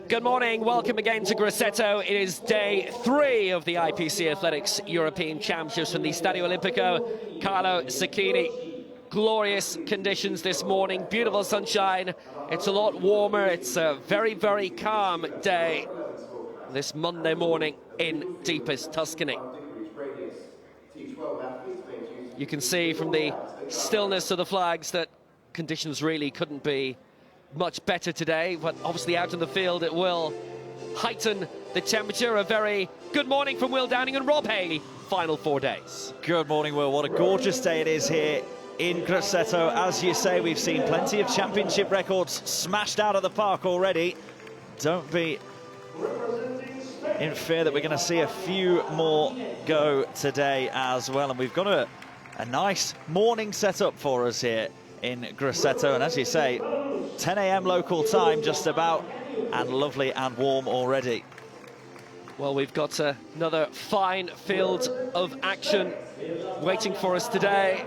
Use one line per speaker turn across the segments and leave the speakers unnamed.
Good morning, welcome again to Grosseto. It is day 3 of the IPC Athletics European Championships from the Stadio Olimpico Carlo Sacchini. Glorious conditions this morning, beautiful sunshine. It's a lot warmer, it's a very, very calm day this Monday morning in deepest Tuscany. You can see from the stillness of the flags that conditions really couldn't be much better today, but obviously out in the field it will heighten the temperature. A very good morning from Will Downing and Rob Haley. Final 4 days.
Good morning, Will. What a gorgeous day it is here in Grosseto. As you say, we've seen plenty of championship records smashed out of the park already. Don't be in fear that we're going to see a few more go today as well. And we've got a nice morning set up for us here in Grosseto, and as you say, 10 a.m. local time just about, and lovely and warm already.
Well, we've got another fine field of action waiting for us today.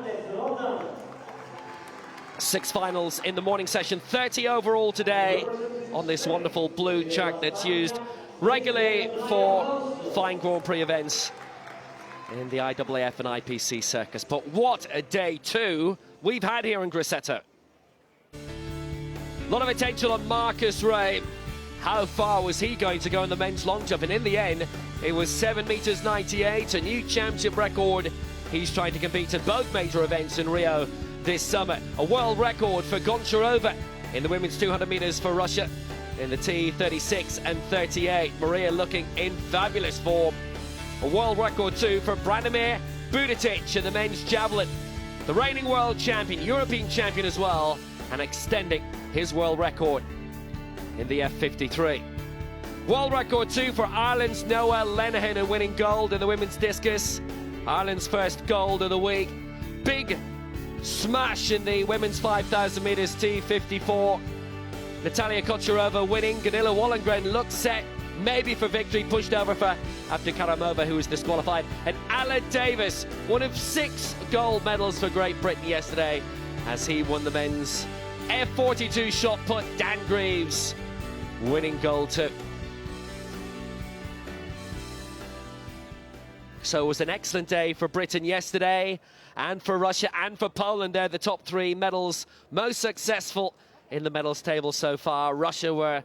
6 finals in the morning session, 30 overall today on this wonderful blue track that's used regularly for fine Grand Prix events in the IAAF and IPC circus. But what a day 2 we've had here in Grosseto. A lot of attention on Marcus Ray. How far was he going to go in the men's long jump? And in the end, it was 7 meters 98, a new championship record. He's trying to compete at both major events in Rio this summer. A world record for Goncharova in the women's 200 meters for Russia in the T36 and 38. Maria looking in fabulous form. A world record too for Branimir Buditic in the men's javelin. The reigning world champion, European champion as well, and extending his world record in the F53. World record too for Ireland's Noah Lenihan in winning gold in the women's discus. Ireland's first gold of the week. Big smash in the women's 5,000 meters T54. Natalia Kocherova winning. Gunilla Wollengren looked set maybe for victory, pushed over for Abdukaramova, who was disqualified. And Alan Davis, one of 6 gold medals for Great Britain yesterday, as he won the men's F42 shot put. Dan Greaves winning gold too. So it was an excellent day for Britain yesterday, and for Russia and for Poland. They're the top 3 medals most successful in the medals table so far. Russia were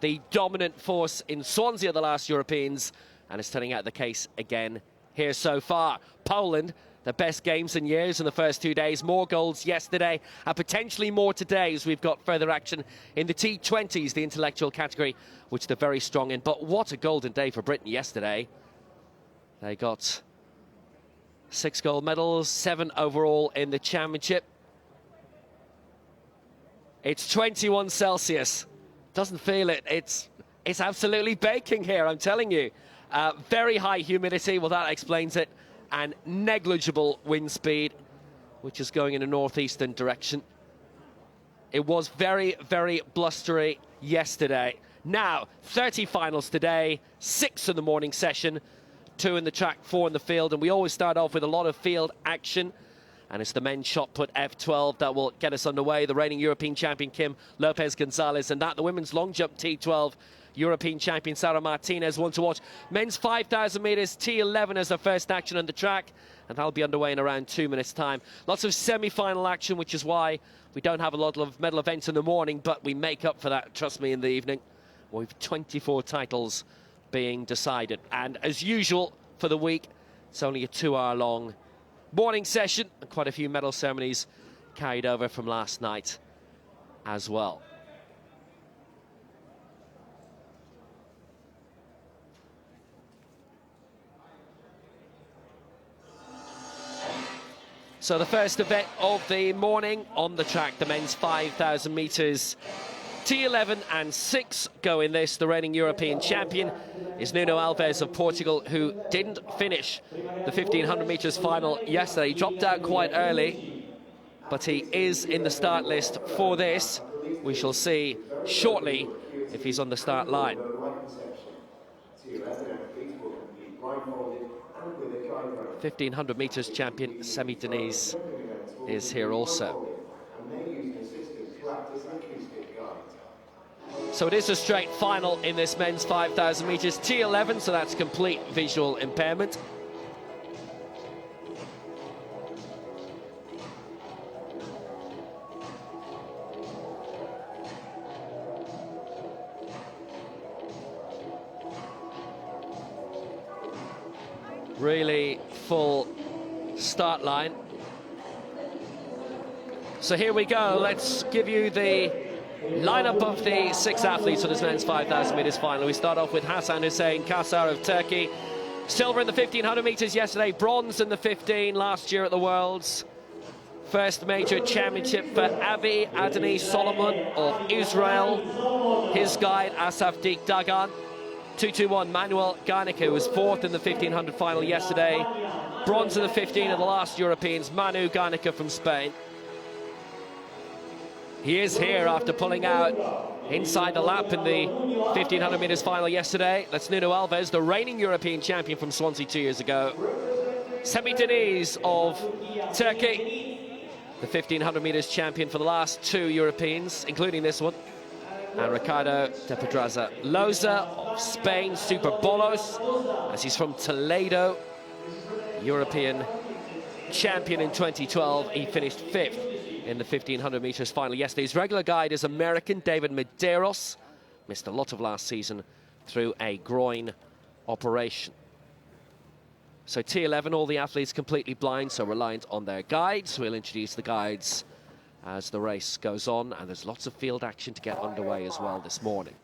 the dominant force in Swansea at the last Europeans, and it's turning out the case again here so far. Poland, the best games in years in the first 2 days. More golds yesterday, and potentially more today, as we've got further action in the T20s, the intellectual category, which they're very strong in. But what a golden day for Britain yesterday. They got 6 gold medals, 7 overall in the championship. It's 21 Celsius. Doesn't feel it. It's absolutely baking here, I'm telling you. Very high humidity, well, that explains it. And negligible wind speed, which is going in a northeastern direction. It was very, very blustery yesterday. Now, 30 finals today, 6 in the morning session, 2 in the track, 4 in the field, and we always start off with a lot of field action. And it's the men's shot put F12 that will get us underway. The reigning European champion Kim Lopez-Gonzalez, and that the women's long jump T12 European champion Sara Martinez. One to watch. Men's 5,000 meters T11 as the first action on the track, and that'll be underway in around 2 minutes time. Lots of semi-final action, which is why we don't have a lot of medal events in the morning, but we make up for that, trust me, in the evening. We've 24 titles being decided, and as usual for the week, it's only a 2-hour long morning session, and quite a few medal ceremonies carried over from last night as well. So the first event of the morning on the track, the men's 5,000 meters T11 and 6 go in this. The reigning European champion is Nuno Alves of Portugal, who didn't finish the 1,500 meters final yesterday. He dropped out quite early, but he is in the start list for this. We shall see shortly if he's on the start line. 1,500 meters champion Semi Denise is here also. So it is a straight final in this men's 5,000 metres. T11, so that's complete visual impairment. Really full start line. So here we go. Let's give you the lineup of the 6 athletes for this men's 5,000 metres final. We start off with Hasan Hüseyin Kasar of Turkey. Silver in the 1,500 metres yesterday, bronze in the 15 last year at the Worlds. First major championship for Avi Adani Solomon of Israel. His guide, Asaf Dik Dagan. 221 Manuel Garnica was 4th in the 1,500 final yesterday. Bronze in the 15 of the last Europeans, Manu Garnica from Spain. He is here after pulling out inside the lap in the 1,500 metres final yesterday. That's Nuno Alves, the reigning European champion from Swansea 2 years ago. Semih Deniz of Turkey, the 1,500 metres champion for the last 2 Europeans, including this one. And Ricardo de Pedraza Loza of Spain, Super Bolos, as he's from Toledo, European champion in 2012. He finished 5th in the 1,500 metres final yesterday. His regular guide is American David Medeiros. Missed a lot of last season through a groin operation. So T11, all the athletes completely blind, so reliant on their guides. We'll introduce the guides as the race goes on, and there's lots of field action to get underway as well this morning.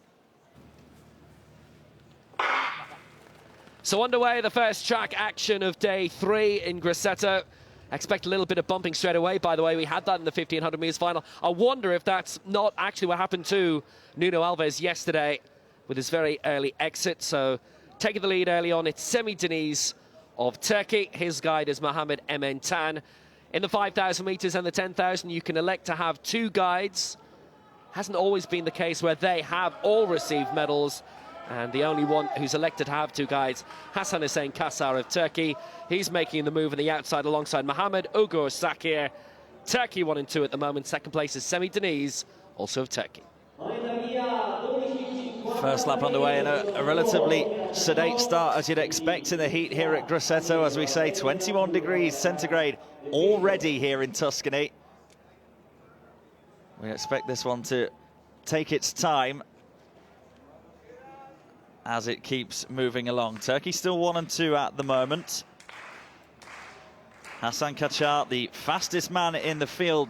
So underway, the first track action of day 3 in Grosseto. Expect a little bit of bumping straight away. By the way, we had that in the 1,500 metres final. I wonder if that's not actually what happened to Nuno Alves yesterday with his very early exit. So taking the lead early on, it's Semih Deniz of Turkey. His guide is Mohammed Emen Tan. In the 5,000 metres and the 10,000, you can elect to have 2 guides. Hasn't always been the case where they have all received medals. And the only one who's elected to have 2 guides, Hasan Hüseyin Kasar of Turkey. He's making the move on the outside alongside Mohammed Ugur Sakir. Turkey 1 and 2 at the moment. Second place is Semih Deniz, also of Turkey.
First lap underway, and a relatively sedate start as you'd expect in the heat here at Grosseto. As we say, 21 degrees centigrade already here in Tuscany. We expect this one to take its time as it keeps moving along. Turkey still 1 and 2 at the moment. Hasan Kaçar, the fastest man in the field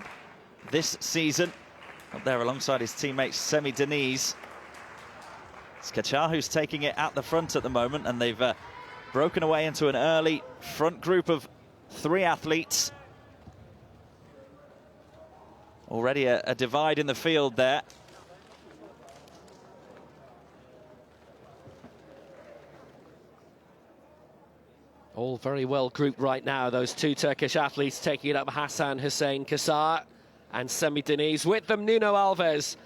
this season, up there alongside his teammate Semih Deniz. It's Kaçar who's taking it at the front at the moment, and they've broken away into an early front group of 3 athletes. Already a divide in the field there.
All very well grouped right now, those 2 Turkish athletes taking it up, Hasan Hüseyin Kasar and Semih Deniz. With them, Nuno Alves.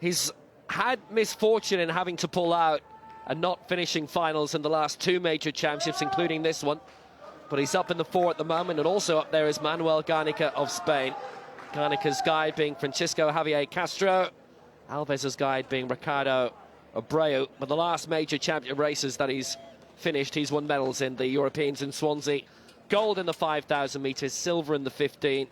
He's had misfortune in having to pull out and not finishing finals in the last 2 major championships, including this one. But he's up in the 4 at the moment, and also up there is Manuel Garnica of Spain. Garnica's guide being Francisco Javier Castro. Alves' guide being Ricardo Abreu. But the last major championship races that he's finished, he's won medals in the Europeans in Swansea. Gold in the 5,000 metres, silver in the 15.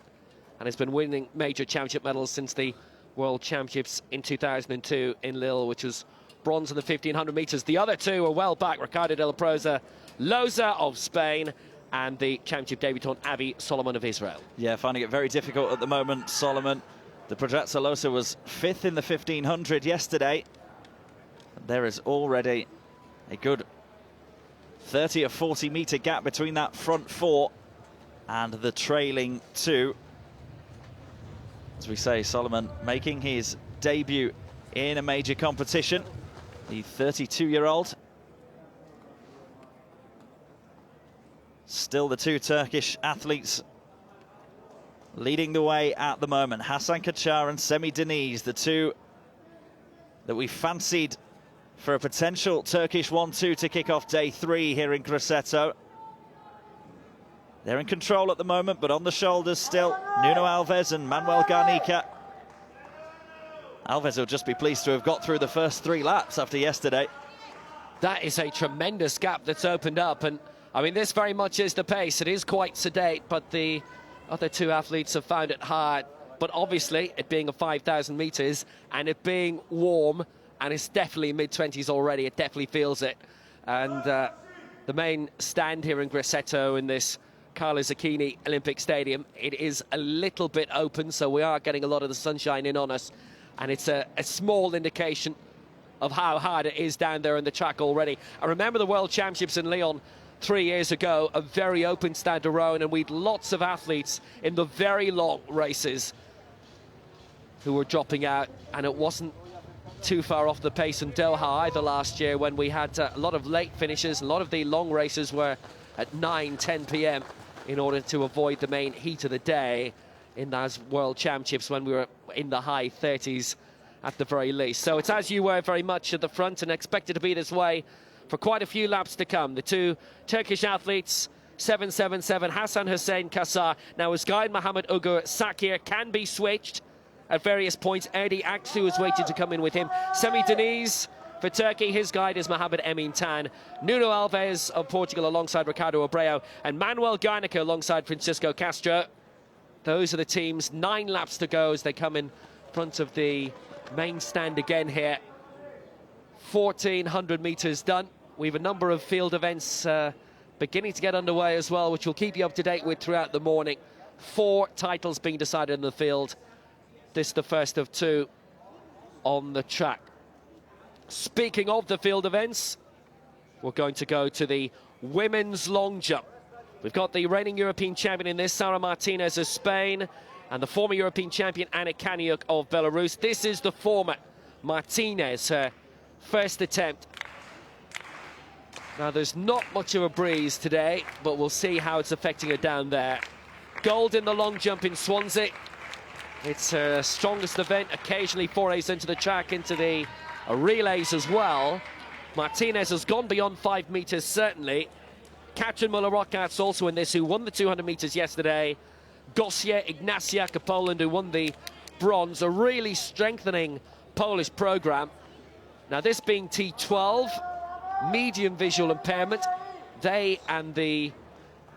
And has been winning major championship medals since the World Championships in 2002 in Lille, which was bronze in the 1,500 metres. The other 2 are well back, Ricardo de la Proza Loza of Spain and the championship debutant Avi Solomon of Israel.
Yeah, finding it very difficult at the moment, Solomon. The Pedraza Loza was 5th in the 1,500 yesterday. There is already a good 30 or 40 metre gap between that front 4 and the trailing 2. As we say, Solomon making his debut in a major competition, the 32-year-old. Still the 2 Turkish athletes leading the way at the moment. Hasan Kaçar and Semih Deniz, the 2 that we fancied for a potential Turkish 1-2 to kick off day 3 here in Grosseto. They're in control at the moment, but on the shoulders still Nuno Alves and Manuel Garnica. Alves will just be pleased to have got through the first 3 laps after yesterday.
That is a tremendous gap that's opened up, and I mean, this very much is the pace. It is quite sedate, but the other 2 athletes have found it hard. But obviously, it being a 5,000 metres and it being warm, and it's definitely mid-20s already, it definitely feels it. And the main stand here in Grosseto in this Carlo Zucchini Olympic Stadium, it is a little bit open, so we are getting a lot of the sunshine in on us. And it's a small indication of how hard it is down there on the track already. I remember the World Championships in Lyon 3 years ago, a very open stand of rowing, and we'd lots of athletes in the very long races who were dropping out, and it wasn't too far off the pace in Doha either last year, when we had a lot of late finishes. A lot of the long races were at 9-10 p.m. in order to avoid the main heat of the day in those World Championships, when we were in the high 30s at the very least. So it's as you were very much at the front, and expected to be this way for quite a few laps to come. The 2 Turkish athletes, 777, Hasan Hussein Kasar. Now his guide Mohamed Ugur Sakir can be switched at various points. Erdi Aksu is waiting to come in with him. Semi Deniz for Turkey, his guide is Mohamed Emin Tan. Nuno Alves of Portugal alongside Ricardo Abreu, and Manuel Garnica alongside Francisco Castro. Those are the teams. 9 laps to go as they come in front of the main stand again here. 1,400 metres done. We have a number of field events beginning to get underway as well, which we'll keep you up to date with throughout the morning. 4 titles being decided in the field. This is the first of 2 on the track. Speaking of the field events, we're going to go to the women's long jump. We've got the reigning European champion in this, Sara Martinez of Spain, and the former European champion, Anna Kaniuk of Belarus. This is the former Martinez, her first attempt. Now, there's not much of a breeze today, but we'll see how it's affecting her down there. Gold in the long jump in Swansea. It's her strongest event, occasionally forays into the track, into the relays as well. Martinez has gone beyond 5 metres, certainly. Katrin Muller-Rockart's also in this, who won the 200 metres yesterday. Gosia Ignasiak of Poland, who won the bronze. A really strengthening Polish programme. Now, this being T12, medium visual impairment, they and the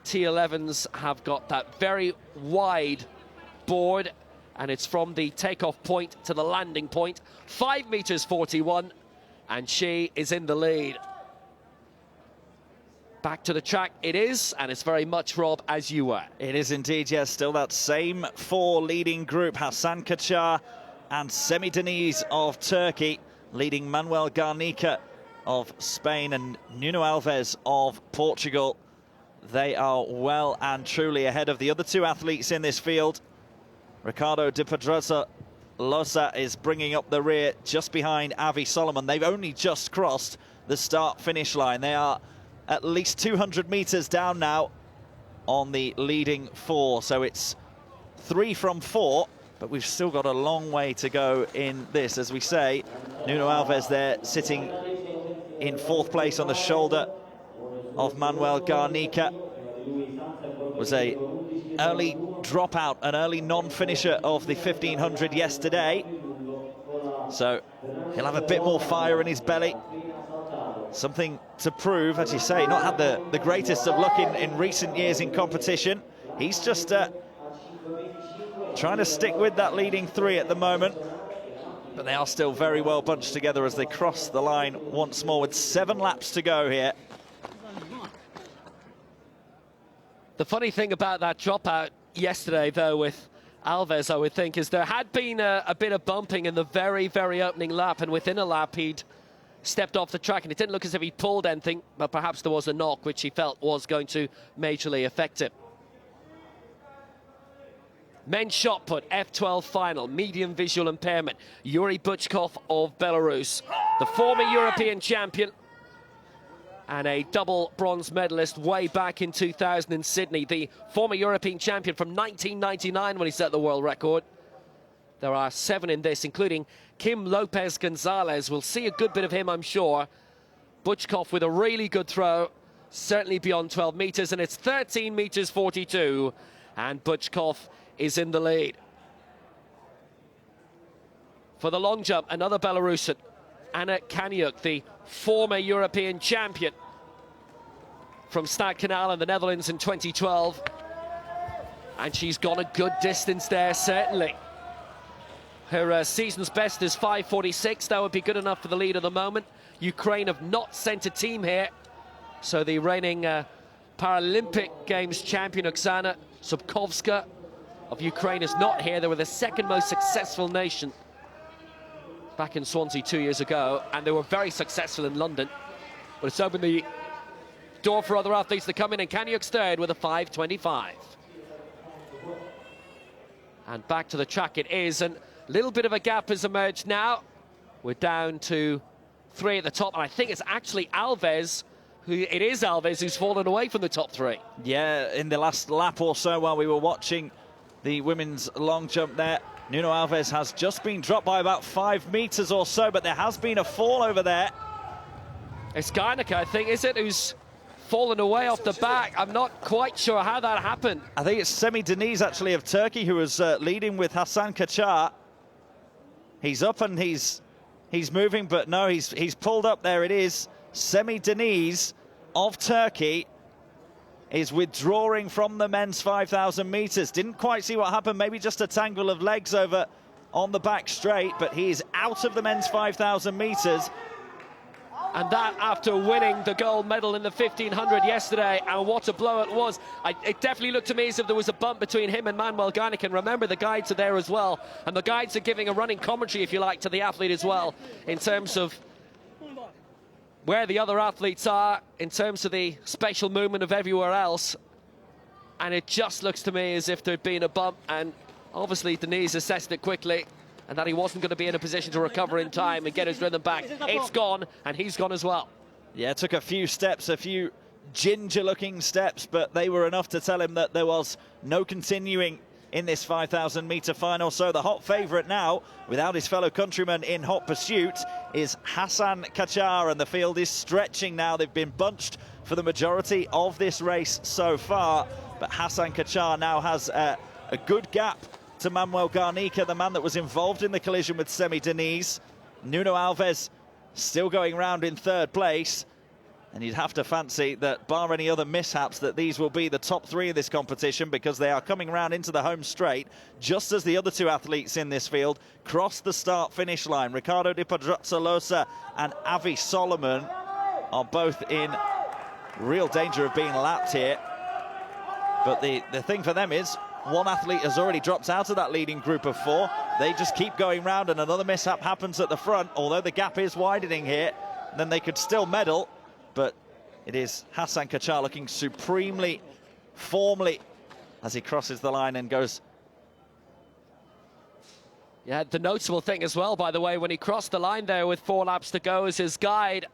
T11s have got that very wide board, and it's from the takeoff point to the landing point. 5 metres 41, and she is in the lead. Back to the track it is, and it's very much, Rob, as you were.
It is indeed, yes. Still that same 4 leading group. Hasan Kacar and Semi Deniz of Turkey, leading Manuel Garnica of Spain and Nuno Alves of Portugal. They are well and truly ahead of the other 2 athletes in this field. Ricardo de Pedrosa Losa is bringing up the rear just behind Avi Solomon. They've only just crossed the start-finish line. They are at least 200 metres down now on the leading 4. So it's 3 from 4, but we've still got a long way to go in this. As we say, Nuno Alves there sitting in 4th place on the shoulder of Manuel Garnica. Was a early dropout, an early non-finisher of the 1500 yesterday. So he'll have a bit more fire in his belly. Something to prove, as you say, not had the greatest of luck in recent years in competition. He's just trying to stick with that leading 3 at the moment. But they are still very well bunched together as they cross the line once more with 7 laps to go here.
The funny thing about that dropout yesterday, though, with Alves, I would think, is there had been a bit of bumping in the very, very opening lap, and within a lap he'd stepped off the track, and it didn't look as if he pulled anything, but perhaps there was a knock which he felt was going to majorly affect him. Men's shot put, F12 final, medium visual impairment. Yuri Buchkov of Belarus, the former European champion and a double bronze medalist way back in 2000 in Sydney. The former European champion from 1999 when he set the world record. There are 7 in this, including Kim Lopez Gonzalez. We'll see a good bit of him, I'm sure. Buchkov with a really good throw, certainly beyond 12 metres, and it's 13 metres 42, and Buchkov is in the lead. For the long jump, another Belarusian, Anna Kaniuk, the former European champion from Stadskanaal in the Netherlands in 2012. And she's gone a good distance there, certainly. Her season's best is 5:46. That would be good enough for the lead at the moment. Ukraine have not sent a team here. So the reigning Paralympic Games champion Oksana Subkovska of Ukraine is not here. They were the second most successful nation back in Swansea 2 years ago, and they were very successful in London. But it's opened the door for other athletes to come in, and Kaniuk's third with a 5:25. And back to the track it is, and a little bit of a gap has emerged now. We're down to 3 at the top, and I think it's actually Alves, who's fallen away from the top 3.
Yeah, in the last lap or so while we were watching the women's long jump there, Nuno Alves has just been dropped by about 5 meters or so, but there has been a fall over there.
It's Garnica, I think, is it, who's fallen away off the back? I'm not quite sure how that happened.
I think it's Semi Deniz, actually, of Turkey, who was leading with Hasan Kaçar. He's up and he's moving, but no, he's pulled up. There it is. Semi Deniz of Turkey is withdrawing from the men's 5,000 meters. Didn't quite see what happened, maybe just a tangle of legs over on the back straight, but he is out of the men's 5,000 meters.
And that after winning the gold medal in the 1500 yesterday, and what a blow it was. It definitely looked to me as if there was a bump between him and Manuel Garnica, and remember the guides are there as well, and the guides are giving a running commentary, if you like, to the athlete as well, in terms of where the other athletes are, in terms of the spatial movement of everywhere else. And it just looks to me as if there'd been a bump, and obviously Deniz assessed it quickly, and that he wasn't going to be in a position to recover in time and get his rhythm back. It's gone, and he's gone as well.
Yeah, it took a few steps, a few ginger-looking steps, but they were enough to tell him that there was no continuing in this 5,000 meter final. So the hot favourite now, without his fellow countryman in hot pursuit, is Hasan Kaçar, and the field is stretching now. They've been bunched for the majority of this race so far, but Hasan Kaçar now has a good gap to Manuel Garnica, the man that was involved in the collision with Semi Deniz. Nuno Alves still going round in 3rd place, and you'd have to fancy that, bar any other mishaps, that these will be the top 3 of this competition, because they are coming round into the home straight just as the other 2 athletes in this field cross the start-finish line. Ricardo Di Pedrozzalosa and Avi Solomon are both in real danger of being lapped here. But the thing for them is, one athlete has already dropped out of that leading group of 4. They just keep going round, and another mishap happens at the front, although the gap is widening here. Then they could still medal, but it is Hasan Kaçar looking supremely formally as he crosses the line and goes.
Yeah, the noticeable thing as well, by the way, when he crossed the line there with 4 laps to go, as his guide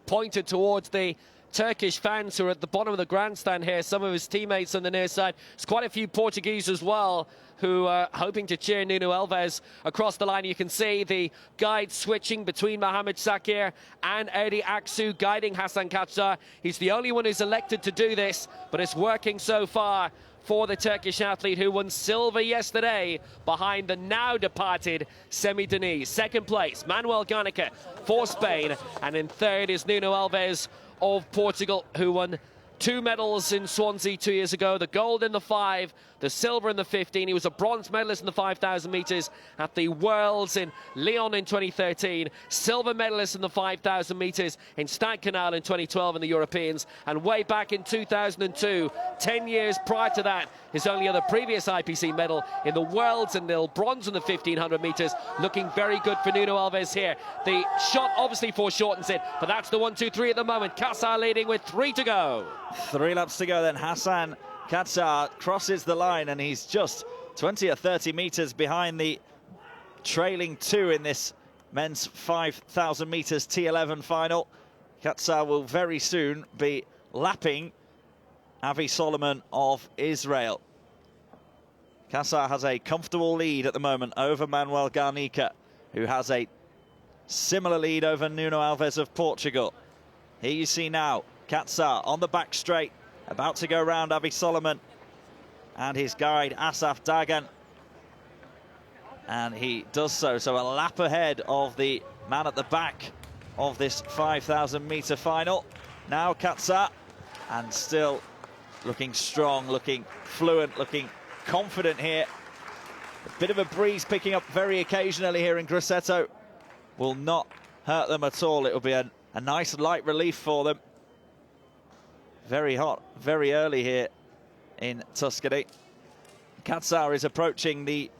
pointed towards the Turkish fans who are at the bottom of the grandstand here, some of his teammates on the near side. There's quite a few Portuguese as well who are hoping to cheer Nuno Alves across the line. You can see the guide switching between Mohamed Sakir and Erdi Aksu, guiding Hasan Kaçar. He's the only one who's elected to do this, but it's working so far for the Turkish athlete who won silver yesterday behind the now departed Semi Deniz. 2nd place, Manuel Garnica for Spain, and in 3rd is Nuno Alves of Portugal, who won 2 medals in Swansea 2 years ago, the gold in the 5, the silver in the 15. He was a bronze medalist in the 5,000 metres at the Worlds in Lyon in 2013, silver medalist in the 5,000 metres in Stadskanaal in 2012 in the Europeans, and way back in 2002, 10 years prior to that, his only other previous IPC medal in the Worlds and the bronze in the 1,500 metres. Looking very good for Nuno Alves here. The shot obviously foreshortens it, but that's the 1-2-3 at the moment. Kaçar leading with 3 to go.
3 laps to go, then Hasan Kaçar crosses the line, and he's just 20 or 30 meters behind the trailing 2 in this men's 5,000 meters T11 final. Kaçar will very soon be lapping Avi Solomon of Israel. Kaçar has a comfortable lead at the moment over Manuel Garnica, who has a similar lead over Nuno Alves of Portugal. Here you see now Kaçar on the back straight, about to go round Avi Solomon and his guide Asaf Dagan. and he does so. So a lap ahead of the man at the back of this 5,000 meter final. Now Katsar, and still looking strong, looking fluent, looking confident here. A bit of a breeze picking up very occasionally here in Grosseto will not hurt them at all. It will be a nice light relief for them. Very hot, very early here in Tuscany. Katsar is approaching the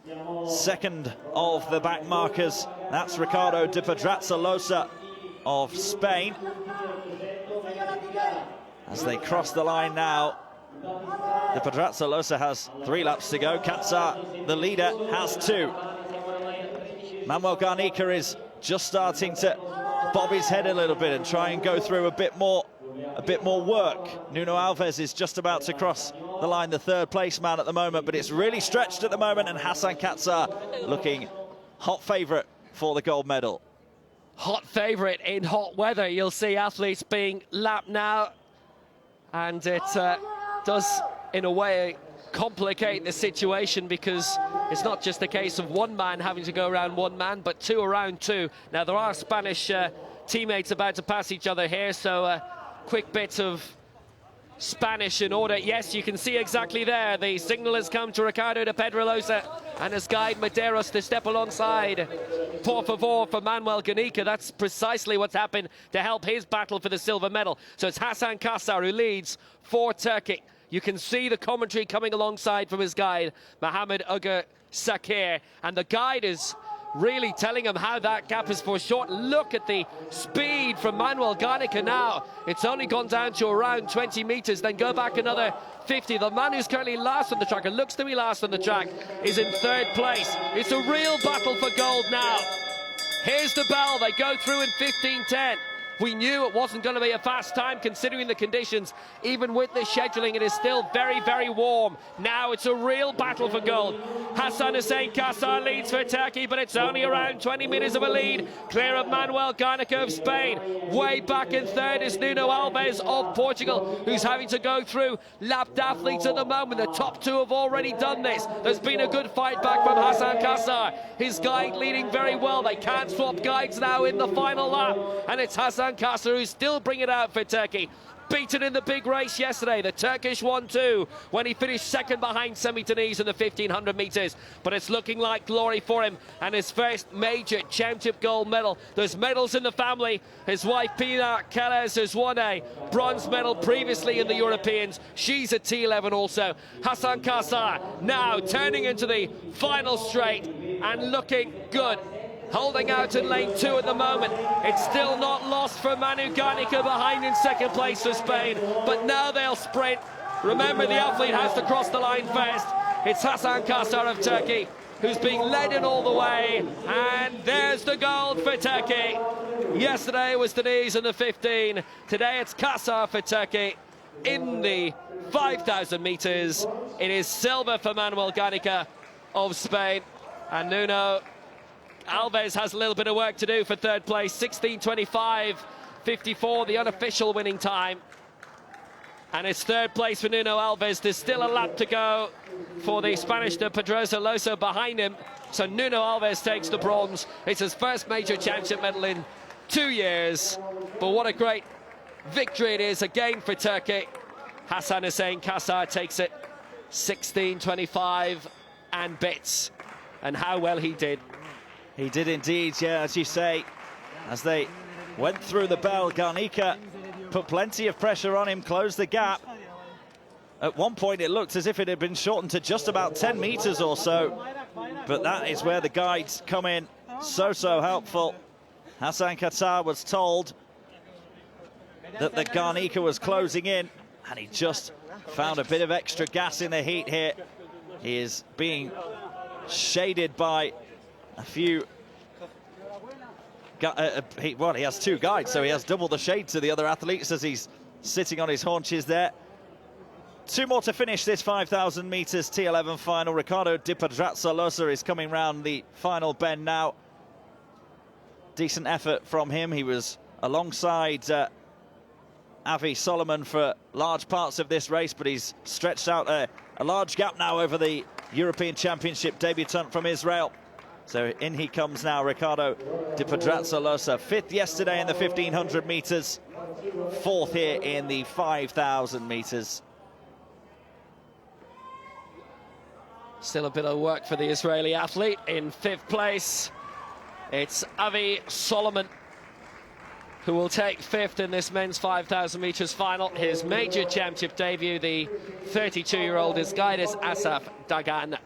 second of the back markers. That's Ricardo de Pedraza of Spain. As they cross the line now, de Pedraza has 3 laps to go. Katsar, the leader, has 2. Manuel Garnica is just starting to bob his head a little bit and try and go through a bit more work. Nuno Alves is just about to cross the line, the 3rd place man at the moment, but it's really stretched at the moment, and Hasan Katsar looking hot favourite for the gold medal.
Hot favourite in hot weather. You'll see athletes being lapped now, and it does, in a way, complicate the situation, because it's not just a case of one man having to go around one man, but 2 around 2. Now, there are Spanish teammates about to pass each other here, so quick bit of Spanish in order. Yes, you can see exactly there. The signal has come to Ricardo de Pedraza and his guide Medeiros to step alongside. Por favor for Manuel Garnica. That's precisely what's happened to help his battle for the silver medal. So it's Hasan Katsar who leads for Turkey. You can see the commentary coming alongside from his guide, Mohamed Ugur Sakir. And the guide is really telling him how that gap is foreshortened. Look at the speed from Manuel Garnica now. It's only gone down to around 20 meters, then go back another 50. The man who's currently last on the track, and looks to be last on the track, is in 3rd place. It's a real battle for gold now. Here's the bell. They go through in 15:10. We knew it wasn't going to be a fast time considering the conditions. Even with this scheduling, it is still very, very warm. Now it's a real battle for gold. Hasan Hussein Katsar leads for Turkey, but it's only around 20 meters of a lead. Clear of Manuel Garnica of Spain. Way back in 3rd is Nuno Alves of Portugal, who's having to go through lapped athletes at the moment. The top 2 have already done this. There's been a good fight back from Hasan Katsar. His guide leading very well. They can't swap guides now in the final lap. And it's Hasan Katsar who's still bringing it out for Turkey. Beaten in the big race yesterday, the Turkish 1-2, when he finished 2nd behind Semi-Tunis in the 1500 meters. But it's looking like glory for him, and his first major championship gold medal. There's medals in the family. His wife Pina Kellers has won a bronze medal previously in the Europeans. She's a T11 also. Hasan Katsar now turning into the final straight and looking good. Holding out in lane 2 at the moment. It's still not lost for Manu Garnica behind in 2nd place for Spain, but now they'll sprint. Remember, the athlete has to cross the line first. It's Hasan Katsar of Turkey who's being led in all the way, and there's the gold for Turkey. Yesterday it was Deniz in the 15. Today it's Katsar for Turkey in the 5,000 meters. It is silver for Manuel Garnica of Spain, and Nuno Alves has a little bit of work to do for 3rd place. 16:25.54, the unofficial winning time. And it's 3rd place for Nuno Alves. There's still a lap to go for the Spanish de Pedraza behind him. So Nuno Alves takes the bronze. It's his first major championship medal in 2 years. But what a great victory it is again for Turkey. Hasan Hussein Katsar takes it 16:25 and bits. And how well he did.
He did indeed, yeah, as you say. As they went through the bell, Garnica put plenty of pressure on him, closed the gap. At one point it looked as if it had been shortened to just about 10 meters or so. But that is where the guides come in, so helpful. Hasan Katsar was told that the Garnica was closing in, and he just found a bit of extra gas in the heat here. He is being shaded by a few he has 2 guides, so he has double the shade to the other athletes as he's sitting on his haunches there. 2 more to finish this 5,000 meters T11 final. Ricardo de Pedraza is coming round the final bend now. Decent effort from him. He was alongside Avi Solomon for large parts of this race, but he's stretched out a large gap now over the European Championship debutant from Israel. So in he comes now, Ricardo Di Pedrazzolosa, 5th yesterday in the 1500 meters, 4th here in the 5000 meters.
Still a bit of work for the Israeli athlete. In 5th place, it's Avi Solomon, who will take 5th in this men's 5,000 meters final. His major championship debut, the 32-year-old Isgaidis Asaf Dagan.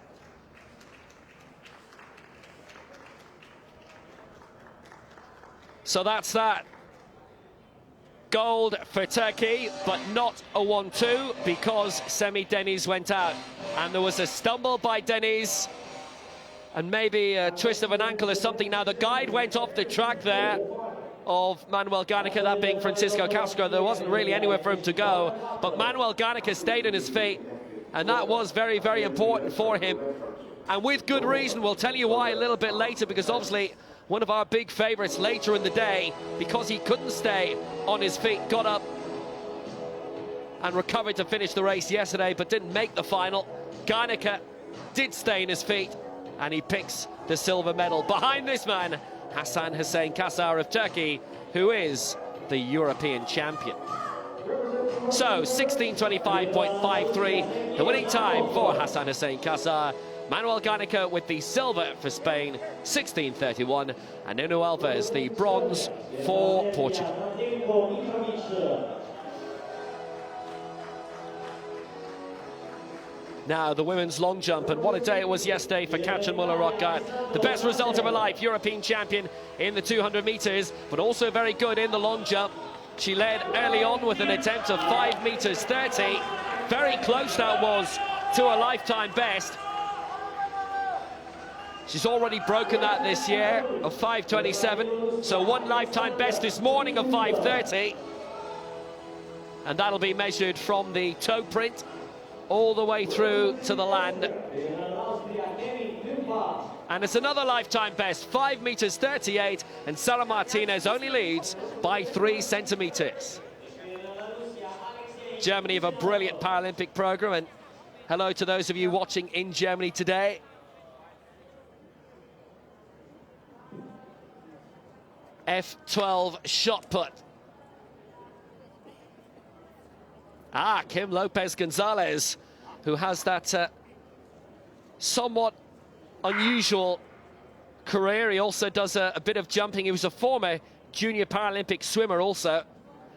So that's that. Gold for Turkey, but not a 1-2 because Semi Deniz went out. And there was a stumble by Deniz and maybe a twist of an ankle or something. Now the guide went off the track there of Manuel Garnica, that being Francisco Castro. There wasn't really anywhere for him to go, but Manuel Garnica stayed on his feet, and that was very, very important for him. And with good reason. We'll tell you why a little bit later, because obviously one of our big favourites later in the day, because he couldn't stay on his feet, got up and recovered to finish the race yesterday, but didn't make the final. Garnica did stay on his feet, and he picks the silver medal. Behind this man, Hasan Hussein Kassar of Turkey, who is the European champion. So, 16:25.53, the winning time for Hasan Hussein Kassar. Manuel Garnica with the silver for Spain, 16:31, and Nuno Alves the bronze for Portugal. Now the women's long jump, and what a day it was yesterday for Katrin Muller-Rockgart. The best result of her life, European champion in the 200 meters, but also very good in the long jump. She led early on with an attempt of 5 meters 30. Very close that was to a lifetime best. She's already broken that this year of 5:27, so one lifetime best this morning of 5:30. And that'll be measured from the toe print all the way through to the land. And it's another lifetime best, 5 meters 38, and Sara Martinez only leads by 3 centimeters. Germany have a brilliant Paralympic program, and hello to those of you watching in Germany today. F12 shot put. Kim Lopez Gonzalez, who has that somewhat unusual career. He also does a bit of jumping. He was a former junior Paralympic swimmer also.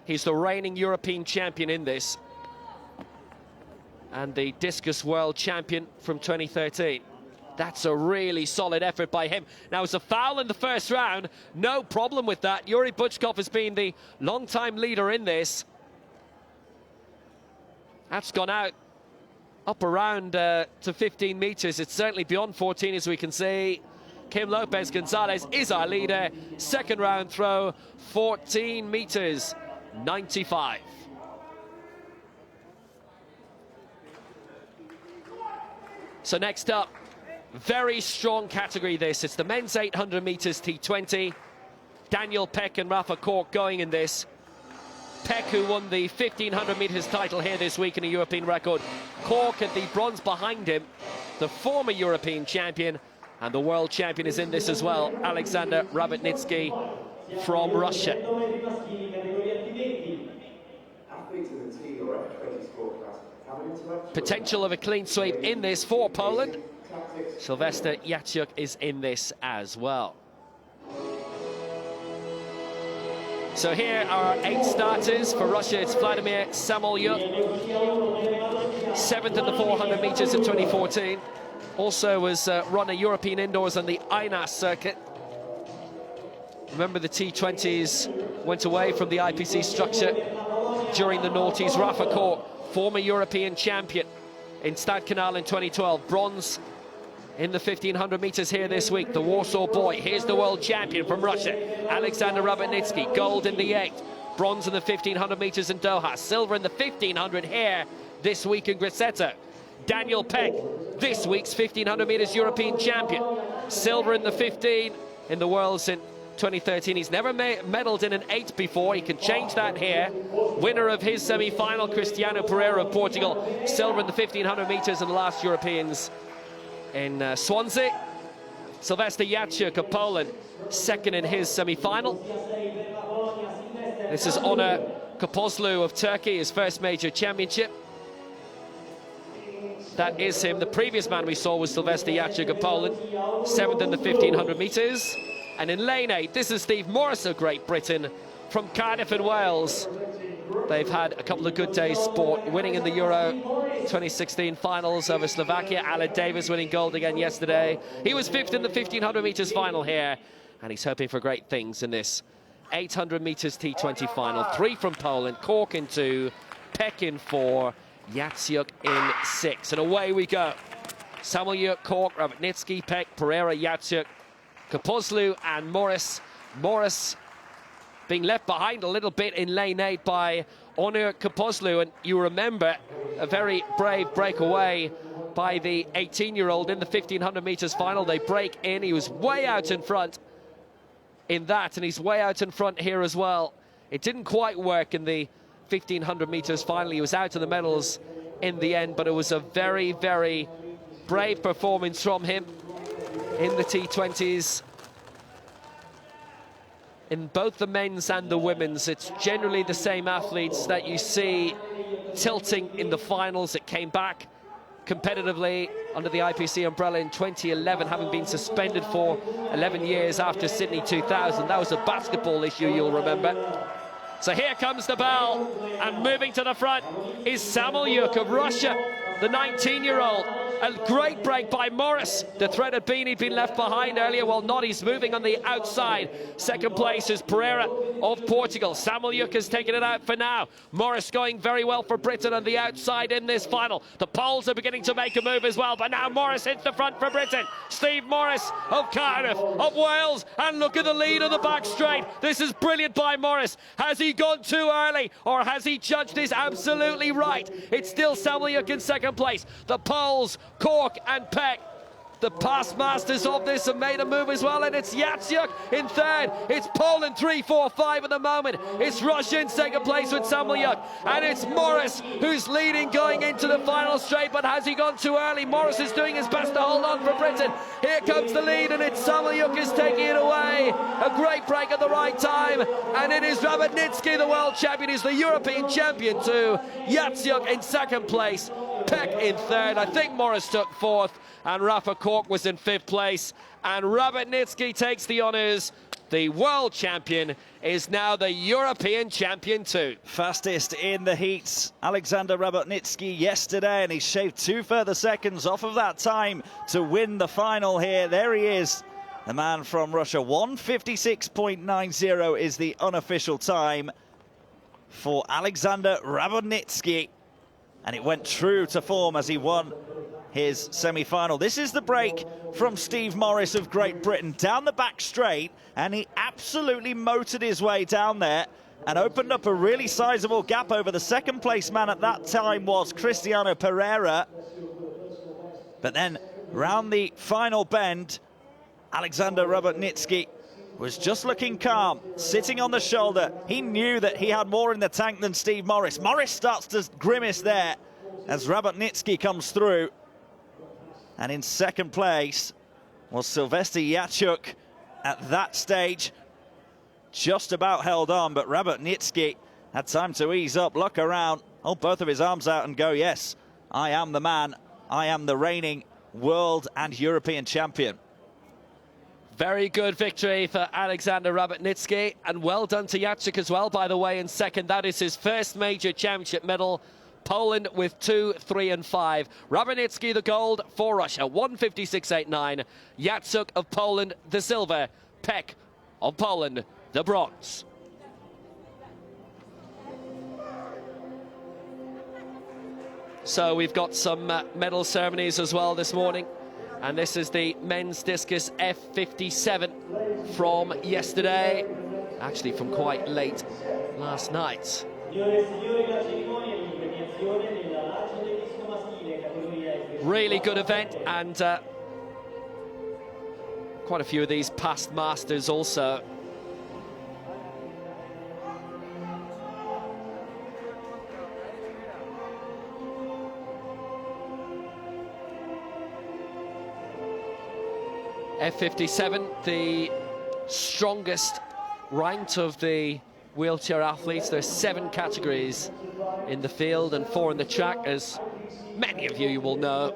He's the reigning European champion in this, and the discus world champion from 2013. That's a really solid effort by him. Now, it's a foul in the first round. No problem with that. Yuri Butchkov has been the long-time leader in this. That's gone out up around to 15 meters. It's certainly beyond 14, as we can see. Kim Lopez Gonzalez is our leader. Second round throw, 14 meters 95. So next up, very strong category this. It's the men's 800 meters T20. Daniel Peck and Rafa Kork going in this. Peck, who won the 1500 meters title here this week in a European record. Kork at the bronze behind him, the former European champion, and the world champion is in this as well, Alexander Rabotnitsky from Russia. Potential of a clean sweep in this for Poland. Sylwester Jasiuk is in this as well. So here are 8 starters. For Russia, it's Vladimir Samolyuk, 7th in the 400 meters in 2014. Also was run a European indoors on the INAS circuit. Remember, the T20s went away from the IPC structure during the noughties. Rafa Kork, former European champion in Stadkanal in 2012. Bronze in the 1500 meters here this week. The Warsaw boy. Here's the world champion from Russia, Alexander Rabotnitsky. Gold in the 8. Bronze in the 1500 meters in Doha. Silver in the 1500 here this week in Grosseto. Daniel Peck, this week's 1500 meters European champion. Silver in the 15 in the Worlds in 2013. He's never medaled in an 8 before. He can change that here. Winner of his semi-final, Cristiano Pereira of Portugal. Silver in the 1500 meters in the last Europeans in Swansea. Sylwester Jacek of Poland, second in his semi-final. This is Onur Kapozlu of Turkey, his first major championship. That is him. The previous man we saw was Sylwester Jacek of Poland, seventh in the 1500 metres. And in lane 8, this is Steve Morris of Great Britain from Cardiff in Wales. They've had a couple of good days sport, winning in the Euro 2016 finals over Slovakia. Alan Davis winning gold again yesterday. He was fifth in the 1500 metres final here, and he's hoping for great things in this 800 metres T20 final. 3 from Poland, Cork in 2, Peck in 4, Jacek in 6. And away we go. Samolyuk, Cork, Rabotnicki, Peck, Pereira, Jacek, Kapozlu and Morris. Morris being left behind a little bit in lane 8 by Onur Kapozlu. And you remember a very brave breakaway by the 18-year-old in the 1500 metres final. They break in. He was way out in front in that, and he's way out in front here as well. It didn't quite work in the 1500 metres final. He was out of the medals in the end, but it was a very, very brave performance from him in the T20s. In both the men's and the women's, it's generally the same athletes that you see tilting in the finals. It came back competitively under the IPC umbrella in 2011, having been suspended for 11 years after Sydney 2000. That was a basketball issue, you'll remember. So here comes the bell, and moving to the front is Samolyuk of Russia, the 19-year-old. A great break by Morris. The threat had been he'd been left behind earlier. Well, not. He's moving on the outside. Second place is Pereira of Portugal. Samolyuk has taken it out for now. Morris going very well for Britain on the outside in this final. The Poles are beginning to make a move as well, but now Morris hits the front for Britain. Steve Morris of Cardiff, of Wales, and look at the lead of the back straight. This is brilliant by Morris. Has he gone too early, or has he judged this absolutely right? It's still Samolyuk in second place. The Poles, Cork and Peck, the past masters of this, have made a move as well, and it's Jacek in third. It's Poland 3, 4, 5 at the moment. It's Russia in second place with Samolyuk, and it's Morris who's leading going into the final straight, but has he gone too early? Morris is doing his best to hold on for Britain. Here comes the lead, and it's Samolyuk is taking it away. A great break at the right time, and it is Rabotnicki, the world champion, who's the European champion too. Jacek in second place, Peck in third. I think Morris took fourth, and Rafa Cork was in fifth place, and Rabotnicki takes the honours. The world champion is now the European champion too.
Fastest in the heats, Alexander Rabotnicki yesterday, and he shaved 2 further seconds off of that time to win the final here. There he is, the man from Russia. 1:56.90 is the unofficial time for Alexander Rabotnicki, and it went true to form as he won his semi-final. This is the break from Steve Morris of Great Britain down the back straight, and he absolutely motored his way down there and opened up a really sizable gap over the second place man at that time was Cristiano Pereira. But then round the final bend, Alexander Rabotnicki was just looking calm, sitting on the shoulder. He knew that he had more in the tank than Steve Morris. Morris starts to grimace there as Rabotnicki comes through. And in second place was Sylwester Jacek at that stage. Just about held on, but Rabotnicki had time to ease up, look around, hold both of his arms out and go, yes, I am the man. I am the reigning world and European champion.
Very good victory for Alexander Rabotnicki, and well done to Jacek as well, by the way, in second. That is his first major championship medal. Poland with 2, 3 and 5. Rabotnicki the gold for Russia, 1:56.89. Jacek of Poland the silver. Peck of Poland the bronze. So we've got some medal ceremonies as well this morning, and this is the men's discus F57 from yesterday, actually from quite late last night. Really good event, and quite a few of these past masters also. F57, the strongest ranked of the wheelchair athletes. There's 7 categories in the field and 4 in the track, as many of you will know.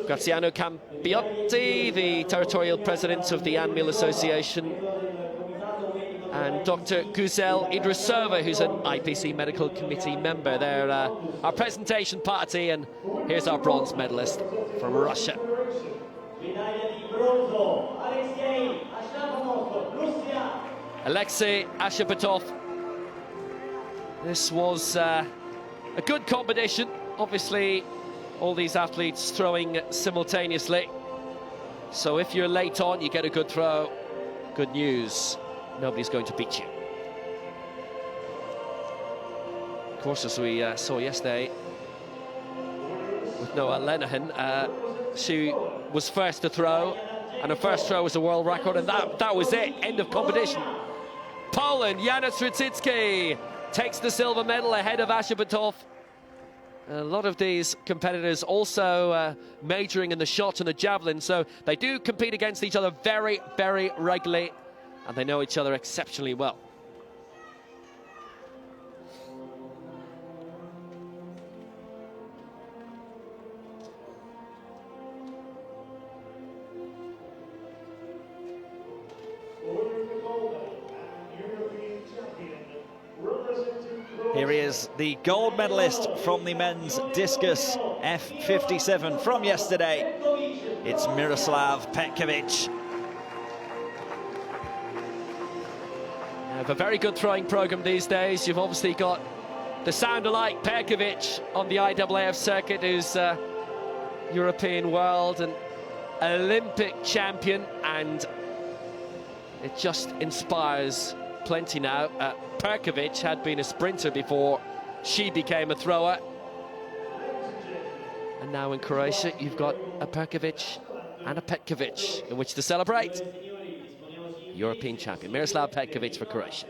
Graziano Campiotti, the territorial president of the Anmil Association, and Dr. Guzel Idrisova, who's an IPC Medical Committee member. They're our presentation party, and here's our bronze medalist from Russia. Alexei Ashapatov. This was a good competition. Obviously, all these athletes throwing simultaneously. So if you're late on, you get a good throw. Good news, nobody's going to beat you. Of course, as we saw yesterday with Noah Lenihan, she was first to throw, and her first throw was a world record, and that was it. End of competition. Poland, Jana Strzycki takes the silver medal ahead of Ashapatov. A lot of these competitors also majoring in the shot and the javelin, so they do compete against each other very, very regularly, and they know each other exceptionally well.
Here he is, the gold medalist from the men's discus F57 from yesterday. It's Miroslav Petkovic.
You have a very good throwing program these days. You've obviously got the sound-alike Petkovic on the IAAF circuit, who's European, world and Olympic champion, and it just inspires plenty now. Perkovic had been a sprinter before she became a thrower. And now in Croatia, you've got a Perkovic and a Petkovic in which to celebrate. European champion, Miroslav Petkovic for Croatia.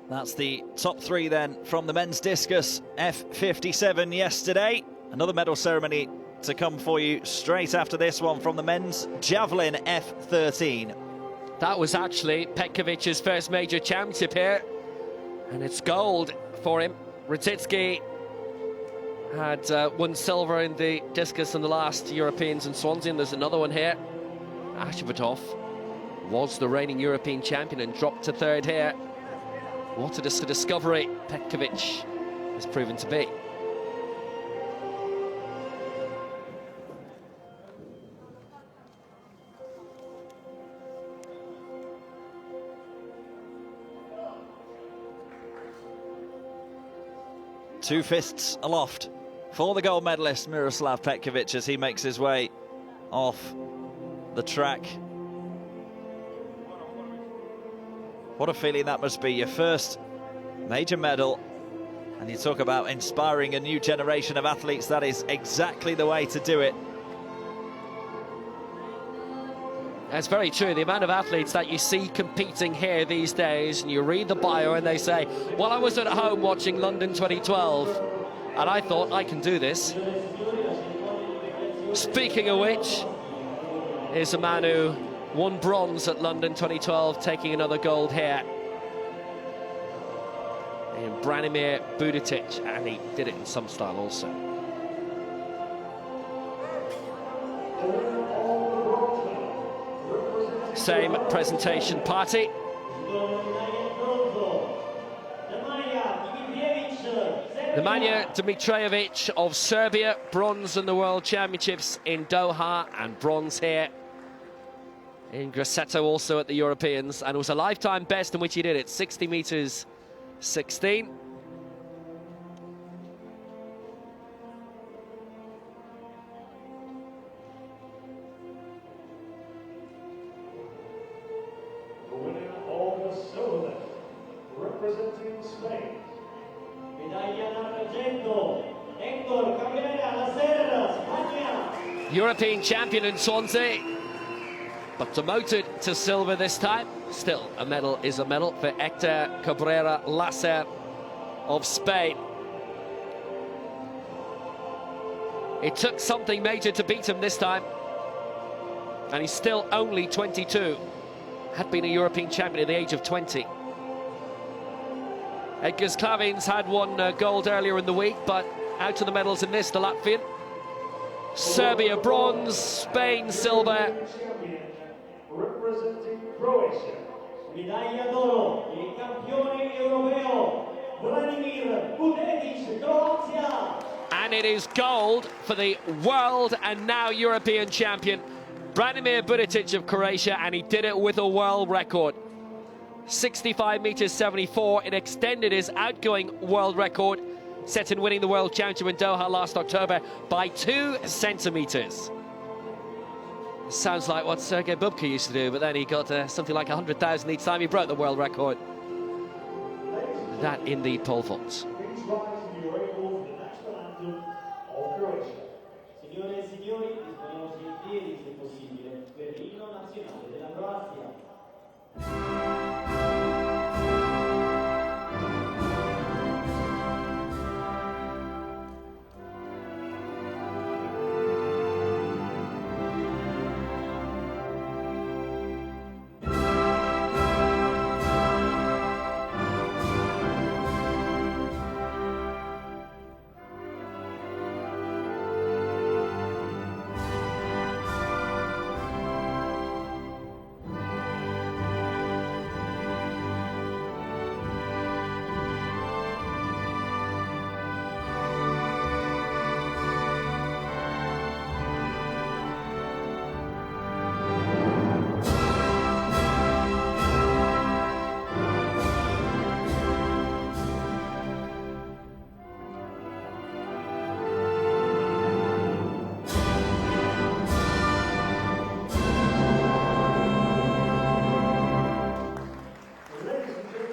That's the top 3 then from the men's discus F57 yesterday. Another medal ceremony to come for you straight after this one from the men's javelin F13.
That was actually Petkovic's first major championship here, and it's gold for him. Radzicki had won silver in the discus in the last Europeans in Swansea, and there's another one here. Ashapatov was the reigning European champion and dropped to 3rd here. What a discovery Petkovic has proven to be.
Two fists aloft for the gold medalist Miroslav Petkovic as he makes his way off the track. What a feeling that must be, your first major medal, and you talk about inspiring a new generation of athletes. That is exactly the way to do it.
That's very true. The amount of athletes that you see competing here these days, and you read the bio and they say, well, I was at home watching London 2012 and I thought I can do this. Speaking of which, here's a man who won bronze at London 2012, taking another gold here. And Branimir Buditic, and he did it in some style also. Same presentation party. Nemanja Dimitrijevic of Serbia, bronze in the World Championships in Doha and bronze here in Grosseto also at the Europeans, and it was a lifetime best in which he did it, 60 meters 16.
Representing Spain.
European champion in Swansea, but demoted to silver this time. Still, a medal is a medal for Hector Cabrera Lasser of Spain. It took something major to beat him this time, and he's still only 22. Had been a European champion at the age of 20. Edgars Klavins had won gold earlier in the week, but out of the medals in this, the Latvian. Serbia bronze, Spain silver.
Representing Croatia. Medaglia d'oro, il campione europeo, Branimir Buditic, Croatia.
And it is gold for the world and now European champion, Branimir Buditic of Croatia, and he did it with a world record. 65 meters 74, it extended his outgoing world record, set in winning the World Championship in Doha last October by 2 centimeters. Sounds like what Sergei Bubka used to do, but then he got something like 100,000 each time he broke the world record. That in the pole vaults.
Please rise in your able the national anthem of Croatia. Signore e signori, disponiamoci in piedi se possibile per l'inno nazionale della Croazia.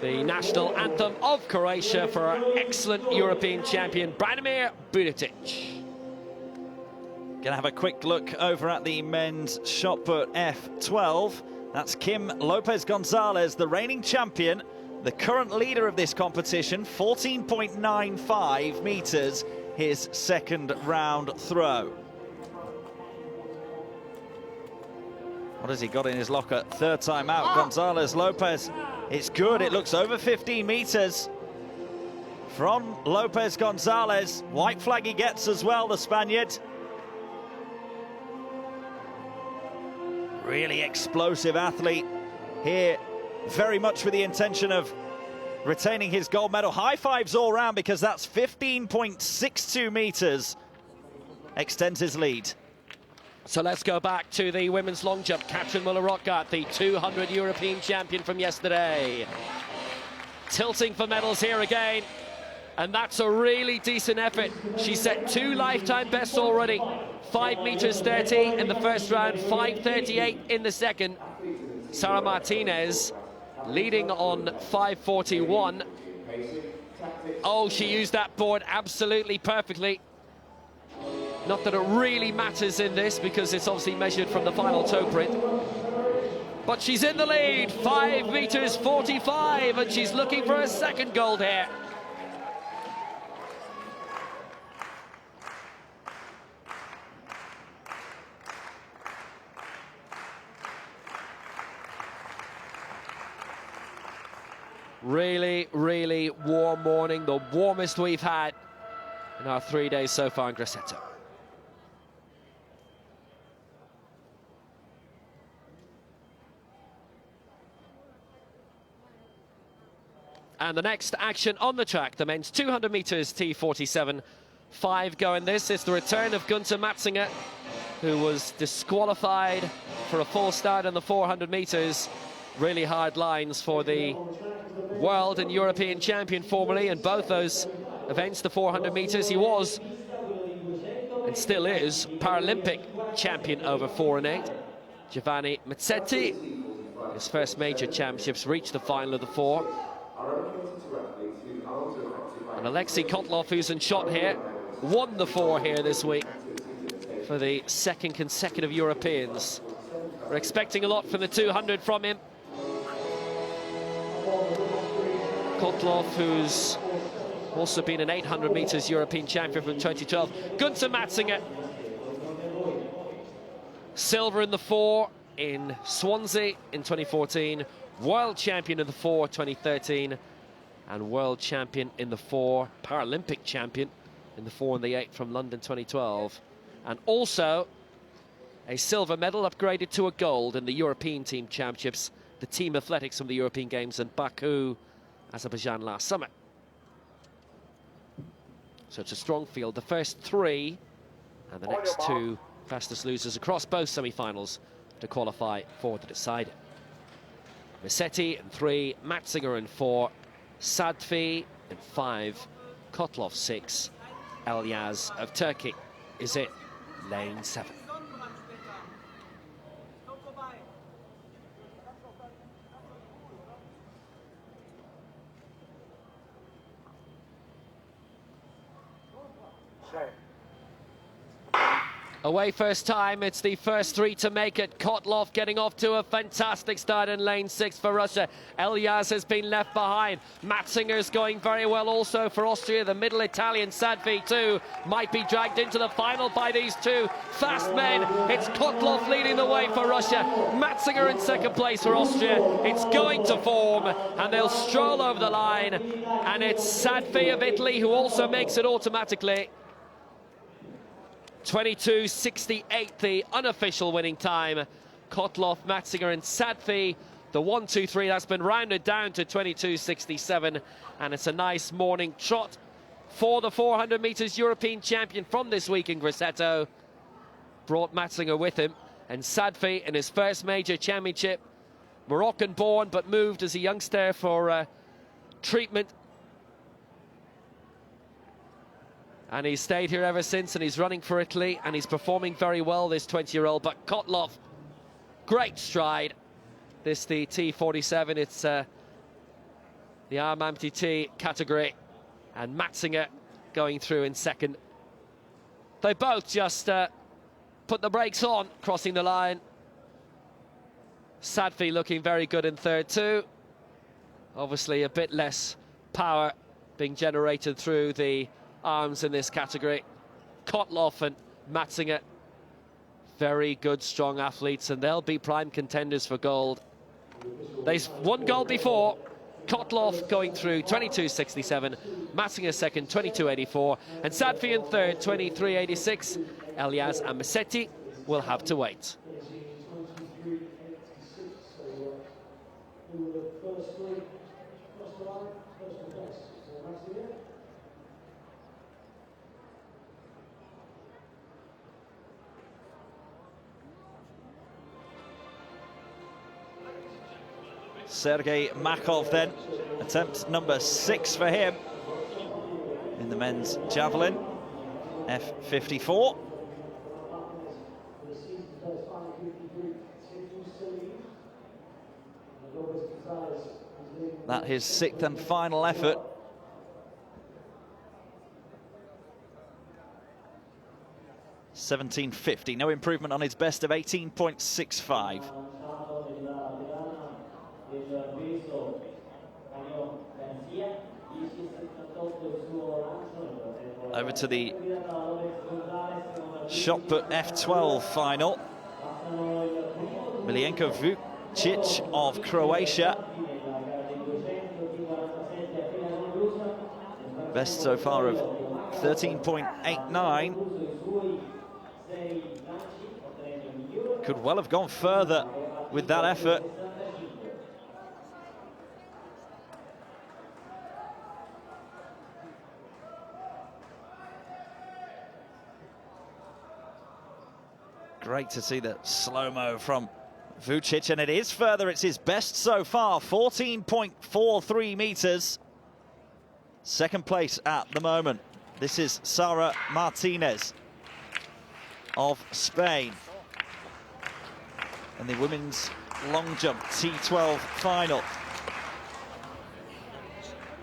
The national anthem of Croatia for our excellent European champion, Branimir Buditic.
Gonna have a quick look over at the men's shot put F12. That's Kim Lopez Gonzalez, the reigning champion, the current leader of this competition, 14.95 meters, his second round throw. What has he got in his locker? Third time out, Gonzalez Lopez. It's good, it looks over 15 meters from Lopez Gonzalez. White flag he gets as well, the Spaniard. Really explosive athlete here, very much with the intention of retaining his gold medal. High fives all round because that's 15.62 meters. Extends his lead.
So let's go back to the women's long jump. Katrin Muller-Rothgart, the 200 European champion from yesterday. Tilting for medals here again. And that's a really decent effort. She set 2 lifetime bests already. 5 meters 30 in the first round, 5:38 in the second. Sara Martinez leading on 5:41. Oh, she used that board absolutely perfectly. Not that it really matters in this because it's obviously measured from the final toe print. But she's in the lead, 5 meters 45, and she's looking for a second gold here. Really, really warm morning, the warmest we've had in our 3 days so far in Grosseto. And the next action on the track, the men's 200 metres T47 5 going this. It's the return of Gunther Matzinger, who was disqualified for a full start in the 400 metres. Really hard lines for the world and European champion formerly in both those events, the 400 metres. He was, and still is, Paralympic champion over 4 and 8. Giovanni Mazzetti, his first major championships, reached the final of the 4. And Alexei Kotlov, who's in shot here, won the 4 here this week for the second consecutive Europeans. We're expecting a lot from the 200 from him. Kotlov, who's also been an 800 metres European champion from 2012. Gunther Matzinger, silver in the 4 in Swansea in 2014, world champion in the 4 2013, and world champion in the 4, Paralympic champion in the 4 and the 8 from London 2012, and also a silver medal upgraded to a gold in the European Team Championships, the Team Athletics from the European Games in Baku, Azerbaijan last summer. So it's a strong field. The first 3 and the next 2 fastest losers across both semi-finals to qualify for the decider. Mazzetti in 3, Matzinger in 4, Sadfi in 5, Kotlov 6, Elyaz of Turkey is in lane 7. Away first time, it's the first 3 to make it. Kotlov getting off to a fantastic start in lane 6 for Russia. Elyaz has been left behind. Matzinger's going very well also for Austria. The middle Italian Sadfi too might be dragged into the final by these 2 fast men. It's Kotlov leading the way for Russia. Matzinger in second place for Austria. It's going to form and they'll stroll over the line. And it's Sadfi of Italy who also makes it automatically. 22.68, the unofficial winning time. Kotlov, Matzinger and Sadfi, the 1-2-3, that's been rounded down to 22.67, and it's a nice morning trot for the 400 metres European champion from this week in Grosseto. Brought Matzinger with him, and Sadfi in his first major championship, Moroccan born but moved as a youngster for treatment. And he's stayed here ever since, and he's running for Italy, and he's performing very well, this 20-year-old. But Kotlov, great stride. This the T47, it's the arm amputee category. And Matzinger going through in second. They both just put the brakes on, crossing the line. Sadfi looking very good in third too. Obviously a bit less power being generated through the arms in this category. Kotlov and Matzinger, very good, strong athletes, and they'll be prime contenders for gold. They've won gold before. Kotlov going through 22.67, Matzinger second, 22.84, and Sadfi in third, 23.86. Elyaz and Mazzetti will have to wait.
Sergei Makov then, attempt number 6 for him in the men's javelin, F54. That his 6th and final effort. $17.50, no improvement on his best of 18.65. Over to the shot put F12 final. Milienko Vucic of Croatia Best so far of 13.89. Could well have gone further with that effort. Great to see the slow-mo from Vucic, and it is further. It's his best so far, 14.43 meters. Second place at the moment. This is Sara Martinez of Spain. And the women's long jump T12 final.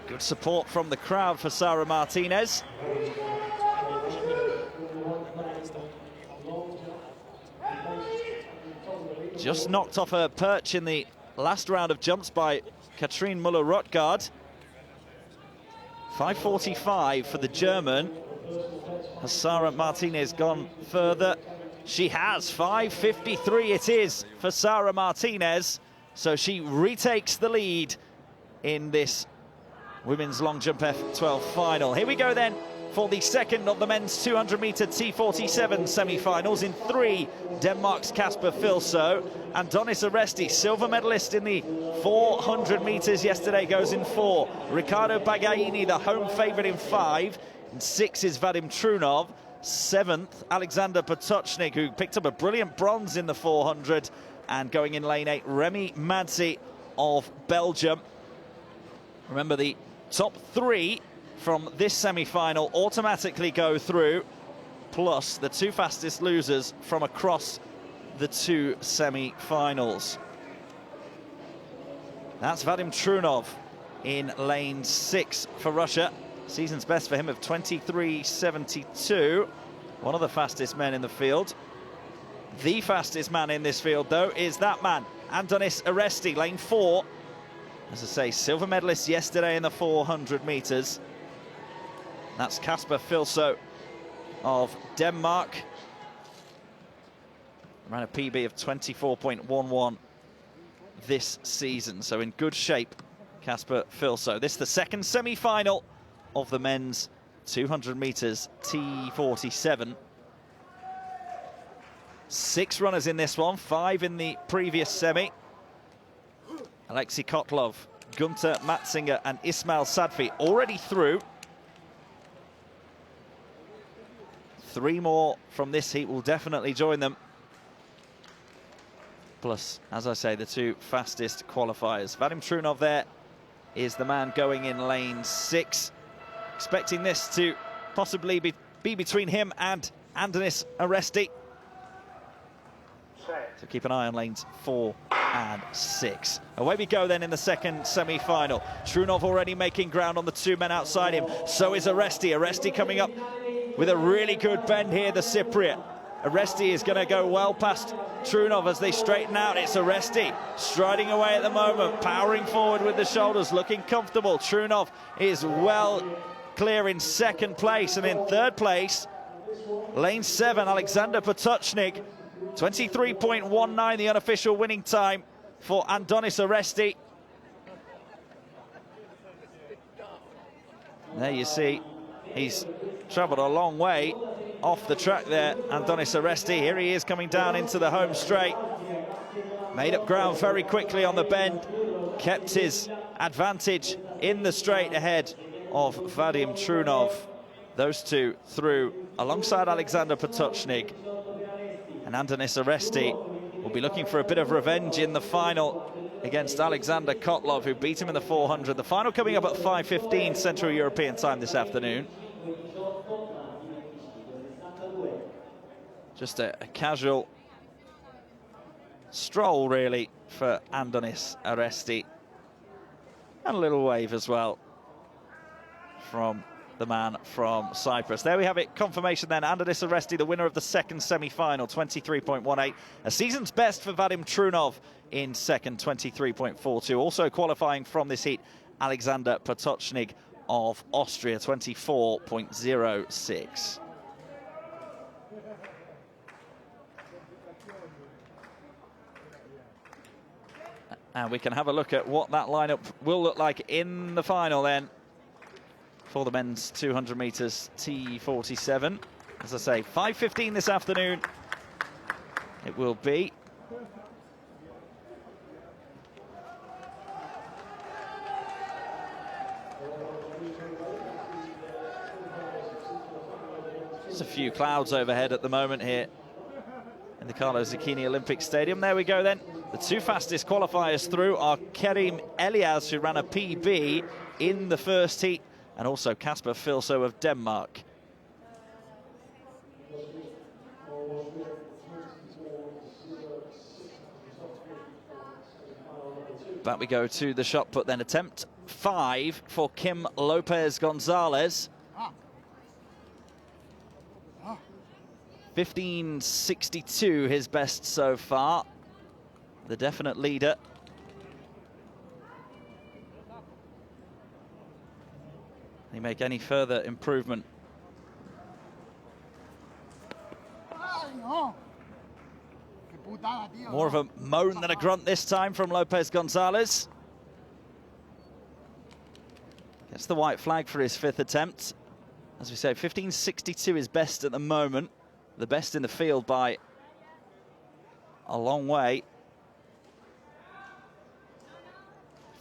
Good support from the crowd for Sara Martinez. Just knocked off her perch in the last round of jumps by Katrine Müller-Rottgard. 5:45 for the German. Has Sara Martinez gone further? She has. 5:53 it is for Sara Martinez. So she retakes the lead in this women's long jump F12 final. Here we go then for the second of the men's 200-meter T47 semi-finals. In 3, Denmark's Kasper Filso. Andonis Oresti, silver medalist in the 400 meters yesterday, goes in 4. Riccardo Bagaini, the home favorite, in 5. In 6 is Vadim Trunov. 7th, Alexander Potočnik, who picked up a brilliant bronze in the 400. And going in lane 8, Remy Madzi of Belgium. Remember, the top 3 from this semi-final automatically go through, plus the 2 fastest losers from across the 2 semi-finals. That's Vadim Trunov in lane 6 for Russia. Season's best for him of 23:72. One of the fastest men in the field. The fastest man in this field, though, is that man, Andonis Oresti, lane 4. As I say, silver medalist yesterday in the 400 meters. That's Kasper Filso of Denmark. Ran a PB of 24.11 this season, so in good shape, Kasper Filso. This is the second semi-final of the men's 200 meters T47. 6 runners in this one, 5 in the previous semi. Alexei Kotlov, Gunter Matzinger and Ismail Sadfi already through. 3 more from this heat will definitely join them. Plus, as I say, the 2 fastest qualifiers. Vadim Trunov there is the man going in lane 6. Expecting this to possibly be between him and Andonis Oresti. So keep an eye on lanes 4 and 6. Away we go then in the second semi-final. Trunov already making ground on the 2 men outside him. So is Oresti. Oresti coming up with a really good bend here, the Cypriot. Oresti is going to go well past Trunov as they straighten out. It's Oresti striding away at the moment, powering forward with the shoulders, looking comfortable. Trunov is well clear in 2nd place, and in 3rd place, lane 7, Alexander Potočnik. 23.19, the unofficial winning time for Andonis Oresti. There you see, he's travelled a long way off the track there, Andonis Oresti. Here he is coming down into the home straight. Made up ground very quickly on the bend. Kept his advantage in the straight ahead of Vadim Trunov. Those 2 through alongside Alexander Potočnik. And Andonis Oresti will be looking for a bit of revenge in the final against Alexander Kotlov, who beat him in the 400. The final coming up at 5:15 Central European time this afternoon. Just a casual stroll, really, for Andonis Oresti. And a little wave as well from the man from Cyprus. There we have it, confirmation then. Andonis Oresti, the winner of the second semi-final, 23.18. A season's best for Vadim Trunov in second, 23.42. Also qualifying from this heat, Alexander Potočnik of Austria, 24.06. And we can have a look at what that lineup will look like in the final then for the men's 200 metres T47. As I say, 5:15 this afternoon it will be. There's a few clouds overhead at the moment here in the Carlo Zucchini Olympic Stadium. There we go then. The two fastest qualifiers through are Kerim Elias, who ran a PB in the first heat, and also Kasper Filso of Denmark. Back we go to the shot put then. Attempt 5 for Kim Lopez Gonzalez. 15.62 his best so far. The definite leader. Can he make any further improvement? More of a moan than a grunt this time from Lopez Gonzalez. Gets the white flag for his 5th attempt. As we say, 15.62 is best at the moment. The best in the field by a long way.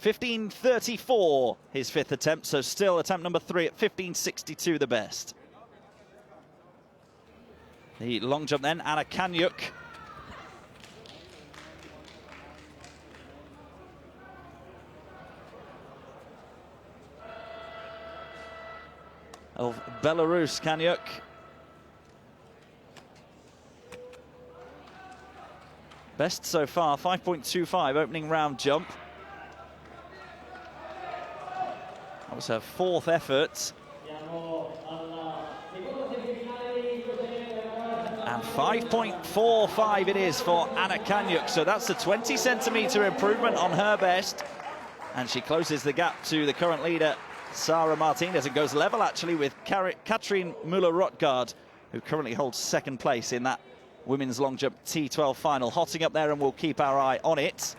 15.34 his 5th attempt, so still attempt number 3 at 15.62 the best. The long jump then, Anna Kanyuk. Of Belarus, Kanyuk. Best so far, 5.25 opening round jump. That was her 4th effort. And 5.45 it is for Anna Kanyuk. So that's a 20-centimetre improvement on her best. And she closes the gap to the current leader, Sara Martinez, and goes level actually with Katrin Müller-Rottgard, who currently holds 2nd place in that women's long jump T12 final. Hotting up there, and we'll keep our eye on it.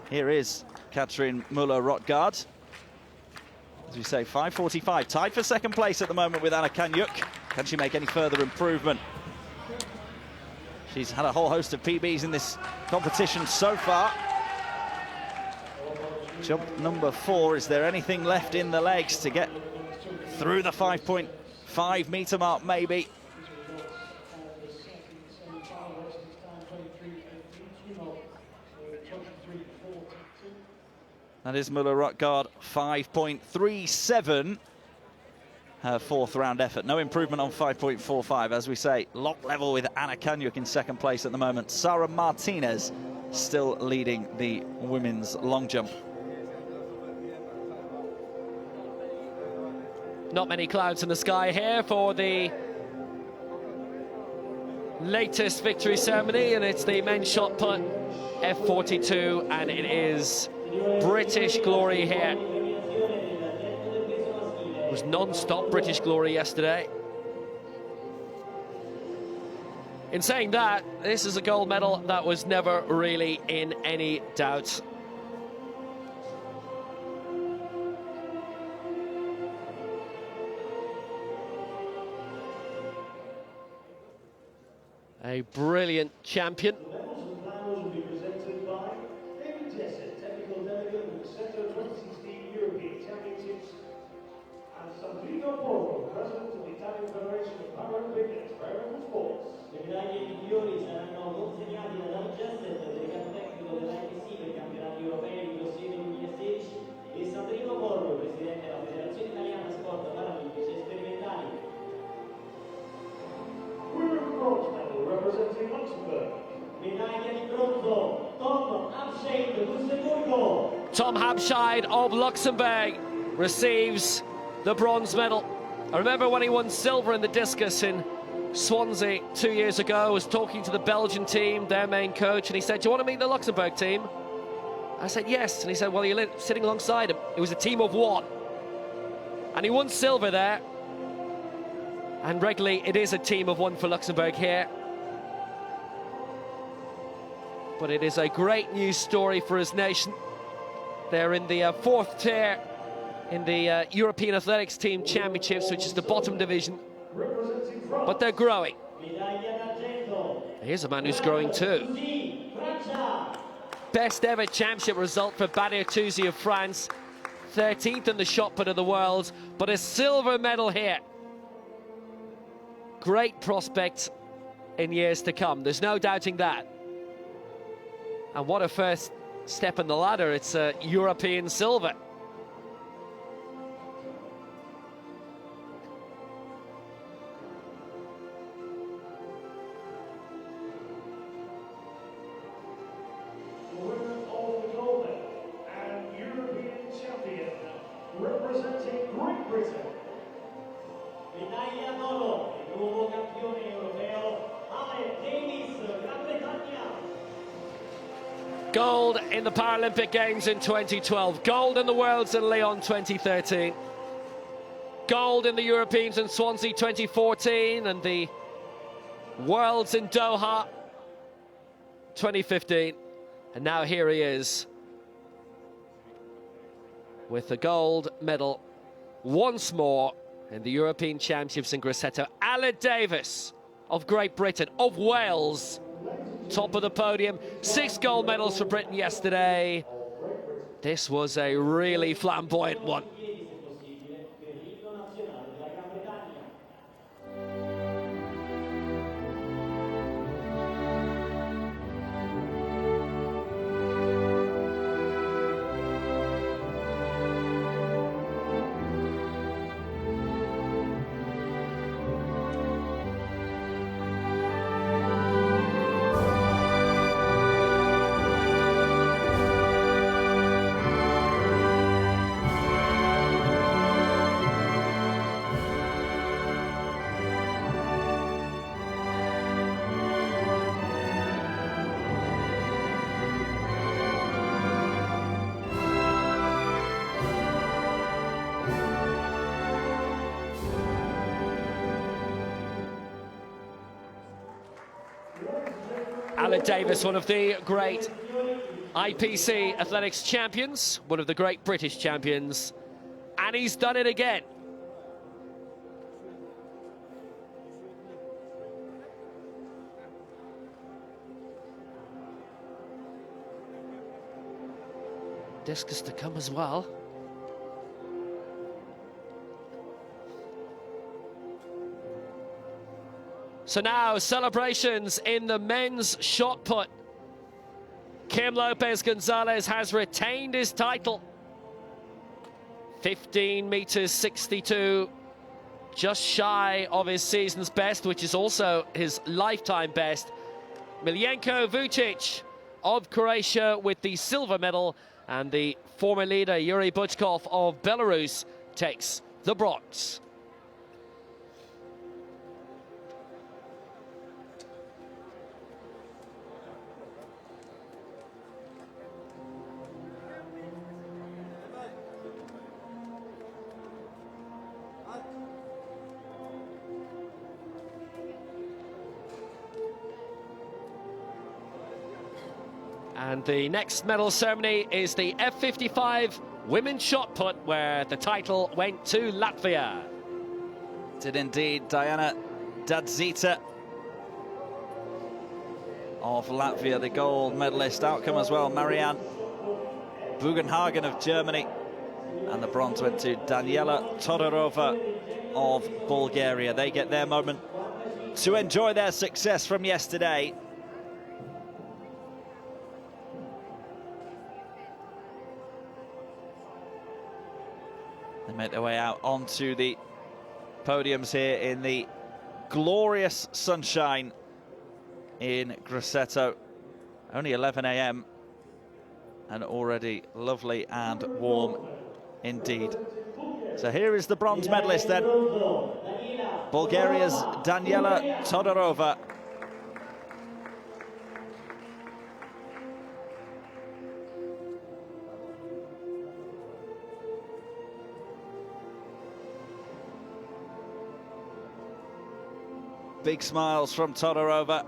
Here is Katrin Müller-Rottgard. As we say, 5.45, tied for 2nd place at the moment with Anna Kanyuk. Can she make any further improvement? She's had a whole host of PBs in this competition so far. Jump number 4, is there anything left in the legs to get through the 5.5 metre mark maybe? That is Müller-Rottgard, 5.37. Her 4th round effort. No improvement on 5.45. As we say, lock level with Anna Kanyuk in 2nd place at the moment. Sara Martinez still leading the women's long jump.
Not many clouds in the sky here for the latest victory ceremony, and it's the men's shot put F42, and it is British glory here. It was non-stop British glory yesterday. In saying that, this is a gold medal that was never really in any doubt. A brilliant champion.
Championships, and Sandrino Porro, president of the Italian Federation of Paralympic and Experimental Sports. Le medaglie migliori saranno consegnate dal Jesset, delegato tecnico dell'IPC per i campionati europei di Grosseto 2016, e Sandrino Porro, presidente della Federazione Italiana Sport Paralimpici e Sperimentali. Women bronze medal representing Luxembourg. Medaglia di bronzo, Tom Habscheid, Lussemburgo.
Tom Habscheid of Luxembourg receives the bronze medal. I remember when he won silver in the discus in Swansea 2 years ago. I was talking to the Belgian team, their main coach, and he said, "Do you want to meet the Luxembourg team?" I said, "Yes." And he said, "Well, you're sitting alongside him." It was a team of 1. And he won silver there. And regularly, it is a team of 1 for Luxembourg here. But it is a great news story for his nation. They're in the 4th tier in the European Athletics Team Championships, which is the bottom division. But they're growing. Here's a man who's growing too. Best ever championship result for Bertuzzi of France. 13th in the shot put of the world, but a silver medal here. Great prospect in years to come. There's no doubting that. And what a first step in the ladder. It's a European silver.
Representing Great Britain. Medaglia d'oro, il nuovo campione europeo, Davis, Gran Bretagna.
Gold in the Paralympic Games in 2012. Gold in the Worlds in Lyon 2013. Gold in the Europeans in Swansea 2014 and the Worlds in Doha 2015. And now here he is with the gold medal once more in the European Championships in Grosseto. Alan Davis of Great Britain, of Wales, top of the podium. 6 gold medals for Britain yesterday. This was a really flamboyant one. Alan Davis, one of the great IPC Athletics champions, one of the great British champions, and he's done it again. Discus to come as well. So now celebrations in the men's shot put. Kim Lopez Gonzalez has retained his title. 15 meters 62, just shy of his season's best, which is also his lifetime best. Miljenko Vucic of Croatia with the silver medal, and the former leader Yuri Butchkov of Belarus takes the bronze. And the next medal ceremony is the F55 women's shot put, where the title went to Latvia.
Did indeed. Diana Dadzita of Latvia, the gold medalist. Outcome as well, Marianne Bugenhagen of Germany. And the bronze went to Daniela Todorova of Bulgaria. They get their moment to enjoy their success from yesterday. They make their way out onto the podiums here in the glorious sunshine in Grosseto. Only 11 a.m. and already lovely and warm indeed. So here is the bronze medalist then. Bulgaria's Daniela Todorova. Big smiles from Todorova.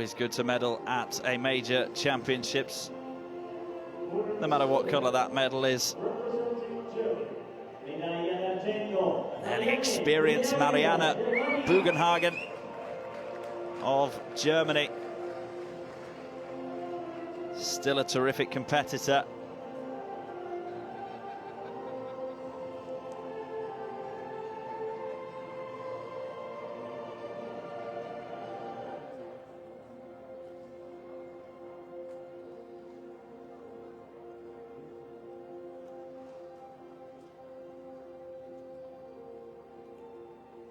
Always good to medal at a major championships, no matter what colour that medal is. And the experienced Marianne Bugenhagen of Germany. Still a terrific competitor.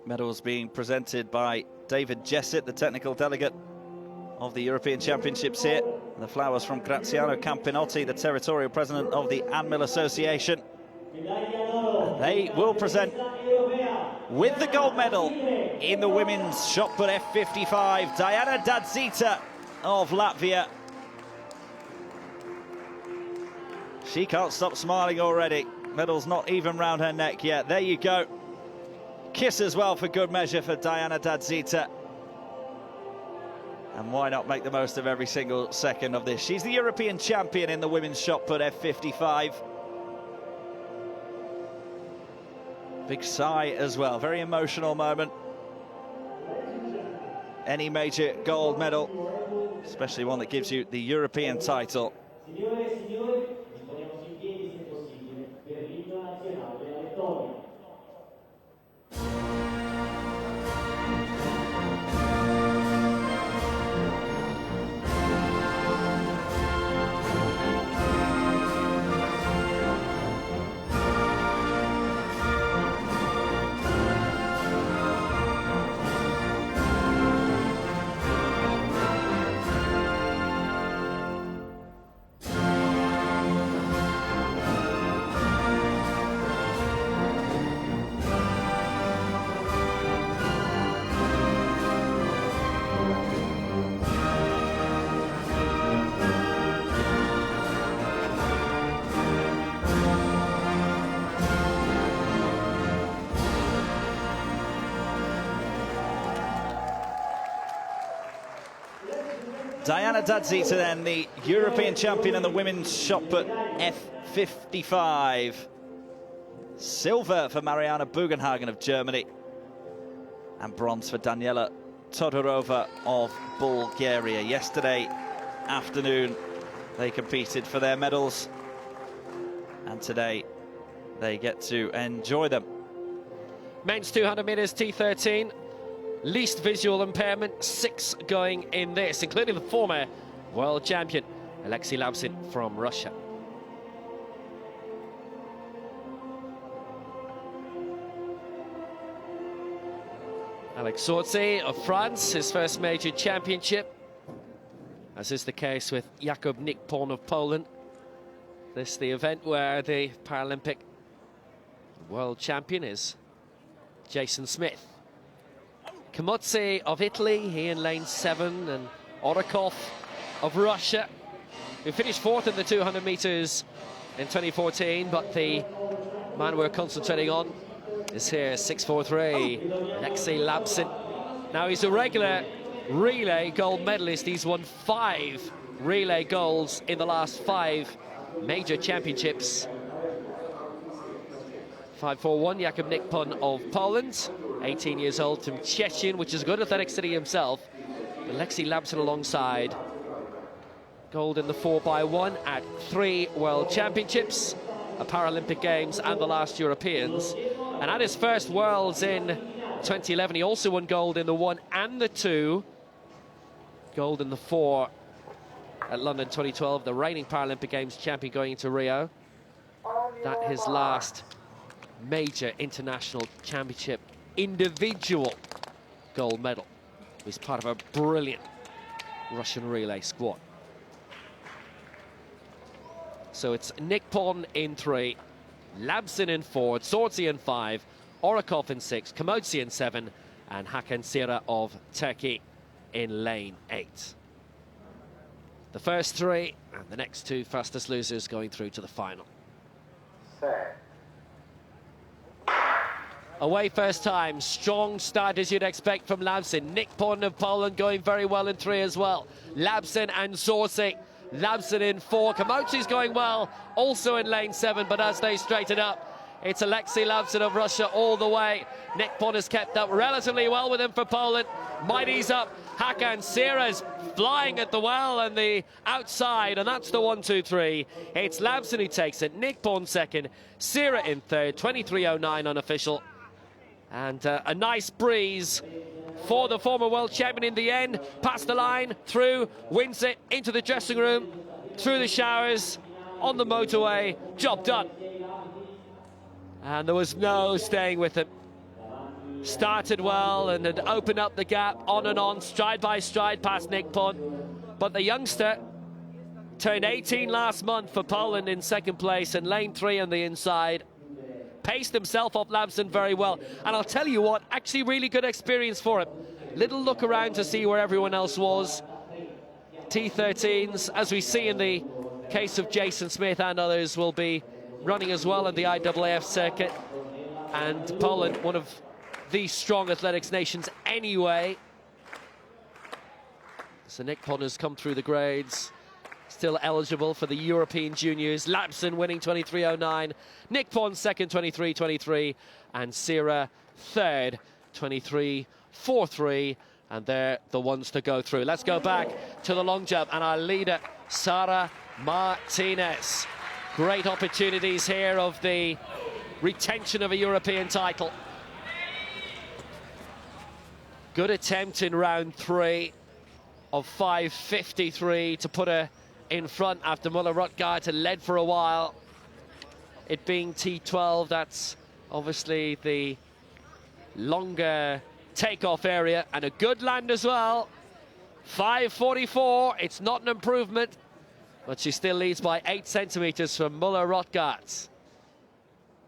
Medals being presented by David Jessett, the technical delegate of the European Championships here. The flowers from Graziano Campinotti, the territorial president of the ANMIL Association. And they will present with the gold medal in the women's shot put F55, Diana Dadzita of Latvia. She can't stop smiling already. Medal's not even round her neck yet. There you go. Kiss as well for good measure for Diana Dadzita. And why not make the most of every single second of this? She's the European champion in the women's shot put F55. Big sigh as well, very emotional moment. Any major gold medal, especially one that gives you the European title. Diana Dadzita then, the European champion in the women's shot put F55. Silver for Marianne Bugenhagen of Germany. And bronze for Daniela Todorova of Bulgaria. Yesterday afternoon they competed for their medals. And today they get to enjoy them.
Men's 200 metres T13. Least visual impairment, 6 going in this, including the former world champion, Alexei Labsin from Russia. Alex Sorzi of France, his first major championship, as is the case with Jakub Nikpon of Poland. This is the event where the Paralympic world champion is Jason Smith. Kamotze of Italy, he in lane 7, and Orokov of Russia, who finished 4th in the 200 metres in 2014, but the man we're concentrating on is here, 6'4", Alexei Labsin. Now he's a regular relay gold medalist. He's won 5 relay golds in the last 5 major championships. 5'4", Jakub Nikpon of Poland, 18 years old, from Szczecin, which is a good athletic city himself. Alexei Labsin alongside. Gold in the 4x1 at 3 World Championships, a Paralympic Games and the last Europeans. And at his first Worlds in 2011, he also won gold in the 1 and the 2. Gold in the 4 at London 2012, the reigning Paralympic Games champion going into Rio. That his last major international championship individual gold medal. He's part of a brilliant Russian relay squad. So it's Nikpon in 3, Labsin in 4, Sorzi in 5, Orokov in 6, Kamotze in 7, and Hakan Sira of Turkey in lane 8. The first 3 and the next 2 fastest losers going through to the final. Away first time, strong start as you'd expect from Labsin. Nick Pon of Poland going very well in 3 as well. Labsin and Zorsi. Labsin in 4. Kamauchi's going well, also in lane 7, but as they straighten up, it's Alexei Labsin of Russia all the way. Nick Pon has kept up relatively well with him for Poland. Might ease up. Hakan Sira's flying at the well and the outside, and that's the 1-2-3. It's Labsin who takes it. Nick Pon second. Sira in third. 23.09 unofficial. And a nice breeze for the former world champion in the end. Past the line, through, wins it, into the dressing room, through the showers, on the motorway. Job done. And there was no staying with him. Started well and had opened up the gap on and on, stride by stride past Nick Pon. But the youngster turned 18 last month for Poland in second place, and lane 3 on the inside. Paced himself off Labsin very well. And I'll tell you what, actually really good experience for him. Little look around to see where everyone else was. T13s, as we see in the case of Jason Smith and others, will be running as well in the IAAF circuit. And Poland, one of the strong athletics nations anyway. So Nick Pon has come through the grades. Still eligible for the European Juniors. Labsin winning 23.09. Nick Pon second, 23.23. And Sira third, 23.43. And they're the ones to go through. Let's go back to the long jump and our leader, Sara Martinez. Great opportunities here of the retention of a European title. Good attempt in round 3 of 5.53 to put her in front after Muller-Rotgart had led for a while. It being T12, that's obviously the longer takeoff area, and a good land as well. 5.44, it's not an improvement, but she still leads by 8 centimeters from Muller-Rotgart.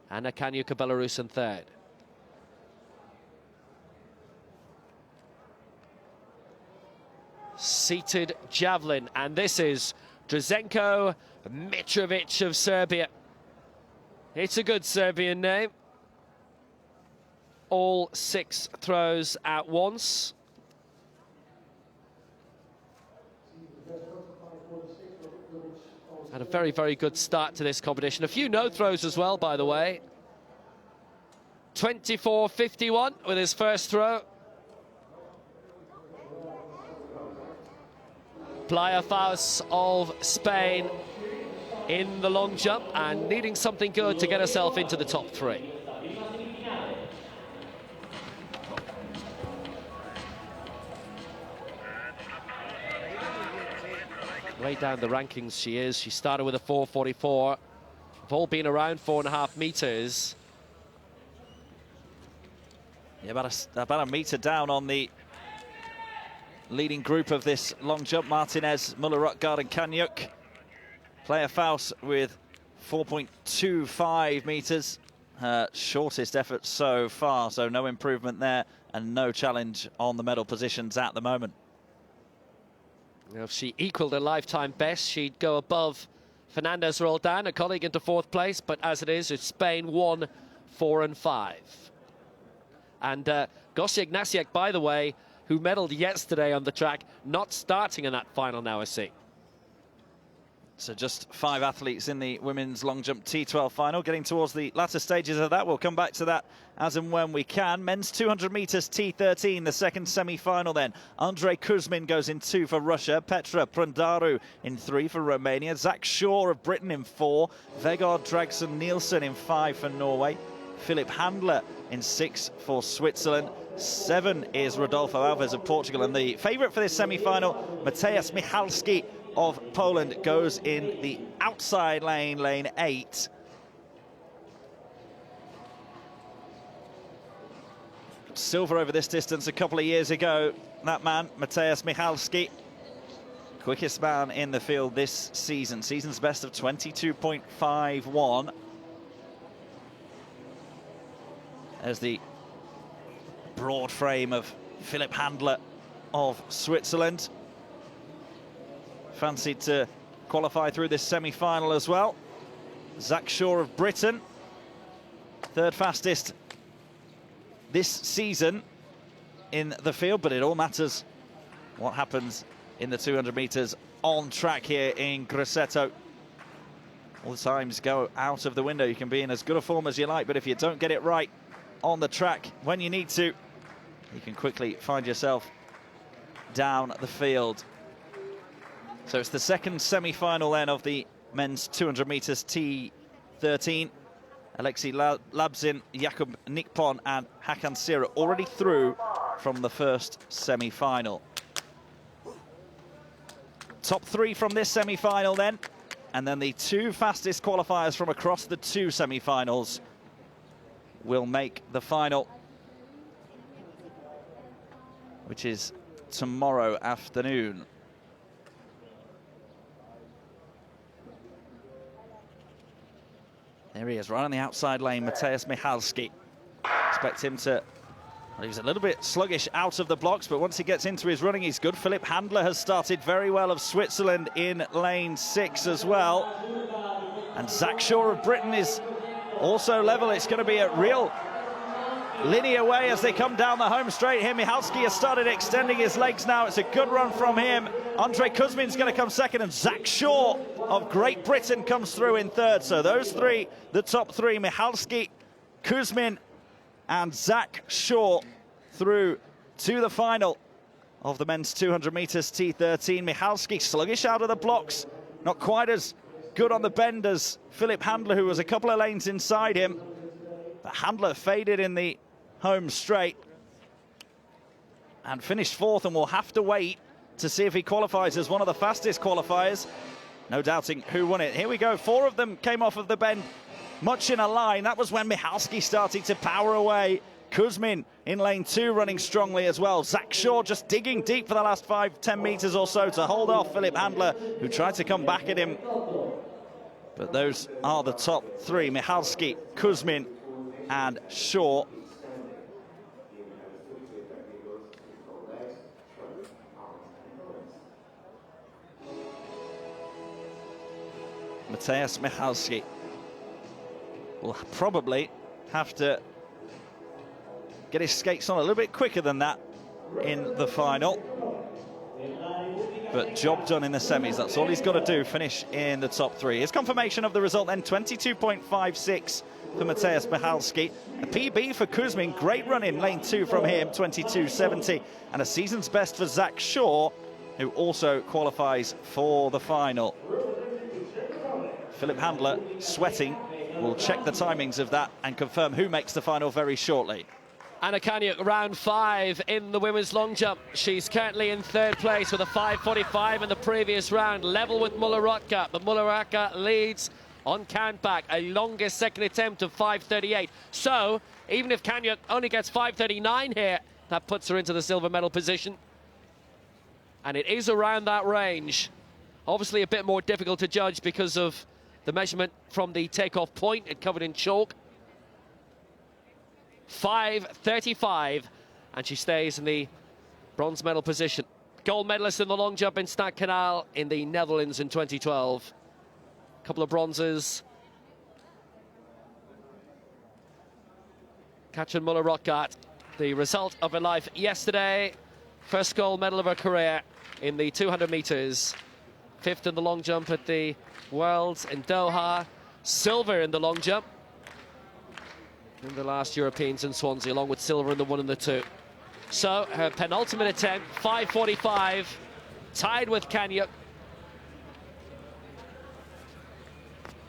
Anna Kanyuka, Belarus in third. Seated javelin, and this is Drazenko Mitrovic of Serbia. It's a good Serbian name. All 6 throws at once. Had a very, very good start to this competition. A few no throws as well, by the way. 24.51 with his first throw. Playa Faust of Spain in the long jump and needing something good to get herself into the top 3. Way down the rankings she is. She started with a 4.44. They've all been around 4.5 meters.
Yeah, about a meter down on the leading group of this long jump. Martinez, Muller-Rotgart and Kanyuk. Playa Faust with 4.25 meters. Her shortest effort so far, so no improvement there and no challenge on the medal positions at the moment.
Now, if she equaled her lifetime best, she'd go above Fernandez Roldan, a colleague, into 4th place, but as it is, it's Spain 1, 4 and 5. And Gosia Ignasiak, by the way, who medalled yesterday on the track, not starting in that final now, I see.
So just 5 athletes in the women's long jump T12 final, getting towards the latter stages of that. We'll come back to that as and when we can. Men's 200 meters T13, the second semi-final then. Andrei Kuzmin goes in 2 for Russia. Petra Prandaru in 3 for Romania. Zach Shaw of Britain in 4. Vegard Dragson Nielsen in 5 for Norway. Philip Handler in 6 for Switzerland. 7 is Rodolfo Alves of Portugal. And the favourite for this semi-final, Mateusz Michalski of Poland, goes in the outside lane, lane 8. Silver over this distance a couple of years ago. That man, Mateusz Michalski, quickest man in the field this season. Season's best of 22.51. There's the broad frame of Philip Handler of Switzerland. Fancied to qualify through this semi-final as well. Zach Shaw of Britain, 3rd fastest this season in the field, but it all matters what happens in the 200 meters on track here in Grosseto. All the times go out of the window. You can be in as good a form as you like, but if you don't get it right on the track when you need to, you can quickly find yourself down the field. So it's the second semi-final then of the men's 200 meters T13. Alexei Labzin, Jakub Nikpon and Hakan Sira already through from the first semi-final. Top three from this semi-final then, and then the two fastest qualifiers from across the two semi-finals will make the final, which is tomorrow afternoon. There he is, right on the outside lane, Mateusz Michalski. Expect him to, well, he's a little bit sluggish out of the blocks, but once he gets into his running, he's good. Philipp Handler has started very well of Switzerland in lane 6 as well. And Zach Shaw of Britain is also level. It's going to be a real linear way as they come down the home straight here. Michalski has started extending his legs now. It's a good run from him. Andre Kuzmin's going to come second, and Zach Shaw of Great Britain comes through in third. So those three, the top three, Michalski, Kuzmin and Zach Shaw, through to the final of the men's 200 meters T13. Michalski sluggish out of the blocks, not quite as good on the bend as Philipp Handler, who was a couple of lanes inside him. But Handler faded in the home straight and finished fourth, and will have to wait to see if he qualifies as one of the fastest qualifiers. No doubting who won it. Here we go, 4 of them came off of the bend, much in a line. That was when Michalski started to power away. Kuzmin in lane 2 running strongly as well. Zach Shaw just digging deep for the last 5-10 meters or so to hold off Philipp Handler, who tried to come back at him. But those are the top 3, Michalski, Kuzmin and Shaw. Mateusz Michalski will probably have to get his skates on a little bit quicker than that in the final. But job done in the semis. That's all he's got to do, finish in the top 3. Here's confirmation of the result then, 22.56 for Mateusz Michalski. A PB for Kuzmin, great run in lane 2 from him, 22.70. And a season's best for Zach Shaw, who also qualifies for the final. Philipp Handler, sweating, will check the timings of that and confirm who makes the final very shortly.
Anna Kaniuk, round 5 in the women's long jump. She's currently in 3rd place with a 5.45 in the previous round, level with Muller-Rotka. But Muller-Rotka leads on countback, a longest second attempt of 5.38. So, even if Kaniuk only gets 5.39 here, that puts her into the silver medal position. And it is around that range. Obviously a bit more difficult to judge because of the measurement from the takeoff point, it covered in chalk. 5.35, and she stays in the bronze medal position. Gold medalist in the long jump in Stadskanaal in the Netherlands in 2012. A couple of bronzes. Katrin Muller-Rotka, the result of her life yesterday. First gold medal of her career in the 200 meters. 5th in the long jump at the Worlds in Doha. Silver in the long jump in the last Europeans in Swansea, along with silver in the 1 and the 2. So her penultimate attempt, 5.45, tied with Kaniuk.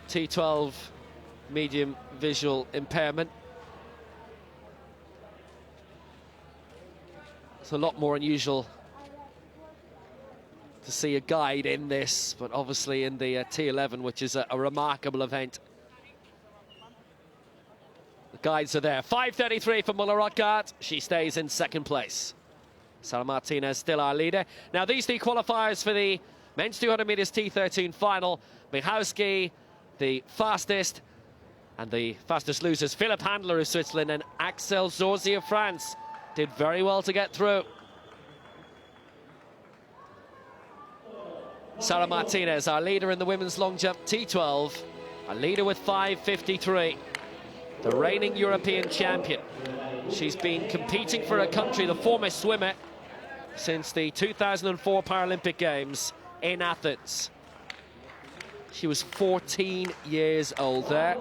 T12 medium visual impairment. It's a lot more unusual to see a guide in this, but obviously in the T11, which is a remarkable event. The guides are there. 5.33 for Muller-Rotka. She stays in 2nd place. Sara Martinez still our leader. Now these 3 qualifiers for the men's 200 meters T13 final. Michalski, the fastest, and the fastest losers, Philipp Handler of Switzerland and Axel Zorzi of France, did very well to get through. Sara Martinez, our leader in the women's long jump T12, a leader with 5.53. the reigning European champion. She's been competing for her country, the former swimmer, since the 2004 Paralympic Games in Athens. She was 14 years old there,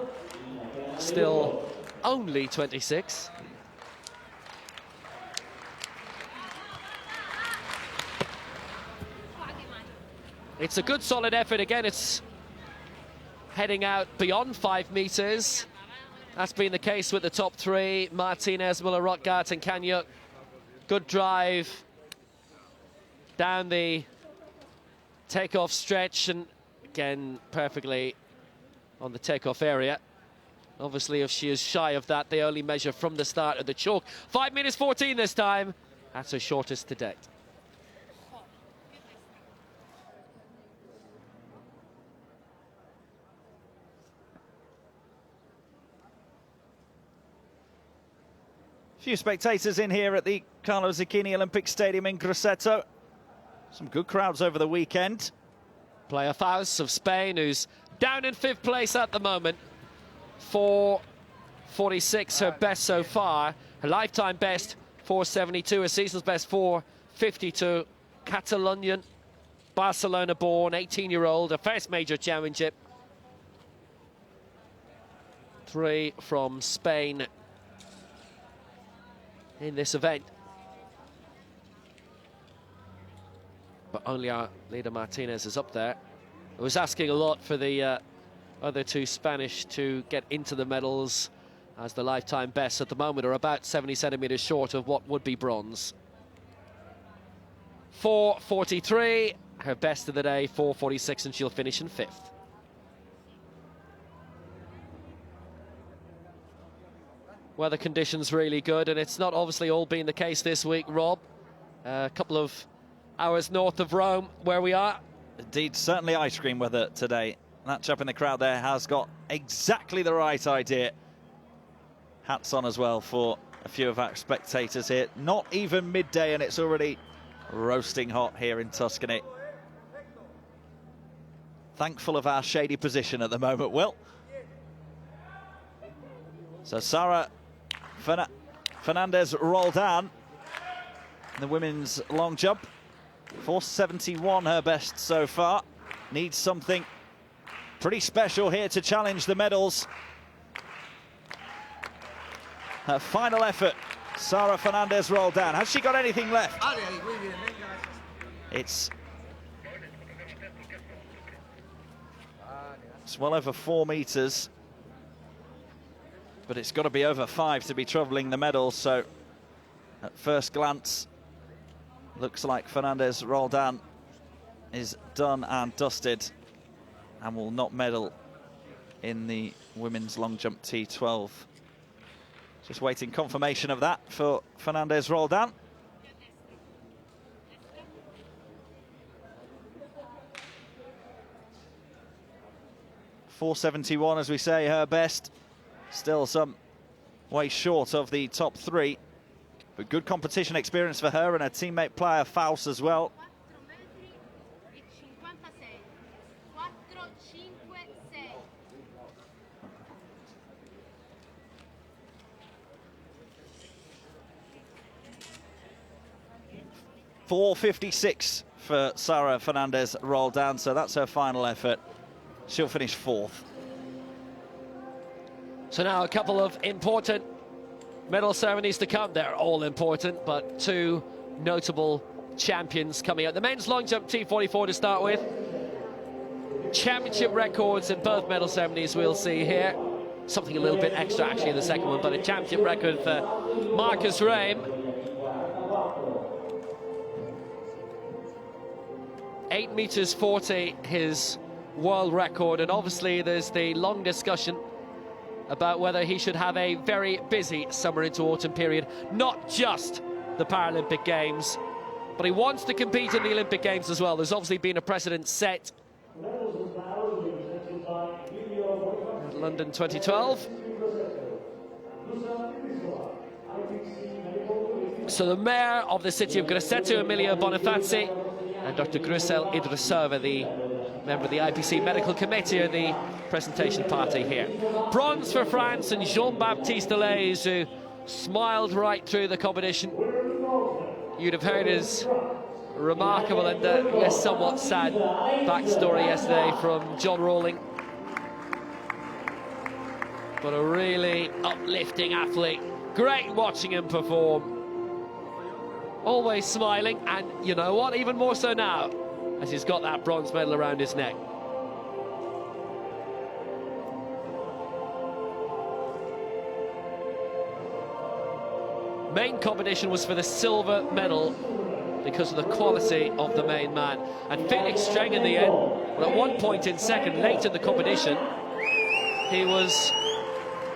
still only 26. It's a good solid effort. Again, it's heading out beyond 5 meters. That's been the case with the top three, Martinez, Muller-Rothgart and Kanyuk. Good drive down the takeoff stretch, and again, perfectly on the takeoff area. Obviously, if she is shy of that, they only measure from the start of the chalk. 5 minutes 14 this time. That's her shortest to date.
Few spectators in here at the Carlo Zucchini Olympic Stadium in Grosseto. Some good crowds over the weekend.
Player Faust of Spain, who's down in 5th place at the moment. 4:46, her best so far. Her lifetime best, 4:72. Her season's best, 4:52. Catalonian, Barcelona-born, 18-year-old, her first major championship. 3 from Spain in this event. But only our leader Martinez is up there. It was asking a lot for the other two Spanish to get into the medals, as the lifetime bests at the moment are about 70 centimeters short of what would be bronze. 4:43, her best of the day, 4:46, and she'll finish in 5th. Weather conditions really good, and it's not obviously all been the case this week, Rob. A couple of hours north of Rome, where we are.
Indeed, certainly ice cream weather today. That chap in the crowd there has got exactly the right idea. Hats on as well for a few of our spectators here. Not even midday, and it's already roasting hot here in Tuscany. Thankful of our shady position at the moment, Will. So Sara Fernandez-Roldan in the women's long jump. 4:71 her best so far. Needs something pretty special here to challenge the medals. Her final effort, Sara Fernandez-Roldan. Has she got anything left? It's well over 4 meters. But it's got to be over 5 to be troubling the medal, so at first glance, looks like Fernandez-Roldan is done and dusted and will not medal in the women's long jump T12. Just waiting confirmation of that for Fernandez-Roldan. .471, as we say, her best. Still some way short of the top 3, but good competition experience for her and her teammate player Faust as well. .456 for Sara Fernandez-Roldan, so that's her final effort. She'll finish 4th.
So now a couple of important medal ceremonies to come. They're all important, but 2 notable champions coming up. The men's long jump T44 to start with. Championship records in both medal ceremonies we'll see here. Something a little bit extra actually in the second one, but a championship record for Marcus Reim. 8 meters 40, his world record, and obviously there's the long discussion about whether he should have a very busy summer into autumn period, not just the Paralympic Games, but he wants to compete in the Olympic Games as well. There's obviously been a precedent set at London 2012. So the mayor of the city of Grosseto, Emilio Bonifazi, and Dr. Grusel Idrisova, the member of the IPC Medical Committee, are the presentation party here. Bronze for France and Jean-Baptiste Delays, who smiled right through the competition. You'd have heard his remarkable and yes, somewhat sad backstory yesterday from John Rawling. But a really uplifting athlete. Great watching him perform. Always smiling, and you know what, even more so now, as he's got that bronze medal around his neck. Main competition was for the silver medal because of the quality of the main man. And Felix Streng in the end, well, at one point in second, late in the competition, he was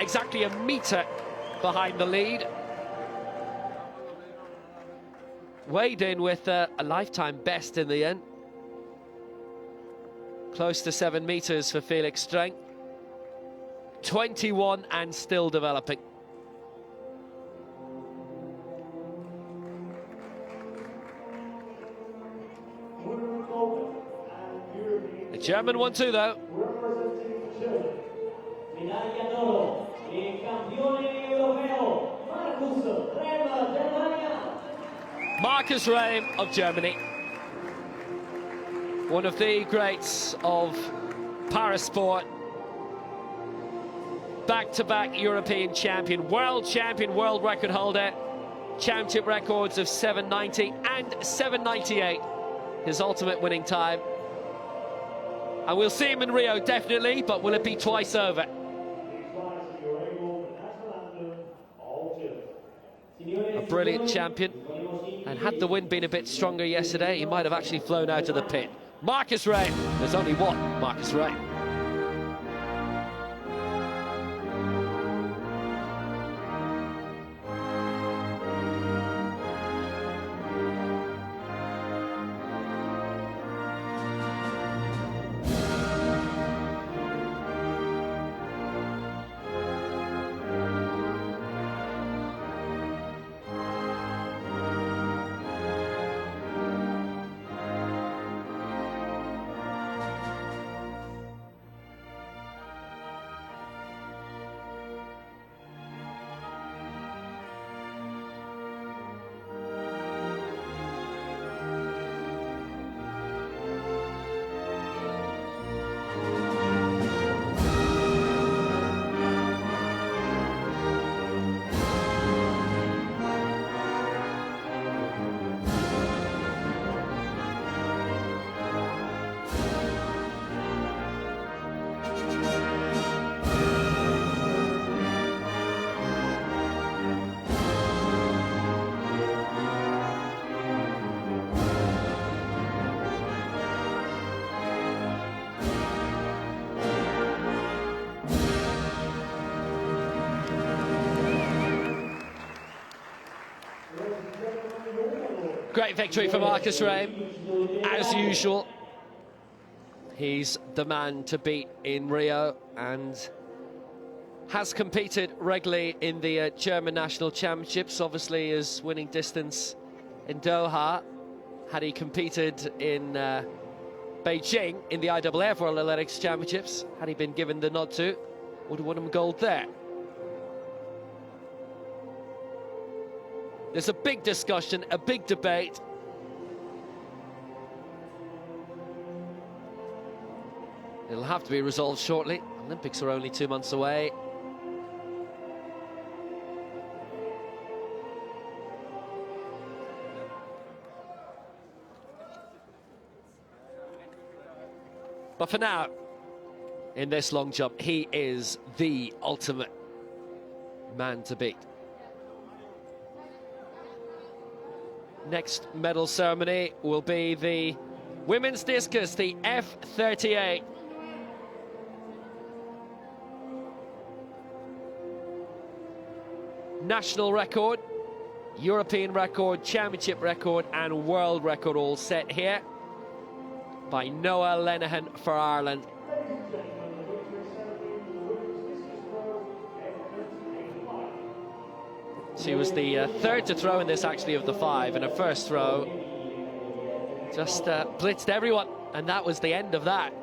exactly a metre behind the lead. Weighed in with a lifetime best in the end. Close to 7 metres for Felix Streng. 21 and still developing. The German won too, though. Marcus Rehm of Germany. One of the greats of parasport. Back-to-back European champion, world record holder. Championship records of 7:90 and 7:98. His ultimate winning time. And we'll see him in Rio, definitely, but will it be twice over? A brilliant champion. And had the wind been a bit stronger yesterday, he might have actually flown out of the pit. Marcus Rehm. There's only one Marcus Rehm. Great victory for Marcus Rehm, as usual. He's the man to beat in Rio and has competed regularly in the German National Championships, obviously his winning distance in Doha. Had he competed in Beijing in the IAAF World Athletics Championships, had he been given the nod to, would have won him gold there. There's a big discussion, a big debate. It'll have to be resolved shortly. Olympics are only 2 months away. But for now, in this long jump, he is the ultimate man to beat. Next medal ceremony will be the women's discus, the F38. National record, European record, championship record and world record all set here by Noah Lenihan for Ireland. She was the third to throw in this, actually, of the 5, and her first throw just blitzed everyone, and that was the end of that.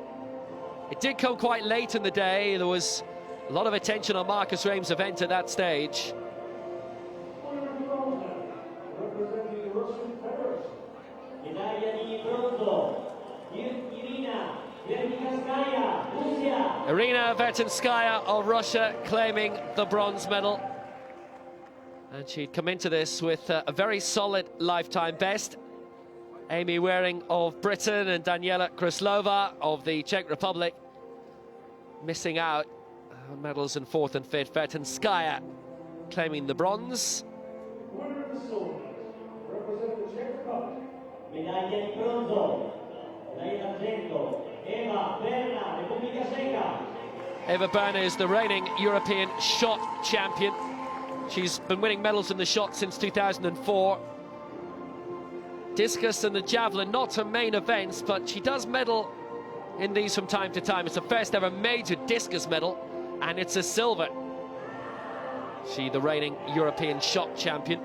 It did come quite late in the day. There was a lot of attention on Marcus Rame's event at that stage. Irina Vertinskaya of Russia claiming the bronze medal. And she'd come into this with a very solid lifetime best. Amy Waring of Britain and Daniela Kryslova of the Czech Republic missing out on medals in fourth and fifth. Vertinskaya claiming the bronze. Eva Berna is the reigning European shot champion. She's been winning medals in the shot since 2004. Discus and the Javelin, not her main events, but she does medal in these from time to time. It's the first ever major discus medal, and it's a silver. She, the reigning European shot champion.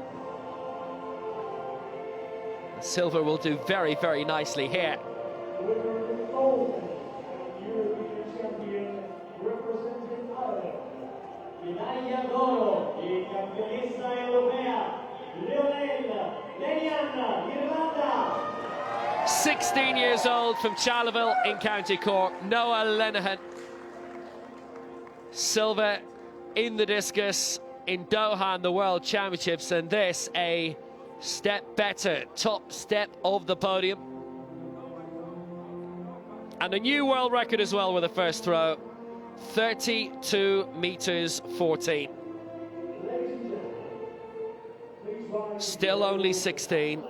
The silver will do very, very nicely here.
Medaglia d'oro di campionessa europea Lenian, Irlanda.
16 years old from Charleville in County Cork, Noah Lenihan. Silver in the discus in Doha in the World Championships, and this a step better, top step of the podium. And a new world record as well with the first throw. 32 meters 14. Still only 16.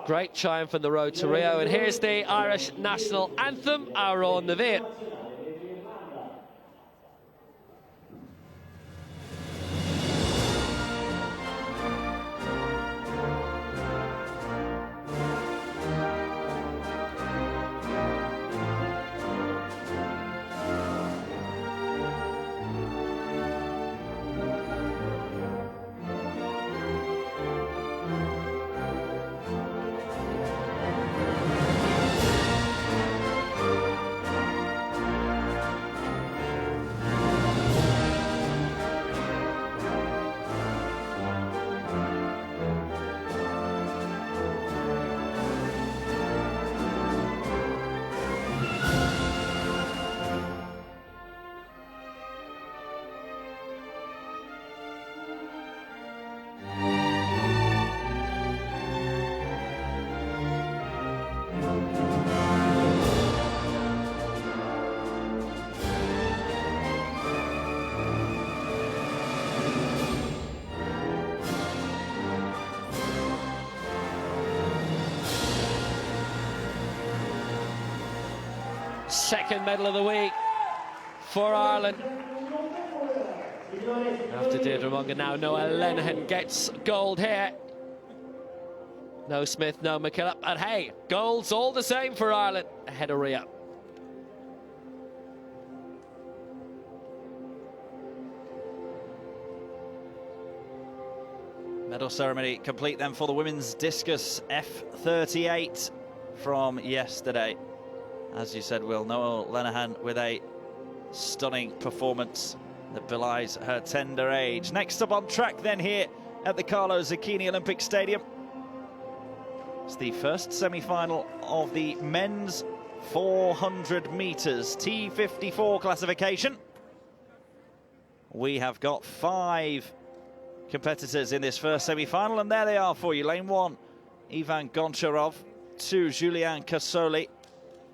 Great triumph on the road to Rio. And here's the Irish national anthem, Aaron Neville. Second medal of the week for Ireland. After Deirdre Munga, now Noah Lenihan gets gold here. No Smith, no McKillop, and hey, gold's all the same for Ireland ahead of Rio.
Medal ceremony complete then for the women's discus F38 from yesterday. As you said, Will, Noah Lenihan with a stunning performance that belies her tender age. Next up on track then here at the Carlo Zucchini Olympic Stadium. It's the first semi-final of the men's 400 meters T54 classification. We have got 5 competitors in this first semi-final, and there they are for you. Lane 1, Ivan Goncharov. 2, Julian Casoli.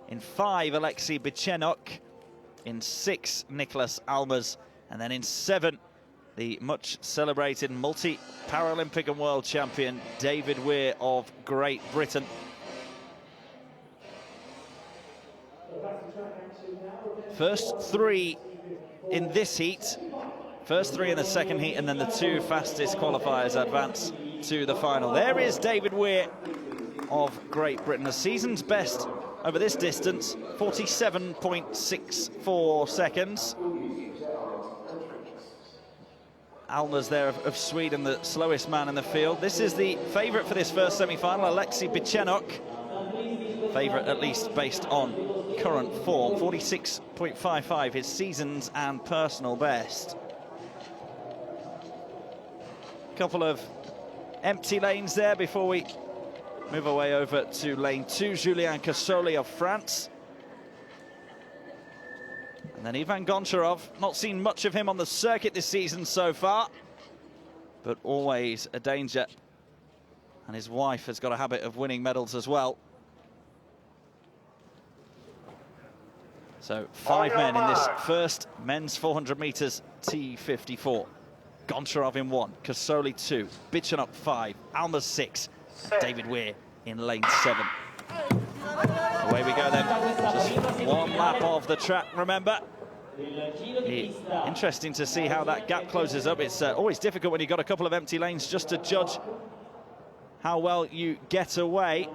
In 5, Alexei Bichenok. In 6, Nicholas Almers. And then in 7, the much celebrated multi-Paralympic and world champion David Weir of Great Britain. First 3 in this heat. First 3 in the second heat, and then the 2 fastest qualifiers advance to the final. There is David Weir of Great Britain. A season's best over this distance, 47.64 seconds. Almers there of Sweden, the slowest man in the field. This is the favourite for this first semi-final, Alexei Bichenok. Favourite, at least, based on current form, 46.55, his seasons and personal best. Couple of empty lanes there before we move our way over to lane 2. Julien Cassoli of France. And then Ivan Goncharov, not seen much of him on the circuit this season so far, but always a danger. And his wife has got a habit of winning medals as well. So 5 men in this first men's 400 meters T54. Goncharov in 1, Cassoli 2, Bichenok 5, Almers 6, David Weir in lane 7. Away we go then. Just one lap of the track, remember. Interesting to see how that gap closes up. It's always difficult when you've got a couple of empty lanes just to judge how well you get away.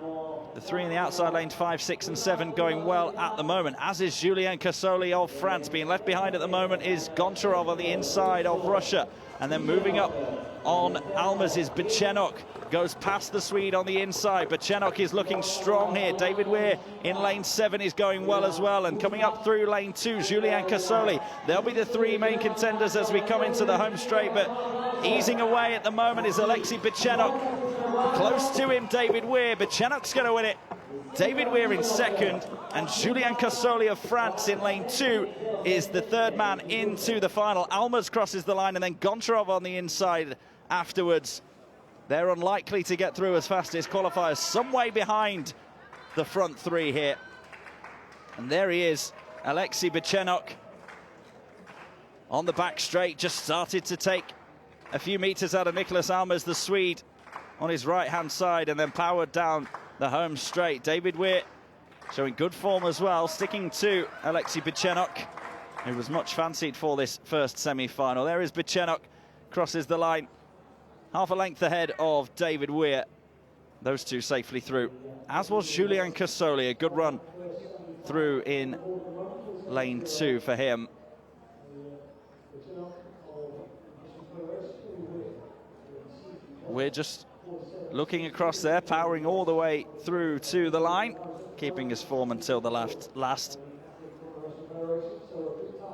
The 3 in the outside lanes, 5, 6 and 7 going well at the moment, as is Julien Cassoli of France. Being left behind at the moment is Goncharov on the inside of Russia. And then moving up on Almers is Bichenok. Goes past the Swede on the inside. Bichenok is looking strong here. David Weir in lane 7 is going well as well. And coming up through lane 2, Julien Cassoli. They'll be the 3 main contenders as we come into the home straight. But easing away at the moment is Alexei Bichenok. Close to him, David Weir. Bichenok's going to win it. David Weir in 2nd, and Julien Cassoli of France in lane 2 is the 3rd man into the final. Almers crosses the line, and then Goncharov on the inside afterwards. They're unlikely to get through as fast as qualifiers, some way behind the front 3 here. And there he is, Alexei Bichenok on the back straight, just started to take a few meters out of Nicholas Almers, the Swede, on his right-hand side, and then powered down the home straight. David Weir showing good form as well, sticking to Alexei Bichenok, who was much fancied for this first semi-final. There is Bichenok, crosses the line, half a length ahead of David Weir. Those two safely through, as was Julien Cassoli. A good run through in lane 2 for him. We're just looking across there, powering all the way through to the line, keeping his form until the last.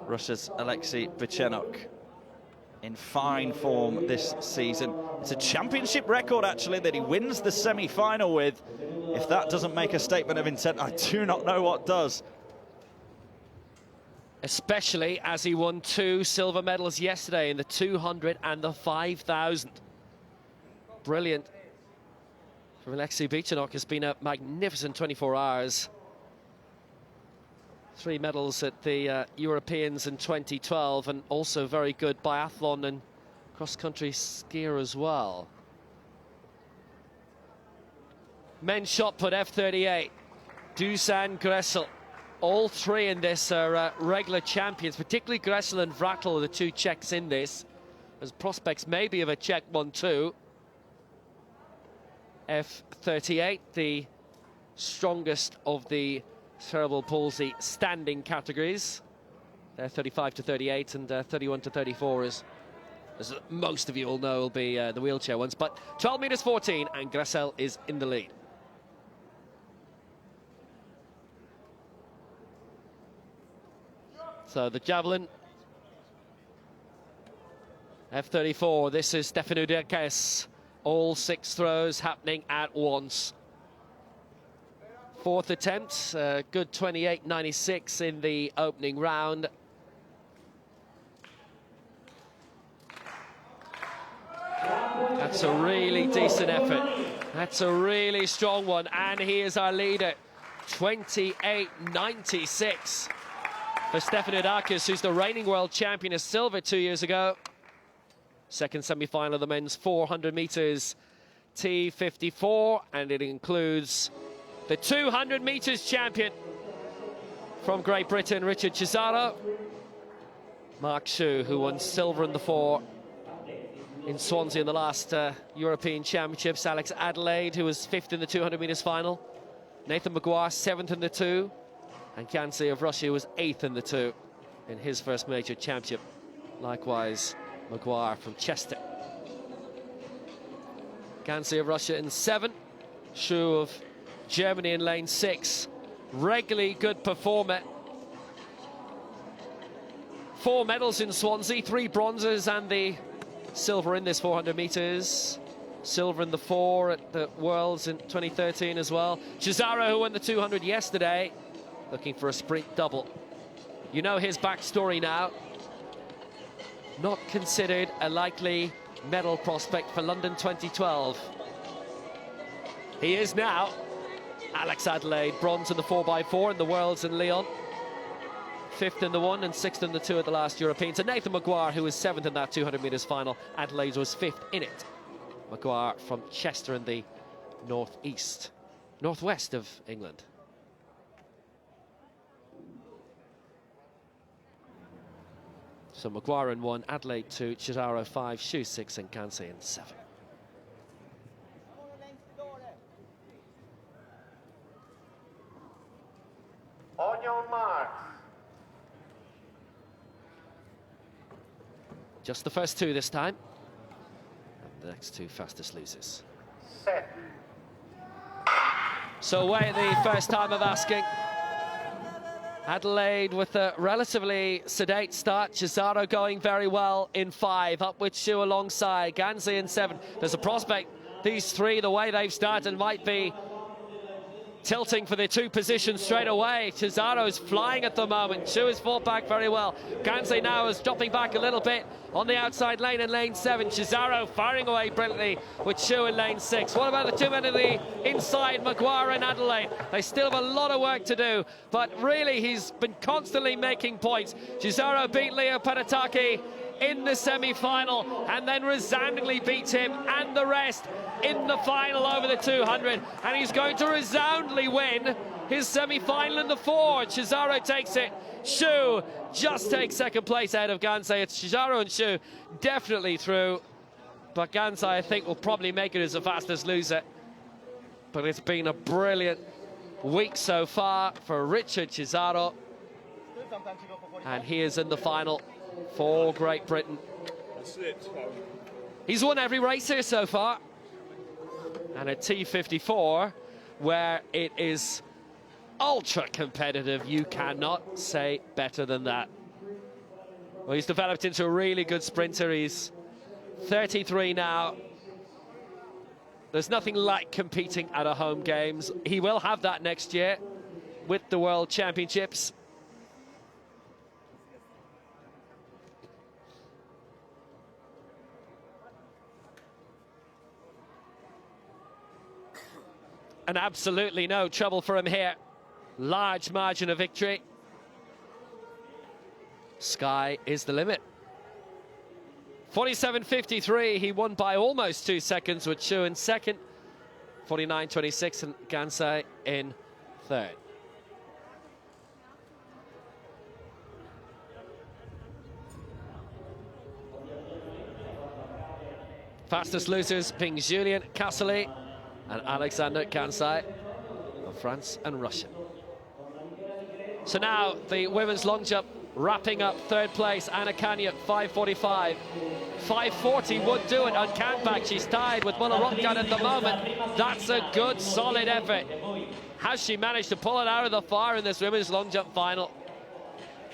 Russia's Alexei Bichenok in fine form this season. It's a championship record, actually, that he wins the semi-final with. If that doesn't make a statement of intent, I do not know what does.
Especially as he won 2 silver medals yesterday in the 200 and the 5,000. Brilliant from Alexei Bichenok. It's been a magnificent 24 hours. 3 medals at the Europeans in 2012, and also very good biathlon and cross-country skier as well. Men's shot put F38, Dusan, Gressel. All 3 in this are regular champions, particularly Gressel and Vratl are the 2 Czechs in this. There's prospects maybe of a Czech 1-2. F38, the strongest of the cerebral palsy standing categories. They're 35 to 38 and 31 to 34, as most of you all know, will be the wheelchair ones. But 12 meters 14, and Gressel is in the lead. So the javelin, F34, this is Stefano Discus. All 6 throws happening at once. 4th attempt, good 28.96 in the opening round. That's a really decent effort. That's a really strong one, and he is our leader. 28.96 for Stefanidakis, who's the reigning world champion of silver 2 years ago. Second semi-final of the men's 400 meters T54, and it includes the 200 meters champion from Great Britain, Richard Chisaro. Mark Shu, who won silver in the 4 in Swansea in the last European Championships. Alex Adelaide, who was 5th in the 200 meters final. Nathan Maguire, 7th in the 2. And Kansi of Russia was 8th in the 2 in his first major championship. Likewise, Maguire from Chester. Kansi of Russia in 7. Shu of Germany in lane 6. regularly good performer. 4 medals in Swansea, 3 bronzes and the silver in this 400 metres. Silver in the 4 at the Worlds in 2013 as well. Cesaro, who won the 200 yesterday, looking for a sprint double. You know his backstory now. Not considered a likely medal prospect for London 2012. He is now. Alex Adelaide, bronze in the 4x4 in the Worlds in Lyon. 5th in the 1 and 6th in the 2 at the last Europeans. And Nathan Maguire, who was 7th in that 200 metres final. Adelaide was 5th in it. Maguire from Chester in the northwest of England. So Maguire in 1, Adelaide 2, Cesaro 5, Shu 6 and Gansey in 7.
On your mark.
Just the first 2 this time. And the next 2 fastest losers.
Set.
So away at the first time of asking. Adelaide with a relatively sedate start. Cesaro going very well in 5. Up with Shu alongside. Gansey in 7. There's a prospect these 3, the way they've started, might be tilting for the 2 positions straight away. Cesaro's flying at the moment. Shu has fought back very well. Gansey now is dropping back a little bit on the outside lane in lane 7. Cesaro firing away brilliantly with Shu in lane 6. What about the 2 men in the inside, Maguire and Adelaide? They still have a lot of work to do, but really he's been constantly making points. Cesaro beat Leo Patataki in the semi-final and then resoundingly beats him and the rest in the final over the 200, and he's going to resoundingly win his semi-final in the 4. Cesaro takes it. Shu just takes 2nd place ahead of Gansey. It's Cesaro and Shu definitely through, but Gansey I think will probably make it as the fastest loser. But it's been a brilliant week so far for Richard Cesaro, and he is in the final for Great Britain. He's won every race here so far. And a T54, where it is ultra competitive, you cannot say better than that. Well, he's developed into a really good sprinter. He's 33 now. There's nothing like competing at a home games. He will have that next year with the World Championships. And absolutely no trouble for him here. Large margin of victory. Sky is the limit. 47.53, he won by almost 2 seconds with Shu in 2nd. 49.26 and Gansey in 3rd. Fastest losers being Julien Casselet and Alexander Gansey of France and Russia. So now the women's long jump wrapping up 3rd place. Anna Kanya 5:45. 5:40 would do it on Canback. She's tied with Muller Rotgan at the moment. That's a good, solid effort. Has she managed to pull it out of the fire in this women's long jump final?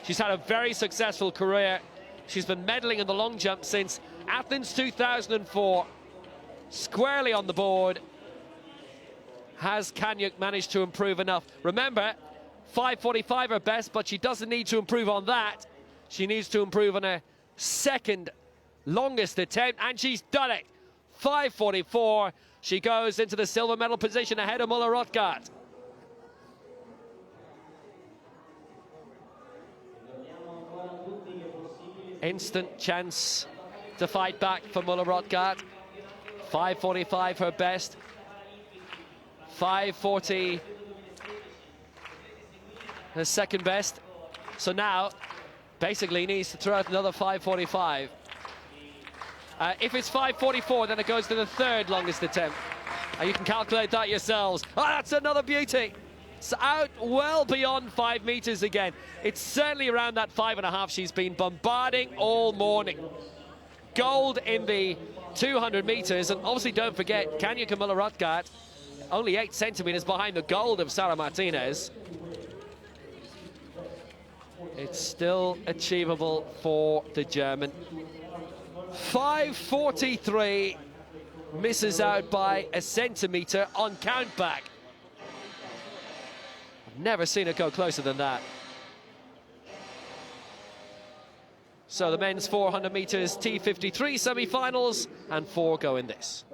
She's had a very successful career. She's been medaling in the long jump since Athens 2004. Squarely on the board. Has Kanyuk managed to improve enough? Remember, 5:45 her best, but she doesn't need to improve on that. She needs to improve on her 2nd longest attempt, and she's done it. 5:44. She goes into the silver medal position ahead of Muller Rotgart. Instant chance to fight back for Muller Rotgart. 5:45 her best. 5:40 her 2nd best. So now basically needs to throw out another 5:45. If it's 5:44, then it goes to the 3rd longest attempt. You can calculate that yourselves. Oh, that's another beauty. It's out well beyond 5 meters again. It's certainly around that 5.5 she's been bombarding all morning. Gold in the 200 meters, and obviously don't forget Kanya Muller Rotgart only 8 centimeters behind the gold of Sara Martinez. It's still achievable for the German. 5:43, misses out by a centimeter on countback. I've never seen her go closer than that. So the men's 400 meters T53 semifinals, and 4 go in this.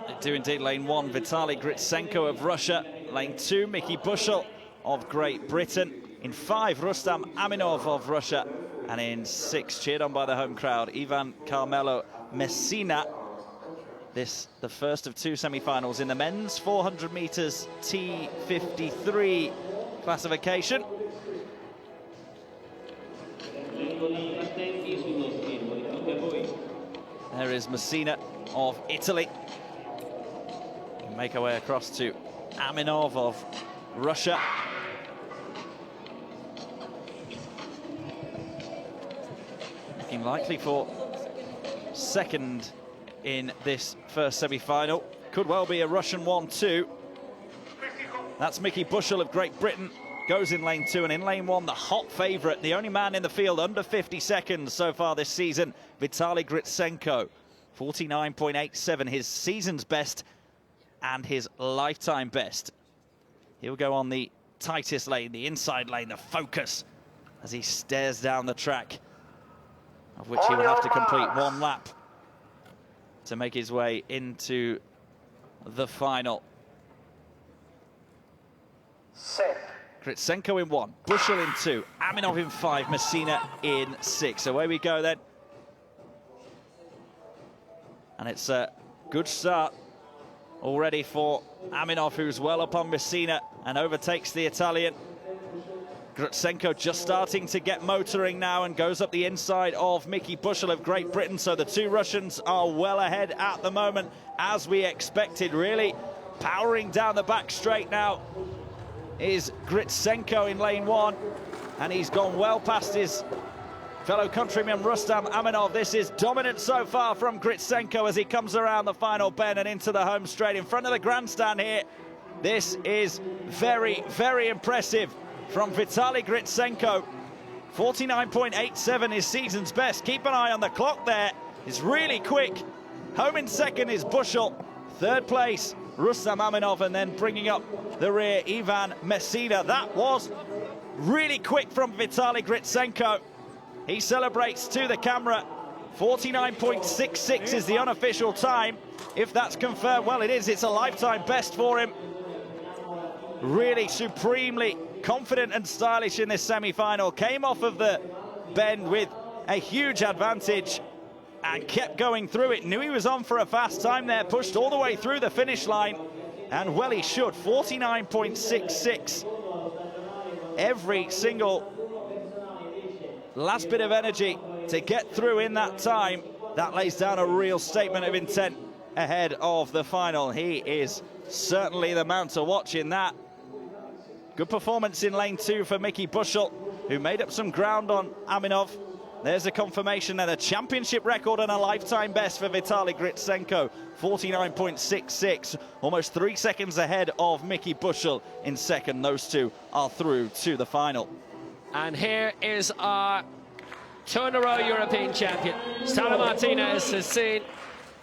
They do indeed. Lane 1, Vitaly Grosseto of Russia. Lane 2, Mickey Bushell of Great Britain. In 5, Rustam Aminov of Russia. And in 6, cheered on by the home crowd, Ivan Carmelo Messina. This, the first of 2 semifinals in the men's 400 meters T53 classification. There is Messina of Italy. We make our way across to Aminov of Russia. Looking likely for second in this first semi-final. Could well be a Russian one too. That's Mickey Bushell of Great Britain. Goes in lane 2, and in lane 1, the hot favourite, the only man in the field under 50 seconds so far this season, Vitaly Grosseto. 49.87, his season's best and his lifetime best. He'll go on the tightest lane, the inside lane, the focus, as he stares down the track, of which he will have to complete 1 lap to make his way into the final.
Set.
Grosseto in 1, Bushell in 2, Aminov in 5, Messina in 6. Away we go then. And it's a good start already for Aminov, who's well up on Messina and overtakes the Italian. Grosseto just starting to get motoring now and goes up the inside of Mickey Bushell of Great Britain. So the 2 Russians are well ahead at the moment, as we expected. Really powering down the back straight now is Grosseto in lane 1, and he's gone well past his fellow countryman Rustam Aminov. This is dominant so far from Grosseto as he comes around the final bend and into the home straight in front of the grandstand here. This is very, very impressive from Vitaly Grosseto. 49.87 is season's best. Keep an eye on the clock there. It's really quick. Home in second is Bushell. Third place, Rustam Aminov, and then bringing up the rear, Ivan Messina. That was really quick from Vitaly Grosseto. He celebrates to the camera. 49.66 is the unofficial time. If that's confirmed, well, it is. It's a lifetime best for him. Really supremely confident and stylish in this semi-final. Came off of the bend with a huge advantage and kept going through it. Knew he was on for a fast time there. Pushed all the way through the finish line. And well, he should. 49.66. Every single last bit of energy to get through in that time. That lays down a real statement of intent ahead of the final. He is certainly the man to watch in that. Good performance in lane 2 for Mickey Bushell, who made up some ground on Aminov. There's a confirmation and a championship record and a lifetime best for Vitaly Grosseto. 49.66, almost 3 seconds ahead of Mickey Bushell in second. Those 2 are through to the final.
And here is our 2-in-a-row European champion. Sara Martinez has seen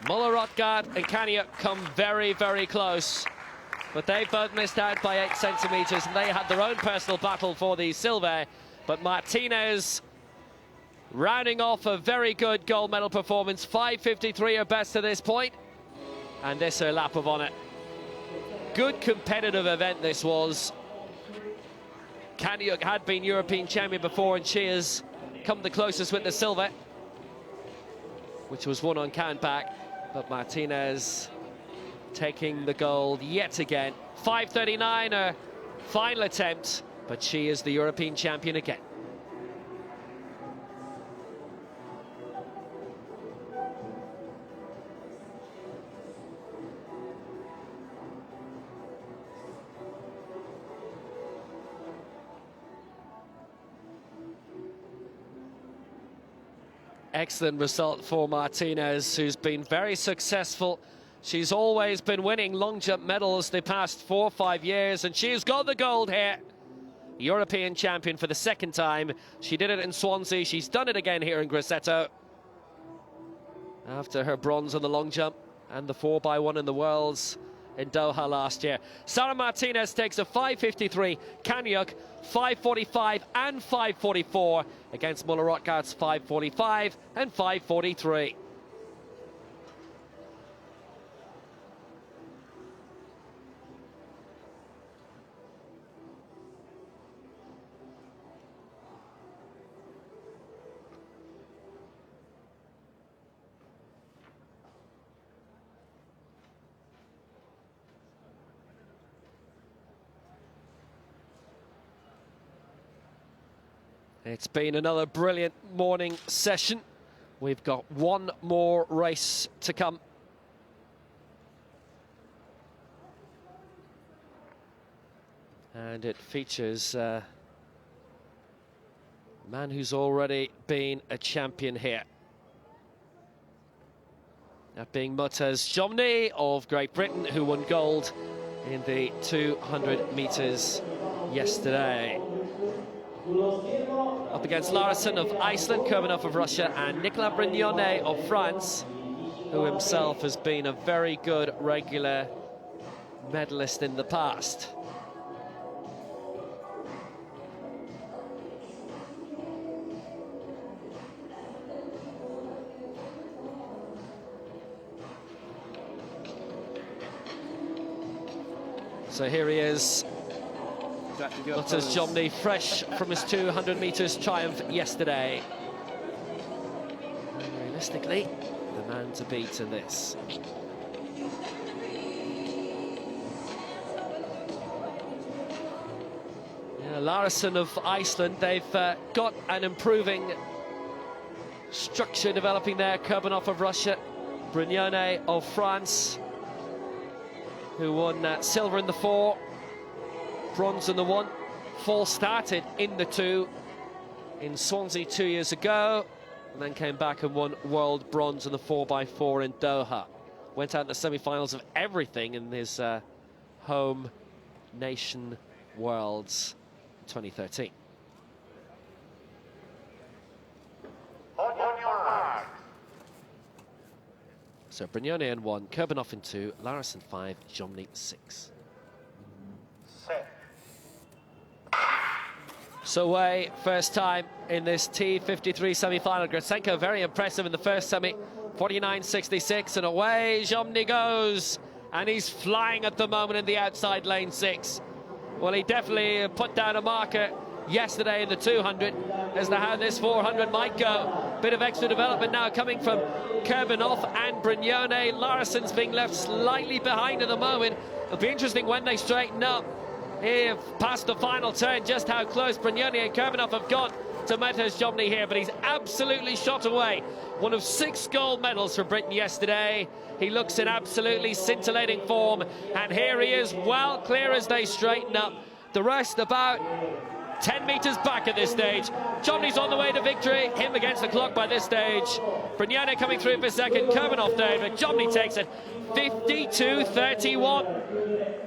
Muller, Rotgard and Kania come very, very close. But they both missed out by 8 centimeters, and they had their own personal battle for the silver. But Martinez rounding off a very good gold medal performance. 5:53 her best to this point, and this her lap of honour. Good competitive event this was. Kaniuk had been European champion before, and she has come the closest with the silver, which was won on countback. But Martinez taking the gold yet again. 5:39 her final attempt, but she is the European champion again. Excellent result for Martinez, who's been very successful She's always been winning long jump medals the past 4 or 5 years, and she's got the gold here. European champion for the second time. She did it in Swansea. She's done it again here in Grosseto. After her bronze on the long jump and the 4x1 in the Worlds in Doha last year. Sara Martinez takes a 5.53, Kanyuk 5.45 and 5.44 against Muller Rothgaard's 5.45 and 5.43. It's been another brilliant morning session. We've got one more race to come. And it features a man who's already been a champion here. That being Motaz Jomny of Great Britain, who won gold in the 200 metres yesterday. Up against Larsen of Iceland, Kurbanov of Russia, and Nicolas Brignone of France, who himself has been a very good regular medalist in the past. So here he is, Motaz Jomny, fresh from his 200 metres triumph yesterday. And realistically, the man to beat in this. Yeah, Larsen of Iceland, they've got an improving structure developing there. Kurbanov of Russia, Brignone of France, who won silver in the 4, bronze in the 1, false started in the 2 in Swansea 2 years ago, and then came back and won world bronze in the 4x4 in Doha. Went out in the semi-finals of everything in his home nation Worlds 2013.
On your mark.
So Brignone in 1, Kurbanov in 2, Larsen 5, Jomny 6.
Set.
So away, first time in this T53 semi-final. Grosseto very impressive in the first semi, 49.66, and away Jomny goes, and he's flying at the moment in the outside lane 6. Well, he definitely put down a marker yesterday in the 200 as to how this 400 might go. Bit of extra development now coming from Kurbanov and Brignone. Larsen's being left slightly behind at the moment. It'll be interesting when they straighten up here past the final turn, just how close Brignone and Kurbanov have got to Motaz Jomny here, but he's absolutely shot away. One of 6 gold medals for Britain yesterday. He looks in absolutely scintillating form, and here he is, well clear as they straighten up. The rest about 10 metres back at this stage. Jomny's on the way to victory, him against the clock by this stage. Brignone coming through for second, Kurbanov third, but Jomny takes it 52.31.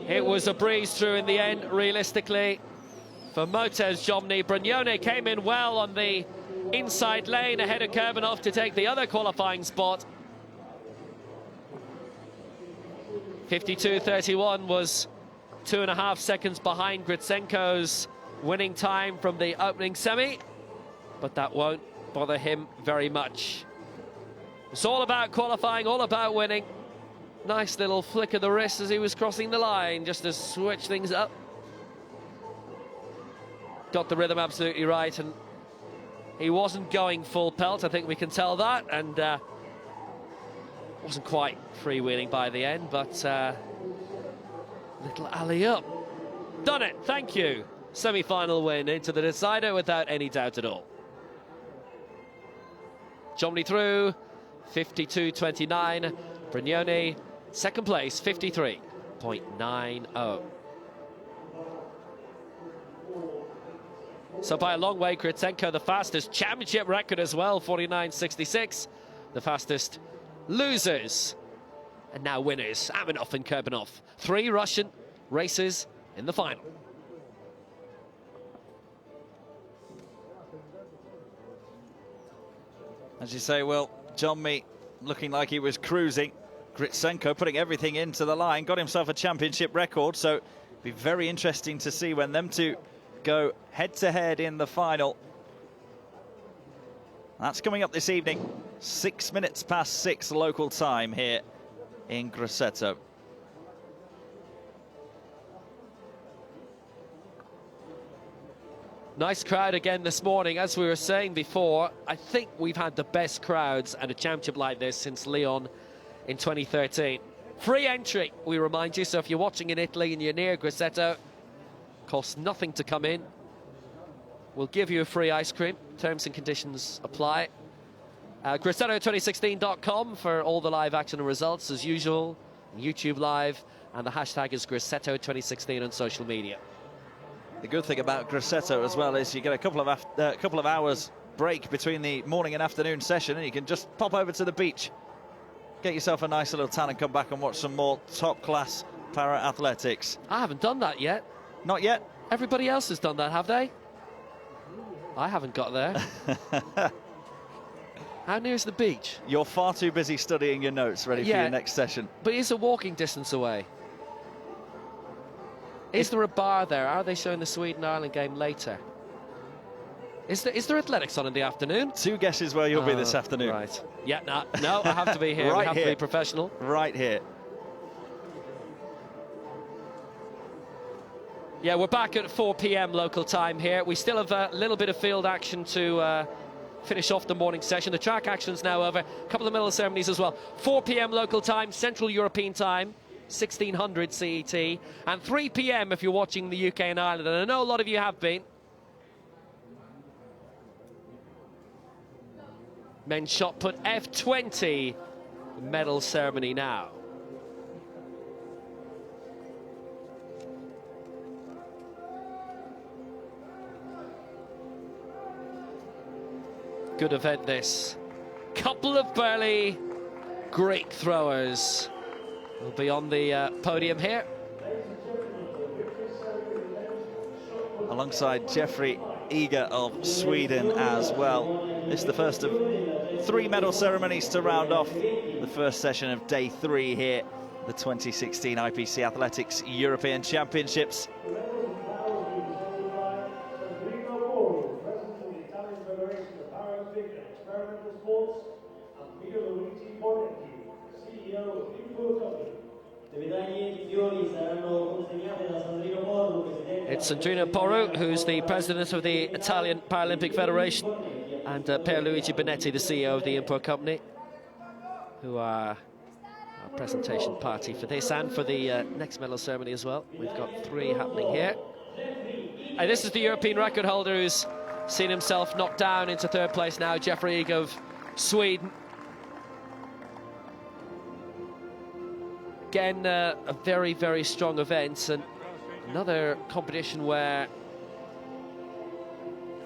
It was a breeze through in the end, realistically, for Motaz Jomny. Brignone came in well on the inside lane ahead of Kurbanov to take the other qualifying spot. 52.31 was 2.5 seconds behind Grossenko's winning time from the opening semi, but that won't bother him very much. It's all about qualifying, all about winning. Nice little flick of the wrist as he was crossing the line, just to switch things up. Got the rhythm absolutely right, and he wasn't going full pelt, I think we can tell that, and wasn't quite freewheeling by the end, but little alley-up. Done it, thank you. Semi-final win into the decider without any doubt at all. Jomny through, 52.29. Brignone, second place, 53.90. So by a long way, Grosseto, the fastest championship record as well, 49.66. The fastest losers And now winners, Aminov and Kurbanov. 3 Russian racers in the final.
As you say, well, John Mee looking like he was cruising. Grosseto putting everything into the line, got himself a championship record, so it'll be very interesting to see when them two go head-to-head in the final. That's coming up this evening, 6 minutes past 6 local time here in Grosseto.
Nice crowd again this morning. As we were saying before, I think we've had the best crowds at a championship like this since Lyon in 2013. Free entry, we remind you, so if you're watching in Italy and you're near Grosseto, costs nothing to come in. We'll give you a free ice cream. Terms and conditions apply. Grosseto2016.com for all the live action and results as usual. YouTube Live, and the hashtag is Grosseto2016 on social media.
The good thing about Grosseto as well is you get a couple of hours break between the morning and afternoon session, and you can just pop over to the beach, get yourself a nice little tan and come back and watch some more top-class para-athletics.
I haven't done that yet.
Not yet?
Everybody else has done that, have they? I haven't got there. How near is the beach?
You're far too busy studying your notes, ready for your next session.
But it's a walking distance away. Is there a bar there? Are they showing the Sweden-Ireland game later? Is there athletics on in the afternoon?
2 guesses where you'll be this afternoon.
Right. Yeah, no, I have to be here.
Right
we have
here.
to be professional.
Right here.
Yeah, we're back at 4 p.m. local time here. We still have a little bit of field action to finish off the morning session. The track action's now over. A couple of medal ceremonies as well. 4 p.m. local time, Central European time. 1600 CET, and 3 p.m. if you're watching the UK and Ireland, and I know a lot of you have been. Men's shot put F20 medal ceremony now. Good event this. Couple of burly Greek throwers will be on the podium here.
Alongside Jeffrey Eger of Sweden as well. This is the first of 3 medal ceremonies to round off the first session of day 3 here, the 2016 IPC Athletics European Championships.
It's Sandrino Porro, who's the president of the Italian Paralympic Federation, and Pierluigi Benetti, the CEO of the Import Company, who are our presentation party for this and for the next medal ceremony as well. We've got 3 happening here. And this is the European record holder who's seen himself knocked down into 3rd place now, Jeffrey Eger of Sweden. Again, a very, very strong event, and another competition where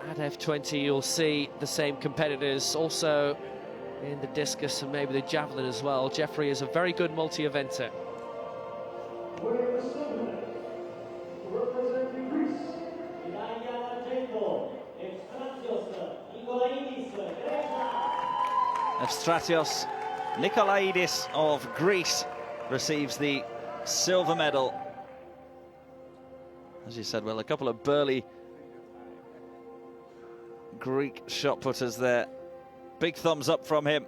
at F20 you'll see the same competitors also in the discus and maybe the javelin as well. Jeffrey is a very good multi-eventer.
Efstratios Nikolaidis of Greece receives the silver medal. As you said, well, a couple of burly Greek shot putters there. Big thumbs up from him.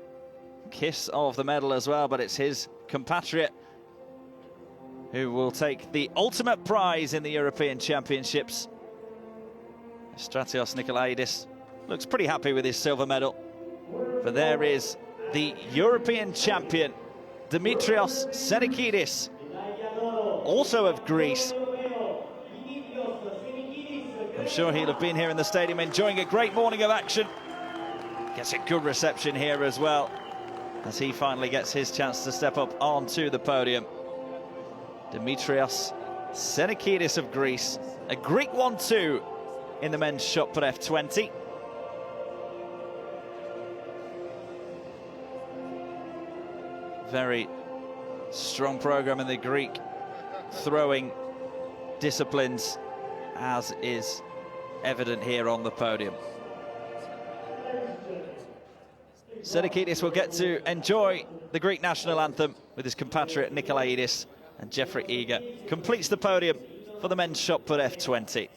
Kiss of the medal as well, but it's his compatriot who will take the ultimate prize in the European Championships. Efstratios Nikolaidis looks pretty happy with his silver medal. But there is the European champion, Dimitrios Senikidis, also of Greece. I'm sure he'll have been here in the stadium enjoying a great morning of action. Gets a good reception here as well, as he finally gets his chance to step up onto the podium. Dimitrios Senikidis of Greece, a Greek 1-2 in the men's shot put F20. Very Strong programme in the Greek throwing disciplines, as is evident here on the podium. Sedikidis will get to enjoy the Greek national anthem with his compatriot Nikolaidis, and Jeffrey Eager completes the podium for the men's shot put F20.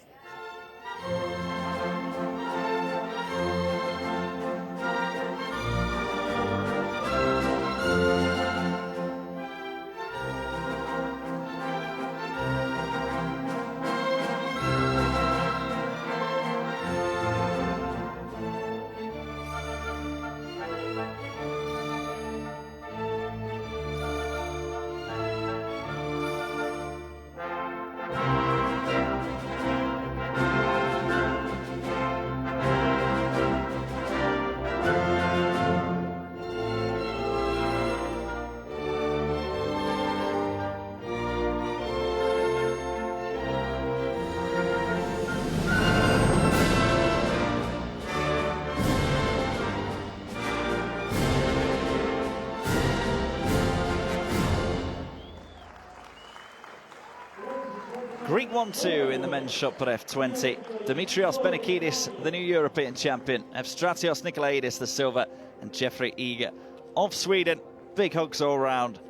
Greek 1-2 in the men's shot put F20. Dimitrios Benakidis, the new European champion. Evstratios Nikolaidis, the silver, and Jeffrey Eager of Sweden. Big hugs all round.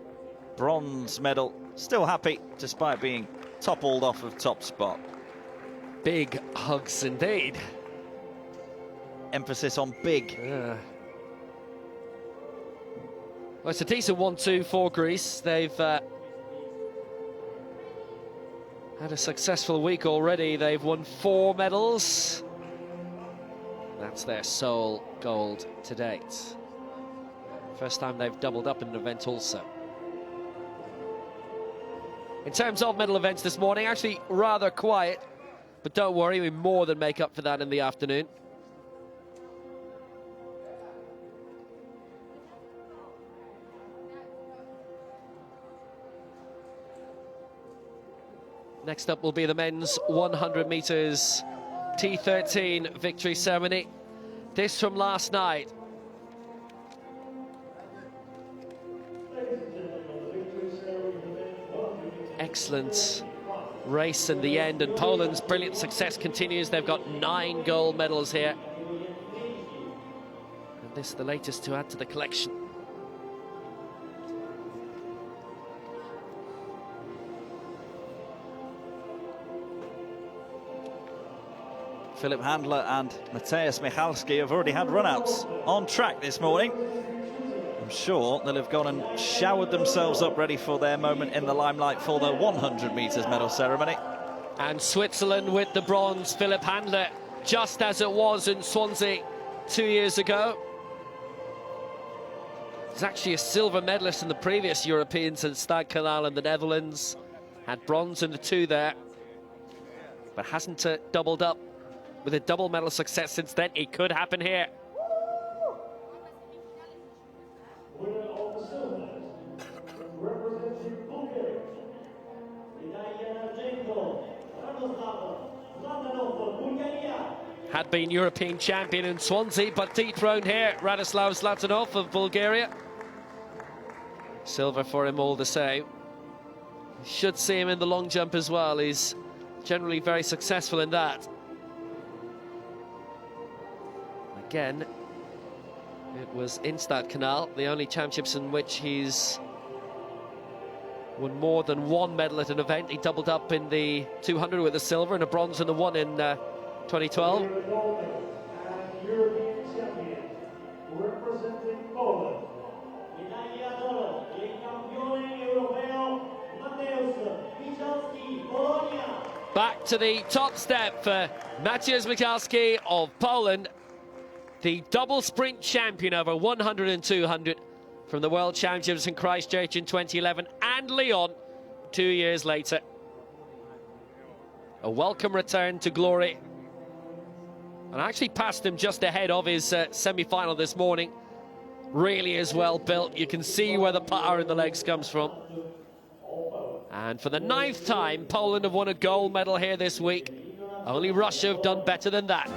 Bronze medal. Still happy despite being toppled off of top spot.
Big hugs indeed.
Emphasis on big.
Well, it's a decent 1-2 for Greece. They've had a successful week already. They've won 4 medals. That's their sole gold to date. First time they've doubled up in an event also. In terms of medal events this morning, actually rather quiet, but don't worry, we more than make up for that in the afternoon. Next up will be the men's 100 metres T13 victory ceremony. This from last night. Excellent race in the end, and Poland's brilliant success continues. They've got 9 gold medals here. And this is the latest to add to the collection.
Filip Handler and Mateusz Michalski have already had run-outs on track this morning. I'm sure they'll have gone and showered themselves up ready for their moment in the limelight for the 100 metres medal ceremony.
And Switzerland with the bronze. Filip Handler, just as it was in Swansea 2 years ago. He's actually a silver medalist in the previous Europeans in Stadskanaal in the Netherlands. Had bronze in the 2 there, but hasn't doubled up with a double medal success since then. It could happen here.
Winner of the silver, representing Bulgaria,
Had been European champion in Swansea, but dethroned here. Radoslav Zlatanov of Bulgaria. Silver for him all the same. Should see him in the long jump as well. He's generally very successful in that. Again, it was in Stadskanaal, the only championships in which he's won more than 1 medal at an event. He doubled up in the 200 with a silver and a bronze in the 1 in 2012.
and European champion, representing Poland. Medaglia d'oro, il campione europeo Mateusz Michalski, Polonia.
Back to the top step for Mateusz Michalski of Poland, the double sprint champion over 100 and 200 from the World Championships in Christchurch in 2011 and Lyon 2 years later. A welcome return to glory. And I actually passed him just ahead of his semi-final this morning. Really is well built. You can see where the power in the legs comes from. And for the 9th time, Poland have won a gold medal here this week. Only Russia have done better than that.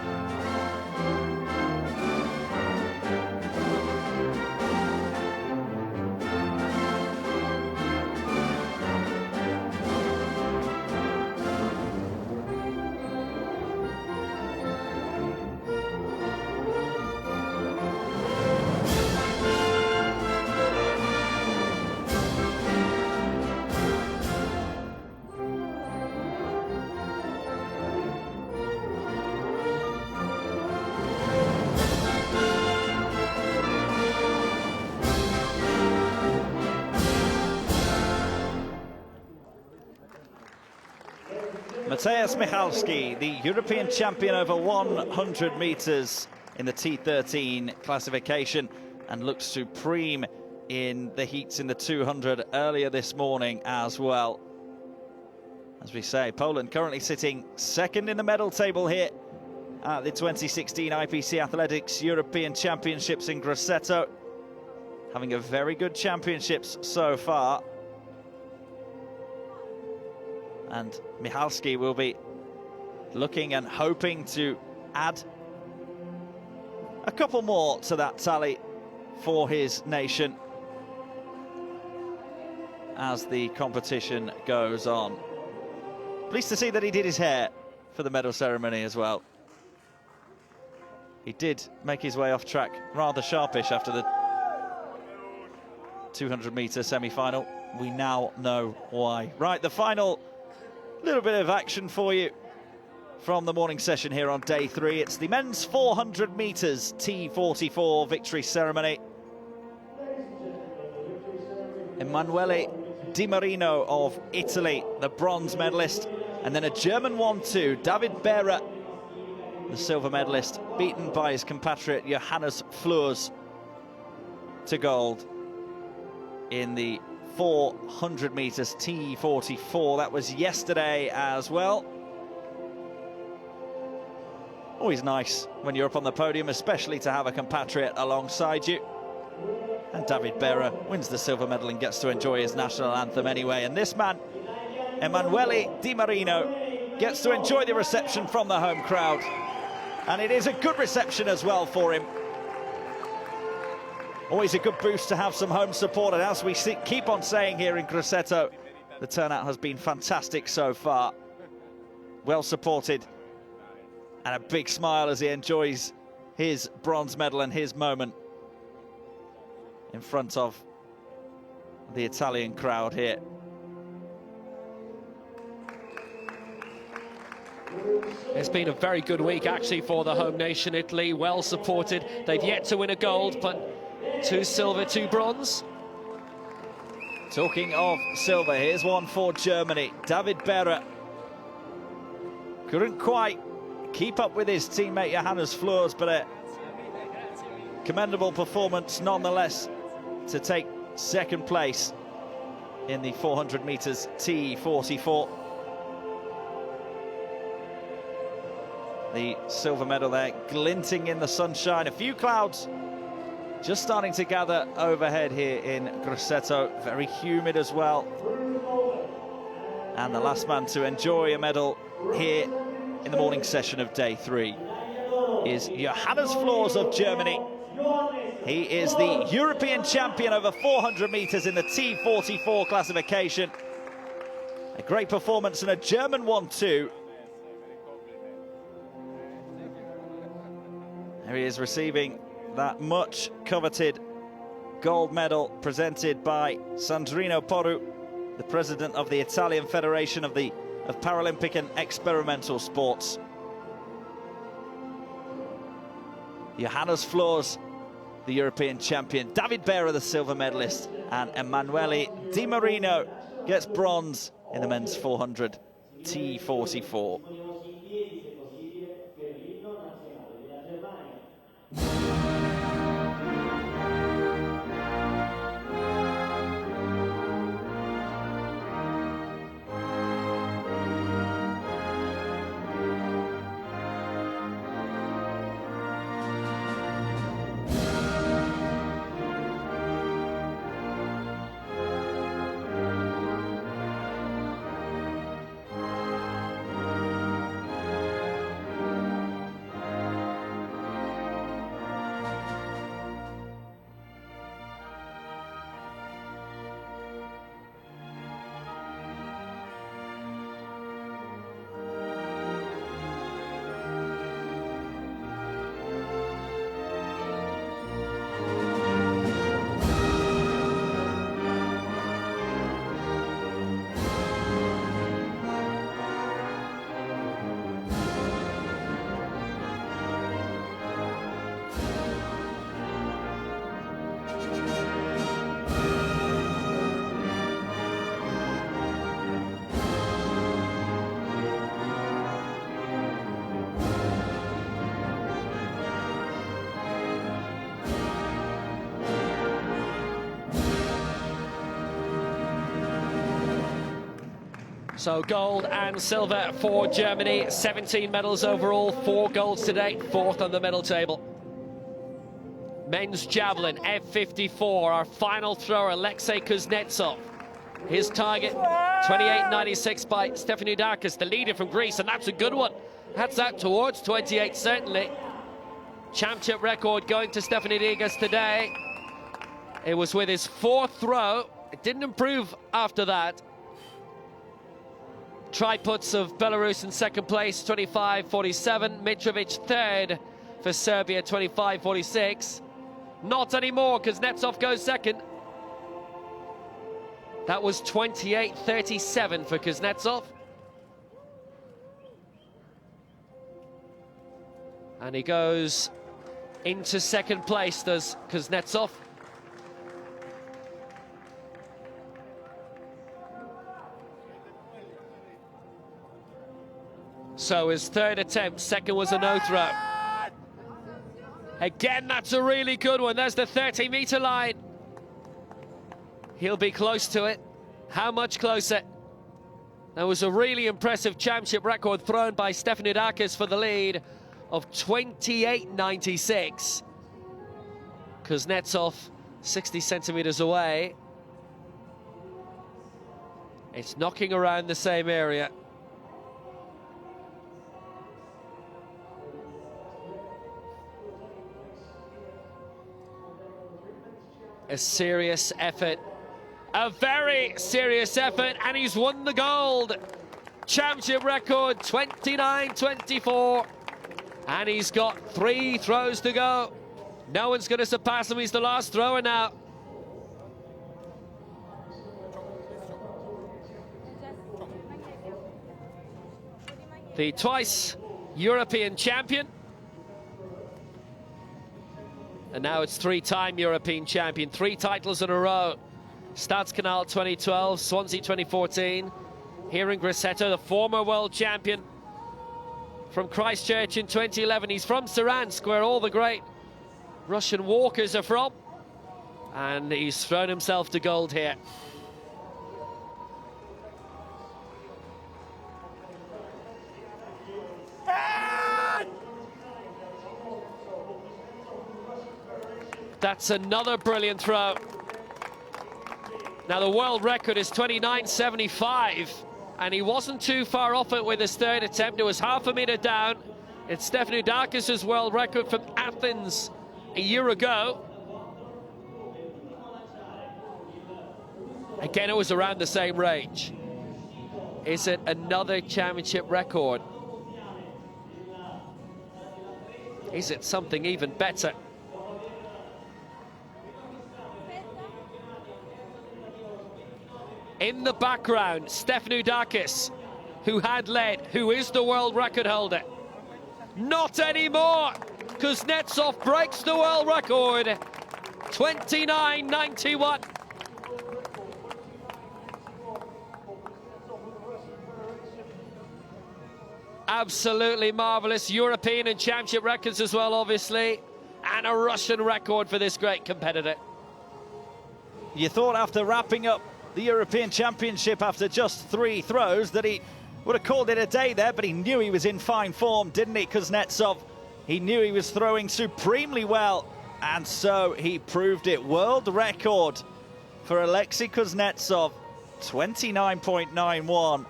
Mateusz Michalski, the European champion over 100 metres in the T13 classification, and looked supreme in the heats in the 200 earlier this morning as well. As we say, Poland currently sitting second in the medal table here at the 2016 IPC Athletics European Championships in Grosseto. Having a very good championships so far. And Michalski will be looking and hoping to add a couple more to that tally for his nation as the competition goes on. Pleased to see that he did his hair for the medal ceremony as well. He did make his way off track rather sharpish after the 200-metre semi-final. We now know why. Right, the final little bit of action for you from the morning session here on day 3. It's the men's 400 metres T44 victory ceremony. Emanuele Di Marino of Italy, the bronze medalist, and then a German 1-2, David Behrer, the silver medalist, beaten by his compatriot Johannes Fleurs to gold in the 400 metres T44. That was yesterday as well. Always nice when you're up on the podium, especially to have a compatriot alongside you. And David Behrer wins the silver medal and gets to enjoy his national anthem anyway. And this man, Emanuele Di Marino, gets to enjoy the reception from the home crowd. And it is a good reception as well for him. Always a good boost to have some home support. And as we keep on saying here in Grosseto, the turnout has been fantastic so far. Well supported. And a big smile as he enjoys his bronze medal and his moment in front of the Italian crowd here.
It's been a very good week actually for the home nation, Italy. Well supported. They've yet to win a gold, but 2 silver, 2 bronze.
Talking of silver, here's one for Germany. David Behrer couldn't quite keep up with his teammate Johannes Fleurs, but a commendable performance nonetheless to take second place in the 400 metres T44. The silver medal there glinting in the sunshine. A few clouds just starting to gather overhead here in Grosseto. Very humid as well. And the last man to enjoy a medal here in the morning session of day 3 is Johannes Fleurs of Germany. He is the European champion over 400 metres in the T44 classification. A great performance and a German 1-2. There he is receiving that much coveted gold medal presented by Sandrino Porru, the president of the Italian Federation of Paralympic and Experimental Sports. Johannes Fleurs, the European champion, David Behrer, the silver medalist, and Emanuele Di Marino gets bronze in the men's 400 T44.
So gold and silver for Germany, 17 medals overall, 4 golds today, 4th on the medal table. Men's javelin, F54, our final thrower, Alexei Kuznetsov. His target, 28.96 by Stefanidakis, the leader from Greece, and that's a good one. That's out towards 28, certainly. Championship record going to Stefanidakis today. It was with his 4th throw. It didn't improve after that. Triputs of Belarus in 2nd place, 25.47. Mitrovic 3rd for Serbia, 25.46. Not anymore, because Kuznetsov goes 2nd. That was 28.37 for Kuznetsov. And he goes into 2nd place, does Kuznetsov. So his 3rd attempt, 2nd was a no-throw. Again, that's a really good one. There's the 30-meter line. He'll be close to it. How much closer? That was a really impressive championship record thrown by Stefanidakis for the lead of 28.96. Kuznetsov 60 centimeters away. It's knocking around the same area. A serious effort, a very serious effort, and he's won the gold. Championship record 29.24, and he's got 3 throws to go. No one's going to surpass him. He's the last thrower now. The twice European champion. And now it's 3-time European champion, 3 titles in a row. Stadskanal 2012, Swansea 2014. Here in Grosseto, the former world champion from Christchurch in 2011. He's from Saransk, where all the great Russian walkers are from. And he's thrown himself to gold here. That's another brilliant throw. Now the world record is 29.75, and he wasn't too far off it with his 3rd attempt. It was half a meter down. It's Stefanidakis' world record from Athens a year ago. Again, it was around the same range. Is it another championship record? Is it something even better? In the background, Stefanidakis, who had led, who is the world record holder. Not anymore! Kuznetsov breaks the world record, 29.91. Absolutely marvellous. European and championship records as well, obviously. And a Russian record for this great competitor.
You thought after wrapping up the European Championship after just 3 throws that he would have called it a day there, but he knew he was in fine form, didn't he, Kuznetsov? He knew he was throwing supremely well, and so he proved it. World record for Alexei Kuznetsov, 29.91.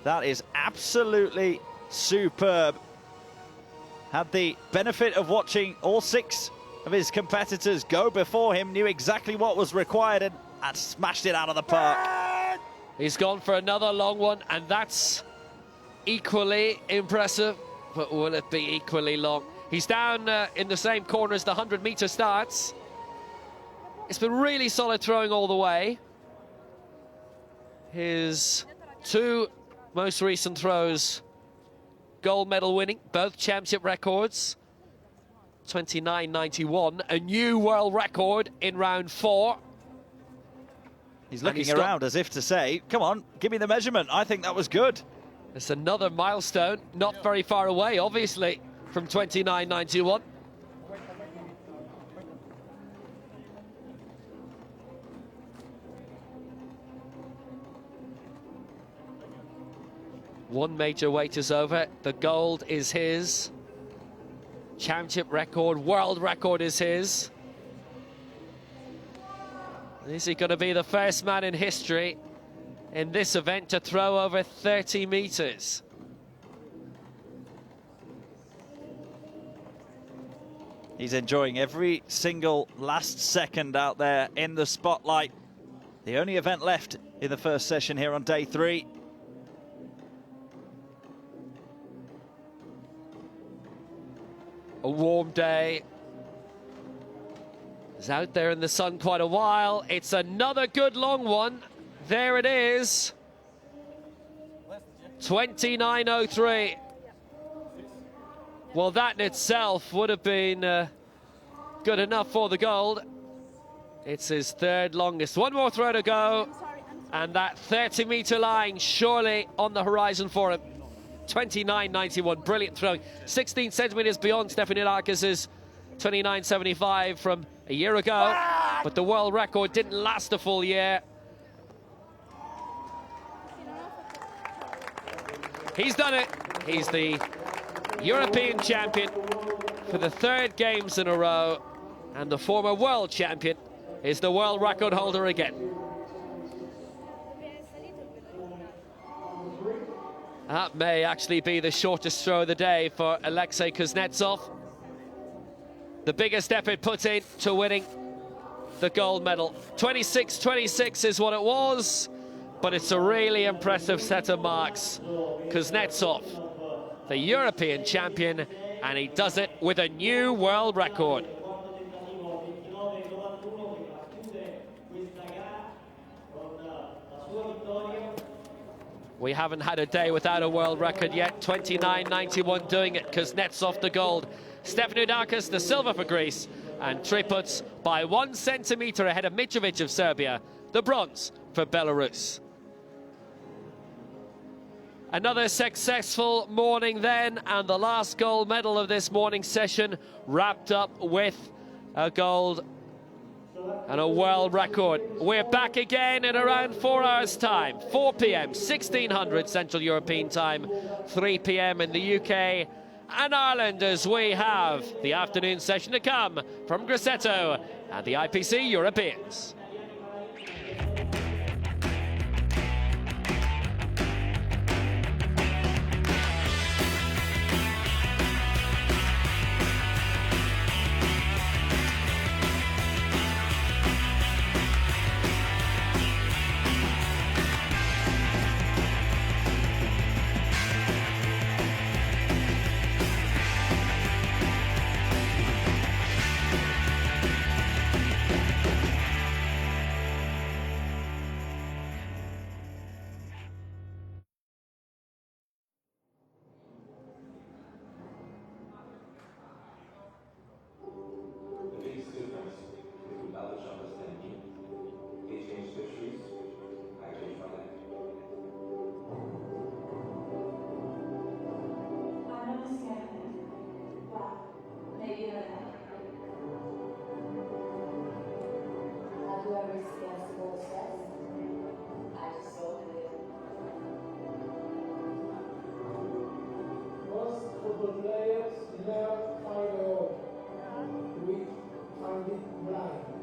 That is absolutely superb. Had the benefit of watching all 6 of his competitors go before him, knew exactly what was required, and smashed it out of the park.
He's gone for another long one, and that's equally impressive, but will it be equally long? He's down in the same corner as the 100-meter starts. It's been really solid throwing all the way. His 2 most recent throws, gold medal winning, both championship records. 29.91, a new world record in round 4.
He's looking around as if to say, come on, give me the measurement. I think that was good.
It's another milestone, not very far away, obviously, from 29.91. One major weight is over. The gold is his. Championship record, world record is his. Is he going to be the first man in history in this event to throw over 30 meters?
He's enjoying every single last second out there in the spotlight. The only event left in the first session here on day 3.
A warm day. He's out there in the sun quite a while. It's another good long one. There it is. 29.03. Well, that in itself would have been good enough for the gold. It's his third longest. One more throw to go. And that 30-meter line surely on the horizon for him. 29.91, brilliant throwing. 16 centimeters beyond Stefanidakis' 29.75 from a year ago. But the world record didn't last a full year. He's done it. He's the European champion for the 3rd games in a row. And the former world champion is the world record holder again. That may actually be the shortest throw of the day for Alexei Kuznetsov. The biggest effort put in to winning the gold medal. 26.26 is what it was, but it's a really impressive set of marks. Kuznetsov, the European champion, and he does it with a new world record. We haven't had a day without a world record yet. 29.91 doing it. Kuznetsov the gold. Stefanidakis the silver for Greece. And Triputs by 1 centimeter ahead of Mitrovic of Serbia. The bronze for Belarus. Another successful morning then, and the last gold medal of this morning session wrapped up with a gold and a world record. We're back again in around 4 hours' time. 4 p.m., 1600 Central European Time, 3 p.m. in the UK and Ireland, as we have the afternoon session to come from Grosseto and the IPC Europeans.
Most football players never find a hole. We find it blind.